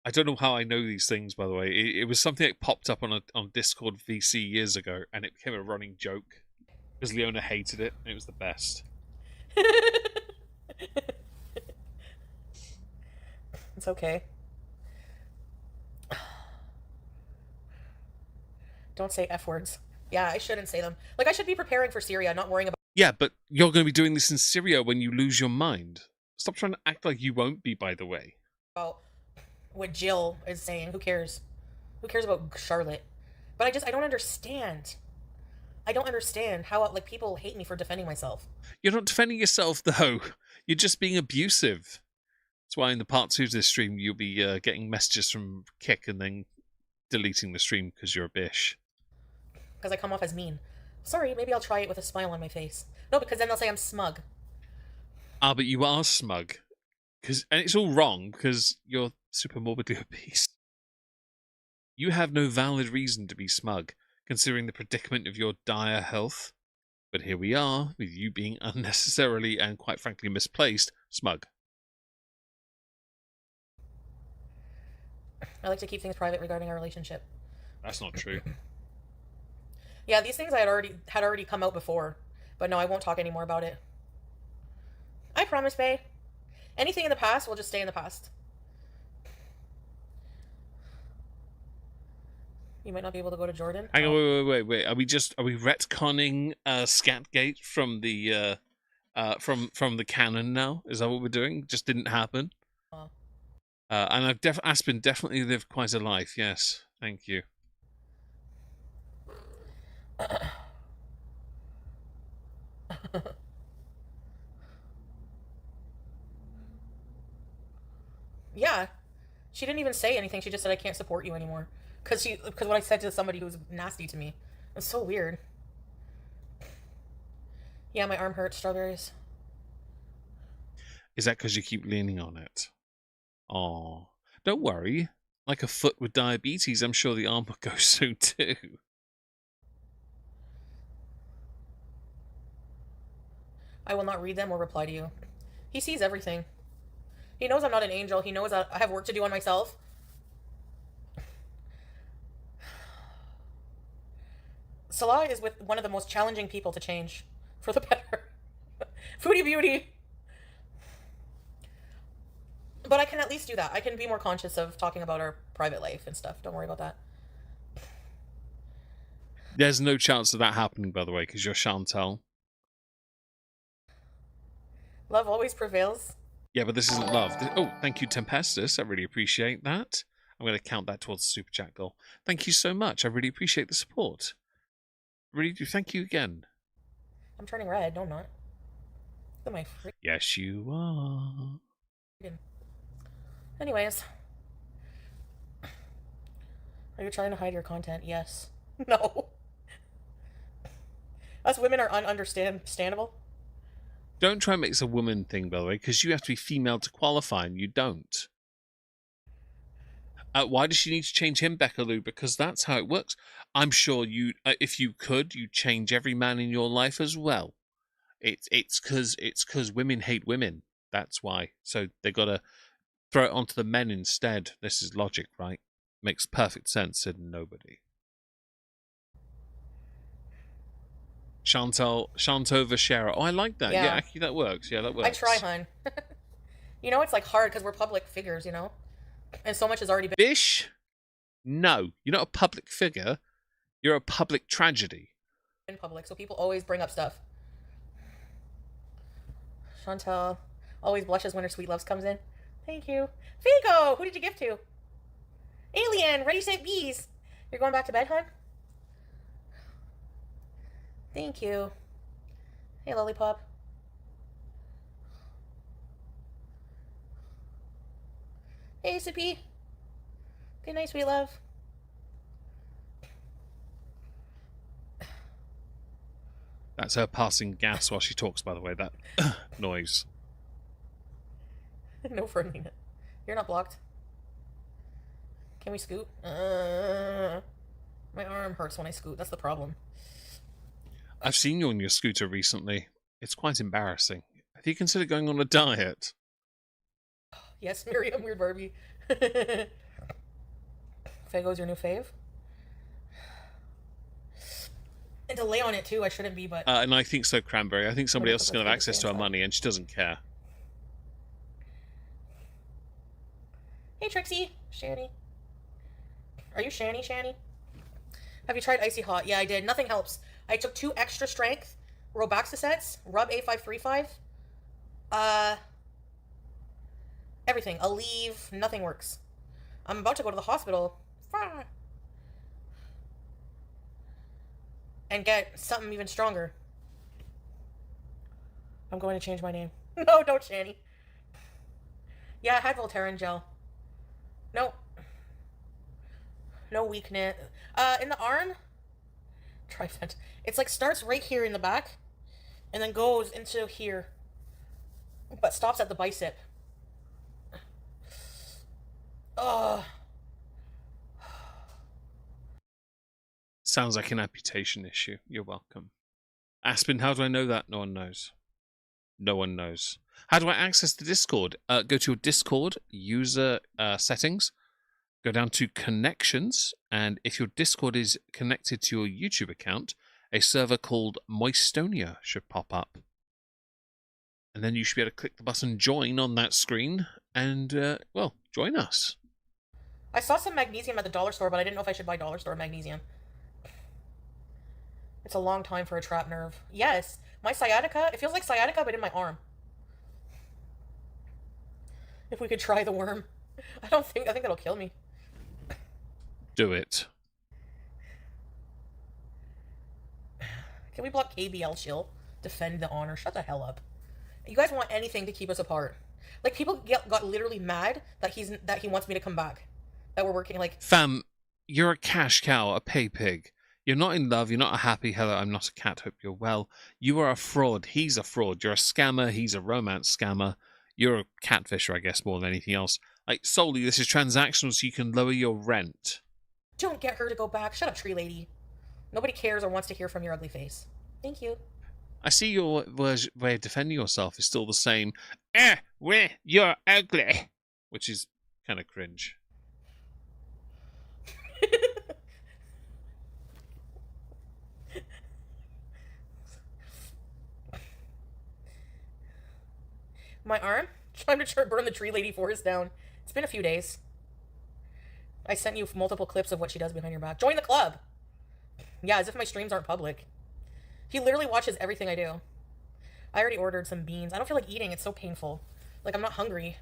I don't know how I know these things. By the way, it was something that popped up on Discord VC years ago, and it became a running joke because Leona hated it, and it was the best. It's okay. Don't say F words. Yeah, I shouldn't say them. Like, I should be preparing for Syria, not worrying about. Yeah, but you're going to be doing this in Syria when you lose your mind. Stop trying to act like you won't be, by the way. What Jill is saying. Who cares? Who cares about Charlotte? But I don't understand. I don't understand how, like, people hate me for defending myself. You're not defending yourself, though. You're just being abusive. That's why in the part 2 of this stream, you'll be getting messages from Kick and then deleting the stream because you're a bish. Because I come off as mean. Sorry, maybe I'll try it with a smile on my face. No, because then they'll say I'm smug. Ah, but you are smug. And it's all wrong because you're super morbidly obese. You have no valid reason to be smug, considering the predicament of your dire health. But here we are, with you being unnecessarily and quite frankly misplaced smug. I like to keep things private regarding our relationship. That's not true. Yeah, these things had already come out before, but no, I won't talk anymore about it. I promise, Bae. Anything in the past will just stay in the past. You might not be able to go to Jordan. Hang on, wait. Are we retconning Scatgate from the from the canon now? Is that what we're doing? Just didn't happen. And Aspen definitely lived quite a life. Yes, thank you. Yeah, she didn't even say anything. She just said I can't support you anymore because what I said to somebody who was nasty to me. It's so weird. Yeah, my arm hurts. Strawberries. Is that because you keep leaning on it? Oh, don't worry. Like a foot with diabetes, I'm sure the arm will go soon too. I will not read them or reply to you. He sees everything. He knows I'm not an angel. He knows I have work to do on myself. Salah is with one of the most challenging people to change for the better. Foodie beauty. But I can at least do that. I can be more conscious of talking about our private life and stuff. Don't worry about that. There's no chance of that happening, by the way, because you're Chantal. Love always prevails. Yeah, but this isn't love. Oh, thank you, Tempestus. I really appreciate that. I'm going to count that towards the Super Chat goal. Thank you so much. I really appreciate the support. Really do. Thank you again. I'm turning red. No, I'm not. Look at my Yes, you are. Anyways. Are you trying to hide your content? Yes. No. Us women are understandable. Don't try and make this a woman thing, by the way, because you have to be female to qualify, and you don't. Why does she need to change him, Becca Lou? Because that's how it works. I'm sure you, if you could, you'd change every man in your life as well. It's because women hate women. That's why. So they got to throw it onto the men instead. This is logic, right? Makes perfect sense, said nobody. Chantal Vachera. Oh, I like that. Yeah, Aki, that works. Yeah, that works. I try, hun. You know, it's like hard because we're public figures, you know? And so much has already been. Bish? No, you're not a public figure. You're a public tragedy. In public, so people always bring up stuff. Chantal always blushes when her sweet loves comes in. Thank you. Figo! Who did you give to? Alien! Ready, set, bees! You're going back to bed, hun? Thank you. Hey, Lollipop. Hey, Sippy. Good night, sweet love. That's her passing gas while she talks, by the way, that noise. No, for a minute. You're not blocked. Can we scoot? My arm hurts when I scoot. That's the problem. I've seen you on your scooter recently. It's quite embarrassing. Have you considered going on a diet? Yes, Miriam, weird Barbie. Fago's your new fave? And to lay on it too, I shouldn't be, but... And I think so, Cranberry. I think somebody else is going to have access to her money, and she doesn't care. Hey, Trixie. Shani. Are you Shani? Have you tried Icy Hot? Yeah, I did. Nothing helps. I took 2 extra strength Robaxacets, Rub A535. Everything. Aleve. Nothing works. I'm about to go to the hospital. And get something even stronger. I'm going to change my name. No, don't, Shani. Yeah, I had Voltaren gel. Nope. No weakness. In the arm? Trifent. It's like starts right here in the back and then goes into here. But stops at the bicep. Ugh. Sounds like an amputation issue. You're welcome. Aspen, how do I know that? No one knows. No one knows. How do I access the Discord? Go to your Discord user settings. Go down to connections. And if your Discord is connected to your YouTube account, a server called Moistonia should pop up. And then you should be able to click the button join on that screen and, well, join us. I saw some magnesium at the dollar store, but I didn't know if I should buy dollar store magnesium. It's a long time for a trapped nerve. Yes. My sciatica, it feels like sciatica, but in my arm. If we could try the worm. I think that'll kill me. Do it. Can we block KBL Chill? Defend the honor. Shut the hell up. You guys want anything to keep us apart. Like, people got literally mad that he wants me to come back. That we're working, like... Fam, you're a cash cow, a pay pig. You're not in love, you're not a happy, hello, I'm not a cat, hope you're well. You are a fraud, he's a fraud. You're a scammer, he's a romance scammer. You're a catfisher, I guess, more than anything else. Like, solely, this is transactional so you can lower your rent. Don't get her to go back. Shut up, tree lady. Nobody cares or wants to hear from your ugly face. Thank you. I see your way of defending yourself is still the same. You're ugly. Which is kind of cringe. My arm? Time to burn the tree lady forest down. It's been a few days. I sent you multiple clips of what she does behind your back. Join the club! Yeah, as if my streams aren't public. He literally watches everything I do. I already ordered some beans. I don't feel like eating. It's so painful. Like, I'm not hungry.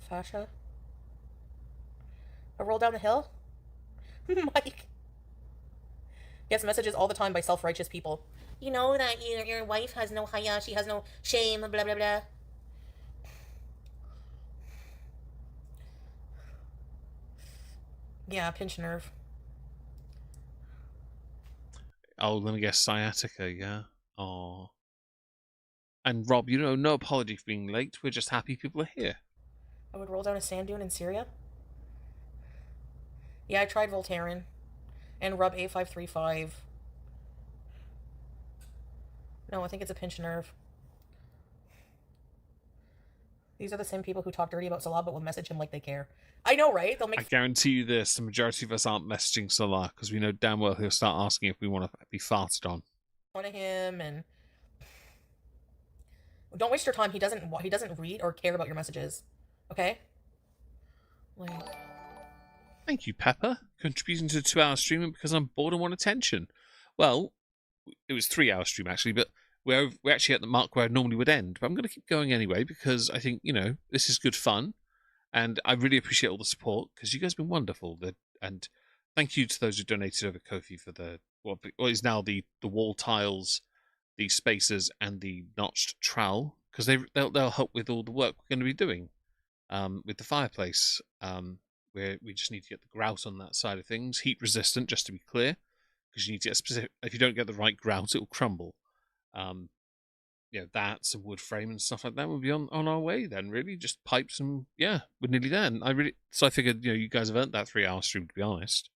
Fascia. A roll down the hill? Mike. Gets messages all the time by self-righteous people. You know that your wife has no haya, she has no shame, blah, blah, blah. Yeah, pinch nerve. Oh, let me guess, sciatica, yeah? Oh. And Rob, no apology for being late. We're just happy people are here. I would roll down a sand dune in Syria. Yeah, I tried Voltaren and rub A535. No, I think it's a pinch nerve. These are the same people who talk dirty about Salah but will message him like they care. I know, right? They'll I make guarantee you this, the majority of us aren't messaging Salah because we know damn well he'll start asking if we want to be farted on. fun of him and don't waste your time. He doesn't read or care about your messages. Okay? Like Thank you, Pepper, contributing to the 2 hour stream because I'm bored and want attention. Well, it was 3 hour stream actually, but we're actually at the mark where I normally would end. But I'm going to keep going anyway because I think, this is good fun. And I really appreciate all the support because you guys have been wonderful. And thank you to those who donated over Ko-fi for what is now the wall tiles, the spacers, and the notched trowel because they'll help with all the work we're going to be doing with the fireplace. Where we just need to get the grout on that side of things, heat resistant, just to be clear, because you need to get specific. If you don't get the right grout, it will crumble. Um, that, some wood frame and stuff like that will be on our way then, really. Just pipes and, yeah, we're nearly there. And I figured, you guys have earned that 3 hour stream, to be honest.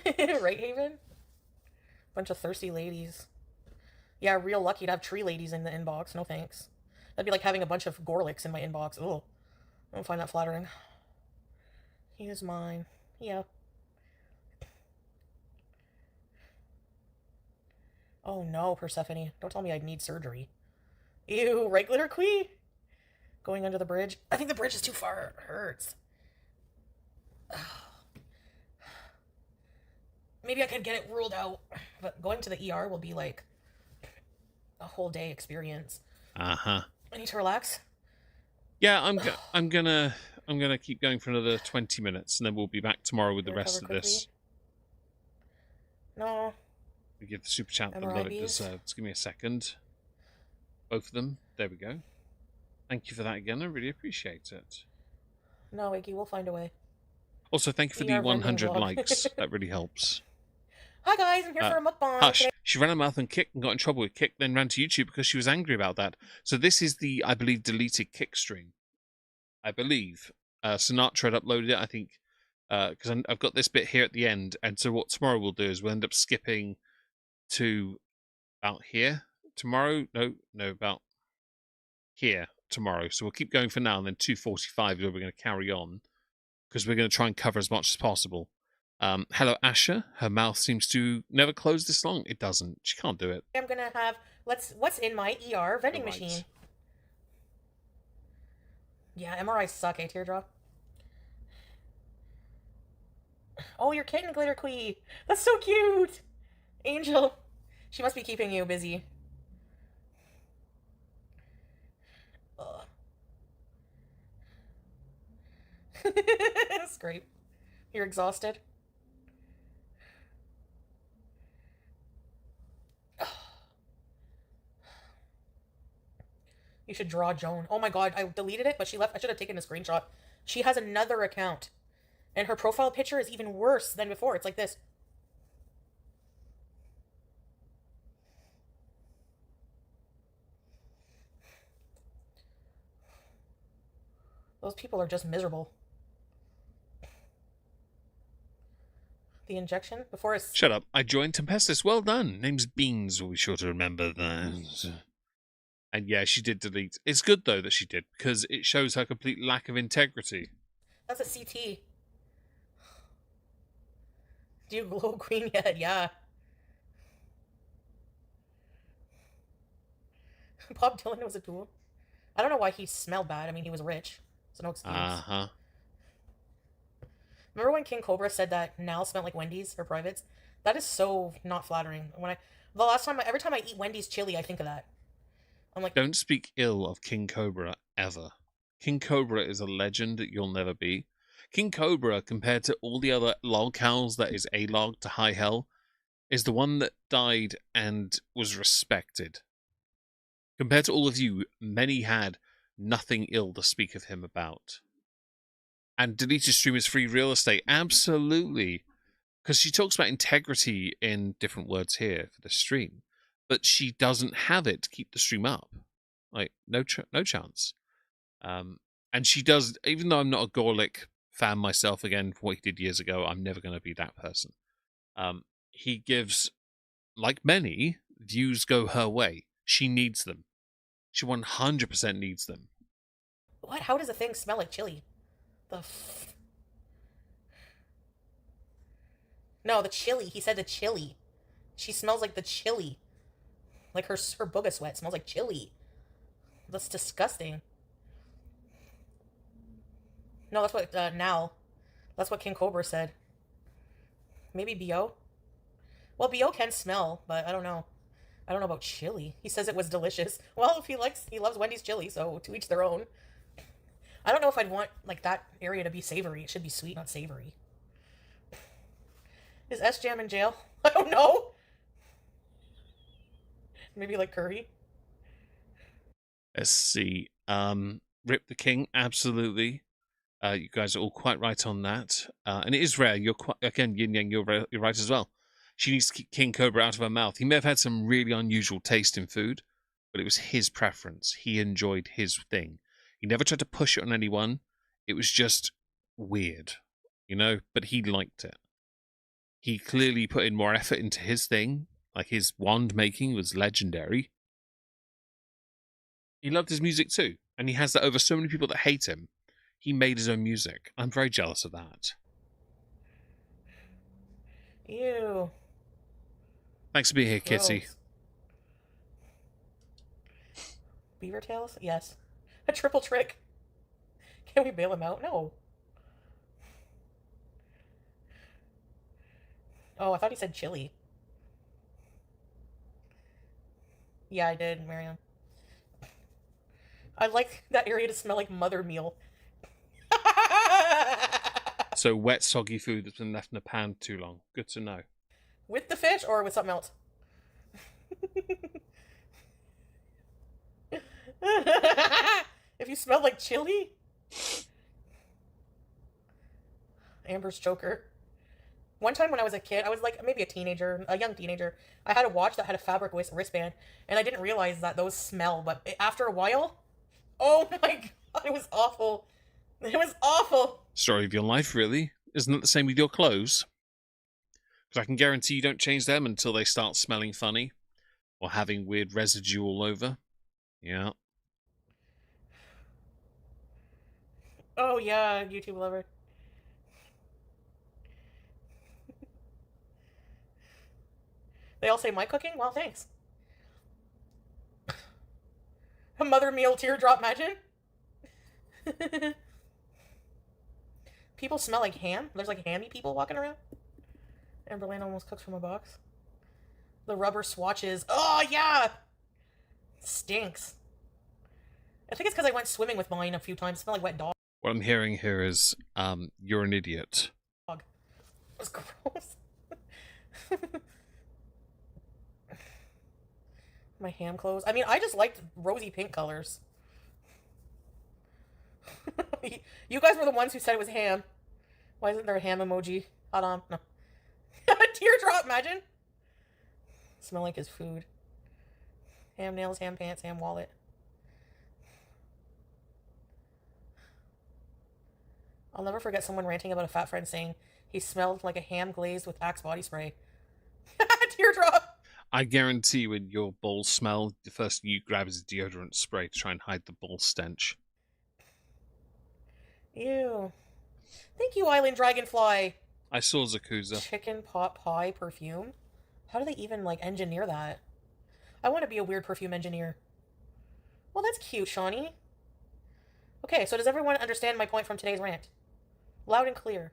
right, Haven? Bunch of thirsty ladies. Yeah, real lucky to have tree ladies in the inbox. No thanks. That'd be like having a bunch of Gorlicks in my inbox. Ugh. I don't find that flattering. He is mine. Yeah. Oh no, Persephone. Don't tell me I'd need surgery. Ew, right, Glitter Queen? Going under the bridge? I think the bridge is too far. It hurts. Maybe I could get it ruled out. But going to the ER will be like a whole day experience. Uh-huh. I need to relax. Yeah, I'm gonna keep going for another 20 minutes, and then we'll be back tomorrow with the rest of this. No. We give the super chat the love it deserves. Give me a second. Both of them. There we go. Thank you for that again. I really appreciate it. No, Iggy, we'll find a way. Also, thank you for the 100 likes. That really helps. Hi guys, I'm here for a mukbang. Hush. She ran a mouth and Kick and got in trouble with Kick, then ran to YouTube because she was angry about that. So this is the, I believe, deleted Kick stream. I believe. Sinatra had uploaded it, I think, because I've got this bit here at the end. And so what tomorrow we'll do is we'll end up skipping to about here tomorrow. No, about here tomorrow. So we'll keep going for now, and then 2:45 is where we're going to carry on because we're going to try and cover as much as possible. Hello, Asha. Her mouth seems to never close this long. It doesn't. She can't do it. I'm gonna have what's in my ER vending machine. Yeah, MRIs suck, eh, Teardrop? Oh, your kitten, Glitter Queen. That's so cute. Angel. She must be keeping you busy. That's great. You're exhausted? You should draw Joan. Oh my god, I deleted it, but she left. I should have taken a screenshot. She has another account. And her profile picture is even worse than before. It's like this. Those people are just miserable. The injection before it's... Shut up. I joined Tempestus. Well done. Name's Beans. We'll be sure to remember that. And yeah, she did delete. It's good, though, that she did, because it shows her complete lack of integrity. That's a CT. Do you glow queen yet? Yeah. Bob Dylan was a tool. I don't know why he smelled bad. I mean, he was rich. So no excuse. Uh-huh. Remember when King Cobra said that Nal smelled like Wendy's or Privates? That is so not flattering. Every time I eat Wendy's chili, I think of that. I'm like, don't speak ill of King Cobra ever. King Cobra is a legend that you'll never be. King Cobra, compared to all the other lolcows that is A-log to high hell, is the one that died and was respected. Compared to all of you, many had nothing ill to speak of him about. And deleted stream is free real estate. Absolutely. Because she talks about integrity in different words here for the stream, but she doesn't have it to keep the stream up. Like, no chance. Um, and she does, even though I'm not a Gorlick fan myself, again, for what he did years ago, I'm never going to be that person. He gives, like many, views go her way. She needs them. She 100% needs them. What? How does a thing smell like chili? No, the chili. He said the chili. She smells like the chili. Like her booga sweat smells like chili. That's disgusting. No, that's what, now. That's what King Cobra said. Maybe B.O.? Well, B.O. can smell, but I don't know. I don't know about chili. He says it was delicious. Well, if he loves Wendy's chili, so to each their own. I don't know if I'd want, like, that area to be savory. It should be sweet, not savory. Is S-Jam in jail? I don't know. Maybe like curry. Let's see. Rip the King, absolutely. You guys are all quite right on that. And it is rare. You're quite, again, Yin Yang, you're right as well. She needs to keep King Cobra out of her mouth. He may have had some really unusual taste in food, but it was his preference. He enjoyed his thing. He never tried to push it on anyone. It was just weird, but he liked it. He clearly put in more effort into his thing. Like, his wand making was legendary. He loved his music too. And he has that over so many people that hate him. He made his own music. I'm very jealous of that. Ew. Thanks for being here, Gross. Kitty. Beaver tails? Yes. A triple trick. Can we bail him out? No. Oh, I thought he said chili. Yeah, I did, Marianne. I like that area to smell like mother meal. So wet, soggy food that's been left in a pan too long. Good to know. With the fish or with something else? If you smell like chili? Amber's Joker. One time when I was a kid, I was like maybe a young teenager, I had a watch that had a fabric wristband, and I didn't realize that those smell, but after a while, oh my god, it was awful. It was awful. Story of your life, really. Isn't it the same with your clothes? Because I can guarantee you don't change them until they start smelling funny or having weird residue all over. Yeah. Oh yeah, YouTube lover. They all say my cooking? Well, thanks. A mother meal teardrop magic? People smell like ham? There's like hammy people walking around? Amberlane almost cooks from a box. The rubber swatches. Oh, yeah! Stinks. I think it's because I went swimming with mine a few times. It smelled like wet dog. What I'm hearing here is, you're an idiot. It was gross. My ham clothes. I mean, I just liked rosy pink colors. You guys were the ones who said it was ham. Why isn't there a ham emoji? Hold on. No. Teardrop, imagine. Smell like his food. Ham nails, ham pants, ham wallet. I'll never forget someone ranting about a fat friend saying he smelled like a ham glazed with Axe body spray. Teardrop. I guarantee when your balls smell, the first thing you grab is a deodorant spray to try and hide the ball stench. Ew. Thank you, Island Dragonfly. I saw Zakuza. Chicken pot pie perfume? How do they even, like, engineer that? I want to be a weird perfume engineer. Well, that's cute, Shawnee. Okay, so does everyone understand my point from today's rant? Loud and clear.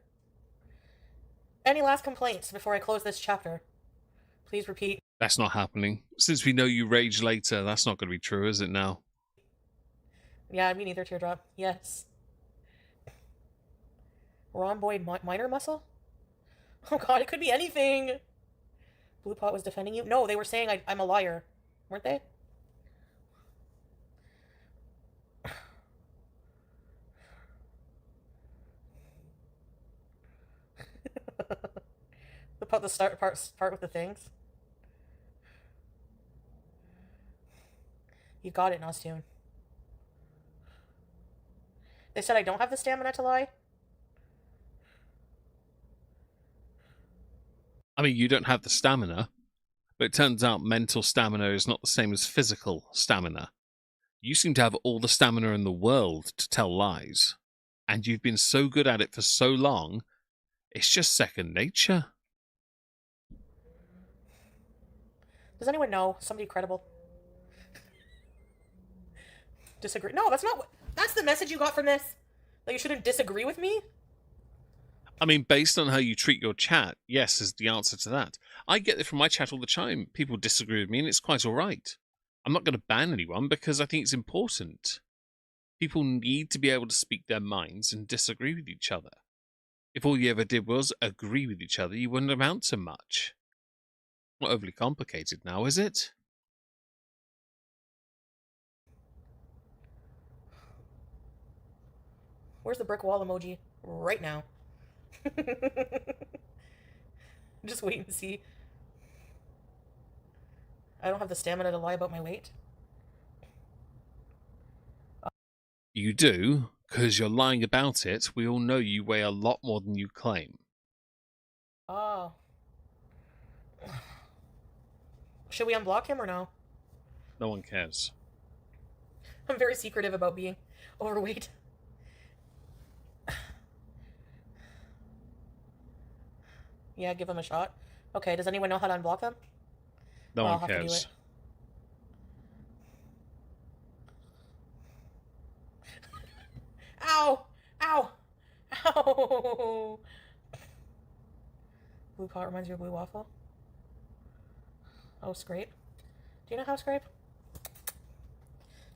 Any last complaints before I close this chapter? Please repeat. That's not happening. Since we know you rage later, that's not going to be true, is it now? Yeah, me neither, Teardrop. Yes. Rhomboid minor muscle? Oh god, it could be anything! Blue Pot was defending you? No, they were saying I'm a liar. Weren't they? part, the start part with the things. You got it, Nostoon. They said I don't have the stamina to lie. I mean, you don't have the stamina, but it turns out mental stamina is not the same as physical stamina. You seem to have all the stamina in the world to tell lies, and you've been so good at it for so long, it's just second nature. Does anyone know? Somebody credible. Disagree. No, that's not what... That's the message you got from this? That you shouldn't disagree with me? I mean, based on how you treat your chat, yes is the answer to that. I get it from my chat all the time. People disagree with me, and it's quite all right. I'm not going to ban anyone because I think it's important. People need to be able to speak their minds and disagree with each other. If all you ever did was agree with each other, you wouldn't amount to much. Not overly complicated now, is it? Where's the brick wall emoji? Right now. Just wait and see. I don't have the stamina to lie about my weight. You do, because you're lying about it. We all know you weigh a lot more than you claim. Oh. Should we unblock him or no? No one cares. I'm very secretive about being overweight. Yeah, give him a shot. Okay, does anyone know how to unblock them? No Well, one I'll have to do cares. it. Ow! Ow! Ow! Blue pot reminds you of blue waffle. Oh, scrape. Do you know how to scrape?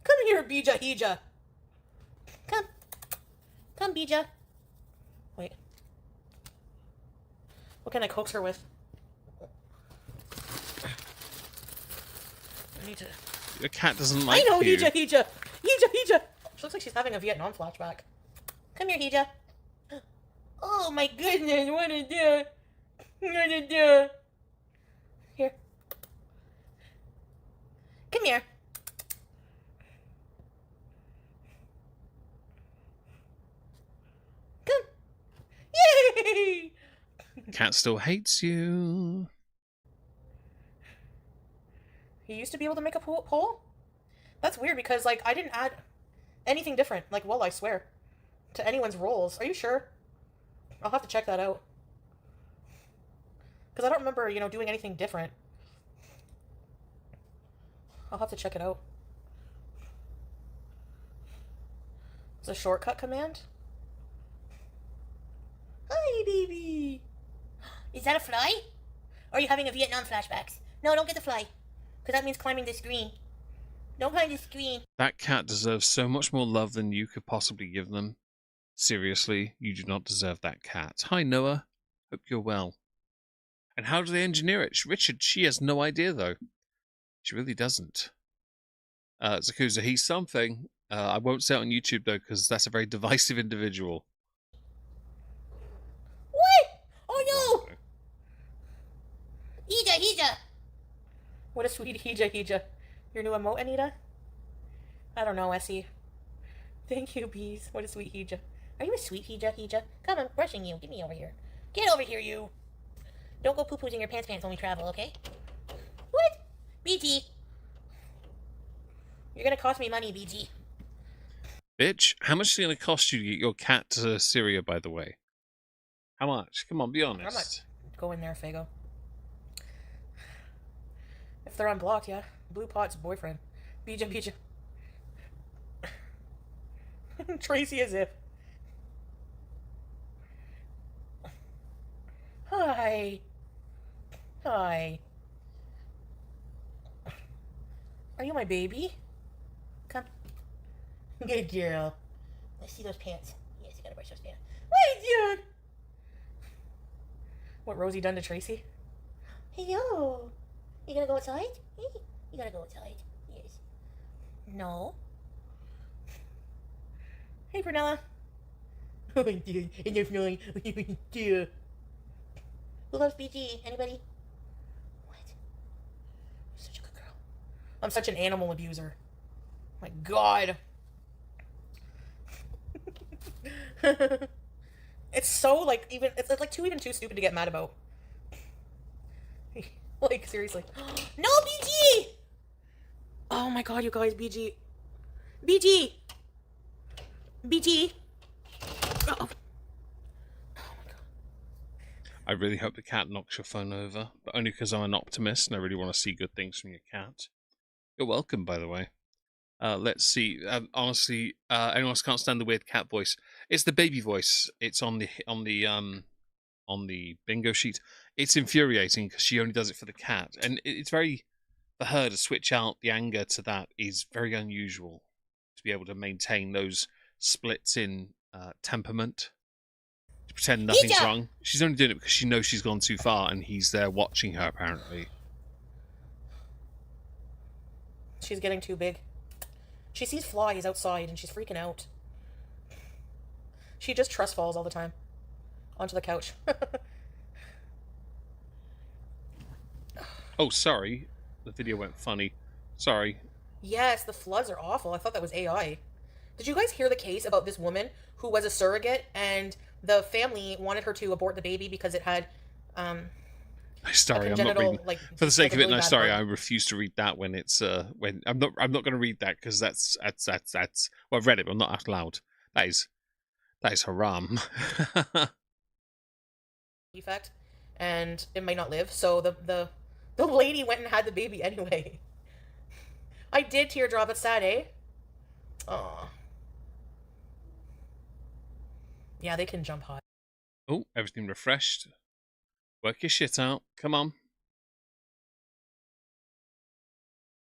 Come here, Bija Hija. Come. Come, Bija. Wait. What can I coax her with? I need to... Your cat doesn't like I know, you. Hija, Hija! Hija, Hija! She looks like she's having a Vietnam flashback. Come here, Hija. Oh my goodness, what is that? What is that? Here. Come here. Come. Yay! Cat still hates you. He used to be able to make a poll? That's weird because, like, I didn't add anything different, like, well, I swear, to anyone's roles. Are you sure? I'll have to check that out. Because I don't remember, you know, doing anything different. I'll have to check it out. It's a shortcut command? Hi, baby! Is that a fly? Or are you having a Vietnam flashbacks? No, don't get the fly. Because that means climbing the screen. Don't climb the screen. That cat deserves so much more love than you could possibly give them. Seriously, you do not deserve that cat. Hi, Noah. Hope you're well. And how do they engineer it? Richard, she has no idea, though. She really doesn't. Zakuza, he's something. I won't say it on YouTube, though, because that's a very divisive individual. What? Oh, no! Hija, Hija! What a sweet Hija, Hija. Your new emote, Anita? I don't know, Essie. Thank you, bees. What a sweet Hija. Are you a sweet Hija, Hija? Come, I'm brushing you. Get me over here. Get over here, you. Don't go poo-poos in your pants when we travel, okay? What? BG. You're gonna cost me money, BG. Bitch, how much is it going to cost you to get your cat to Syria, by the way? How much? Come on, be honest. I'm not going there, Fago. If they're unblocked, yeah. Blue Pot's boyfriend. Bija, Bija. Tracy as if. Hi. Hi. Are you my baby? Come. Good girl. Let's see those pants. Yes, you gotta brush those pants. What are you doing? What Rosie done to Tracy? Hello. You gonna go outside? You gotta go outside. Yes. No. Hey, Prunella. Oh, dear. And you're feeling. Dear. Who loves BG? Anybody? What? You're such a good girl. I'm such an animal abuser. My God. It's so like even it's like too stupid to get mad about. Like seriously. No BG. Oh my God, you guys, BG. BG. BG. Oh. I really hope the cat knocks your phone over, but only because I'm an optimist and I really want to see good things from your cat. You're welcome, by the way. Let's see. Honestly, anyone else can't stand the weird cat voice. It's the baby voice. It's on the bingo sheet. It's infuriating because she only does it for the cat, and it's very for her to switch out the anger to that is very unusual. To be able to maintain those splits in temperament, to pretend nothing's wrong. She's only doing it because she knows she's gone too far, and he's there watching her. Apparently, She's getting too big. She sees flies outside and she's freaking out. She just trust falls all the time onto the couch. oh sorry, the video went funny. Sorry. Yes, the floods are awful. I thought that was AI. Did you guys hear the case about this woman who was a surrogate and the family wanted her to abort the baby because it had Nice story. I'm not reading. like For the sake of it, really nice bad story. birth. I refuse to read that when it's when I'm not going to read that because that's well, I've read it, but not out loud. That is haram. Defect, and it might not live. So the lady went and had the baby anyway. I did teardrop. It's sad, eh? Aw. Yeah, they can jump high. Oh, everything refreshed. Work your shit out. Come on.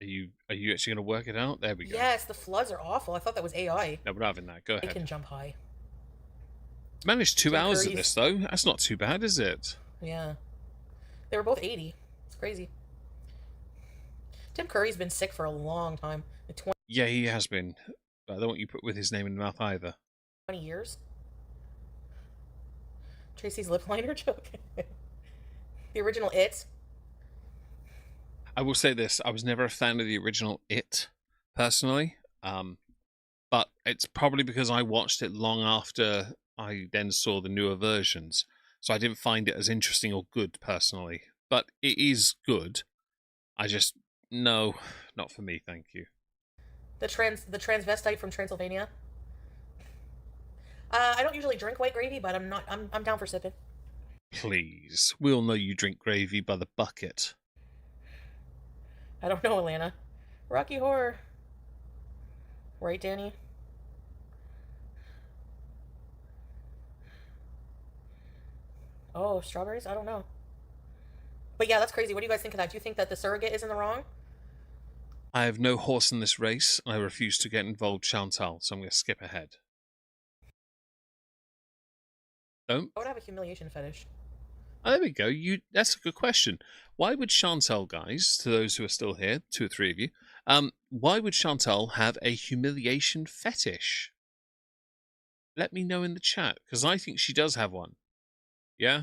Are you actually going to work it out? There we go. Yes, the floods are awful. I thought that was AI. No, we're not having that. Go They ahead. can jump high. Managed 2 Tim hours of Curry's- this though. That's not too bad, is it? Yeah. They were both 80. It's crazy. Tim Curry's been sick for a long time. Like 20 Yeah, he has been. But I don't want you put with his name in the mouth either. years. Tracy's lip liner joke. The original It. I will say this: I was never a fan of the original It, personally. But it's probably because I watched it long after I then saw the newer versions, so I didn't find it as interesting or good personally. But it is good. I just no, not for me. Thank you. The transvestite from Transylvania. I don't usually drink white gravy, but I'm down for sipping. Please, we all know you drink gravy by the bucket. I don't know, Alana. Rocky Horror. Right, Danny? Oh, strawberries? I don't know. But yeah, that's crazy. What do you guys think of that? Do you think that the surrogate is in the wrong? I have no horse in this race, and I refuse to get involved, Chantal, so I'm going to skip ahead. Don't. I would have a humiliation fetish. Oh, there we go. That's a good question. Why would Chantal, guys, to those who are still here, 2 or 3 of you, why would Chantal have a humiliation fetish? Let me know in the chat, because I think she does have one. Yeah?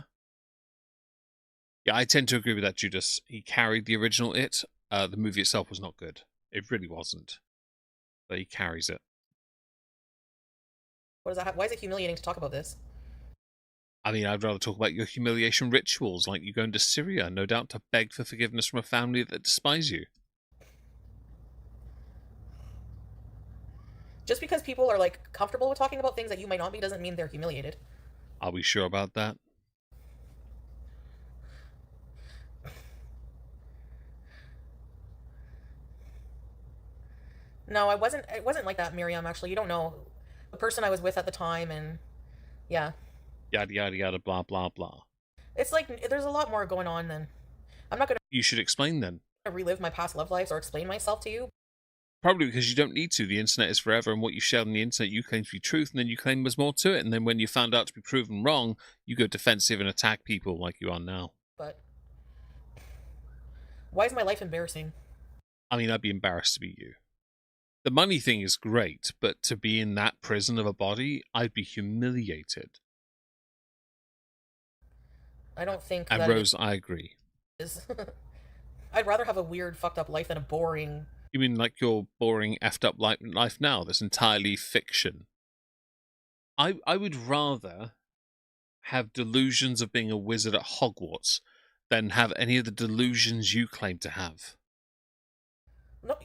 Yeah, I tend to agree with that, Judas. He carried the original It. The movie itself was not good. It really wasn't. But he carries it. What does that why is it humiliating to talk about this? I mean, I'd rather talk about your humiliation rituals, like you going to Syria, no doubt to beg for forgiveness from a family that despise you. Just because people are like comfortable with talking about things that you might not be doesn't mean they're humiliated. Are we sure about that? No, it wasn't like that, Miriam, actually. You don't know the person I was with at the time, and yeah. Yada, yada, yada, blah, blah, blah. It's like there's a lot more going on than I'm not going You should explain then. to relive my past love lives or explain myself to you. Probably because you don't need to. The internet is forever, and what you share on the internet you claim to be truth, and then you claim there's more to it. And then when you found out to be proven wrong, you go defensive and attack people like you are now. But why is my life embarrassing? I mean, I'd be embarrassed to be you. The money thing is great, but to be in that prison of a body, I'd be humiliated. I don't think And that it Rose, I agree. is. I'd rather have a weird, fucked up life than a boring. You mean like your boring, effed up life now that's entirely fiction? I would rather have delusions of being a wizard at Hogwarts than have any of the delusions you claim to have. No,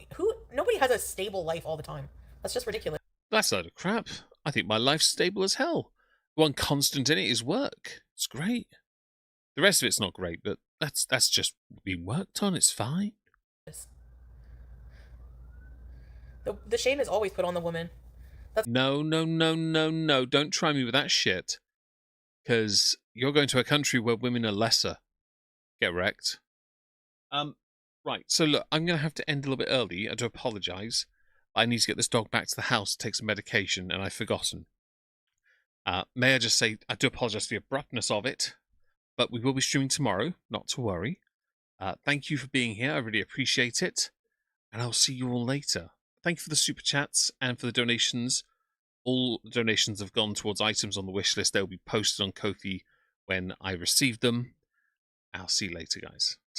nobody has a stable life all the time. That's just ridiculous. That's a load of crap. I think my life's stable as hell. One constant in it is work. It's great. The rest of it's not great, but that's just being worked on. It's fine. The shame is always put on the woman. No, no, no, no, no. Don't try me with that shit. Because you're going to a country where women are lesser. Get wrecked. Right. So look, I'm going to have to end a little bit early. I do apologise. I need to get this dog back to the house to take some medication, and I've forgotten. May I just say, I do apologise for the abruptness of it, but we will be streaming tomorrow, not to worry. Thank you for being here. I really appreciate it, and I'll see you all later. Thank you for the super chats and for the donations. All the donations have gone towards items on the wish list. They'll be posted on Ko-fi when I receive them. I'll see you later, guys.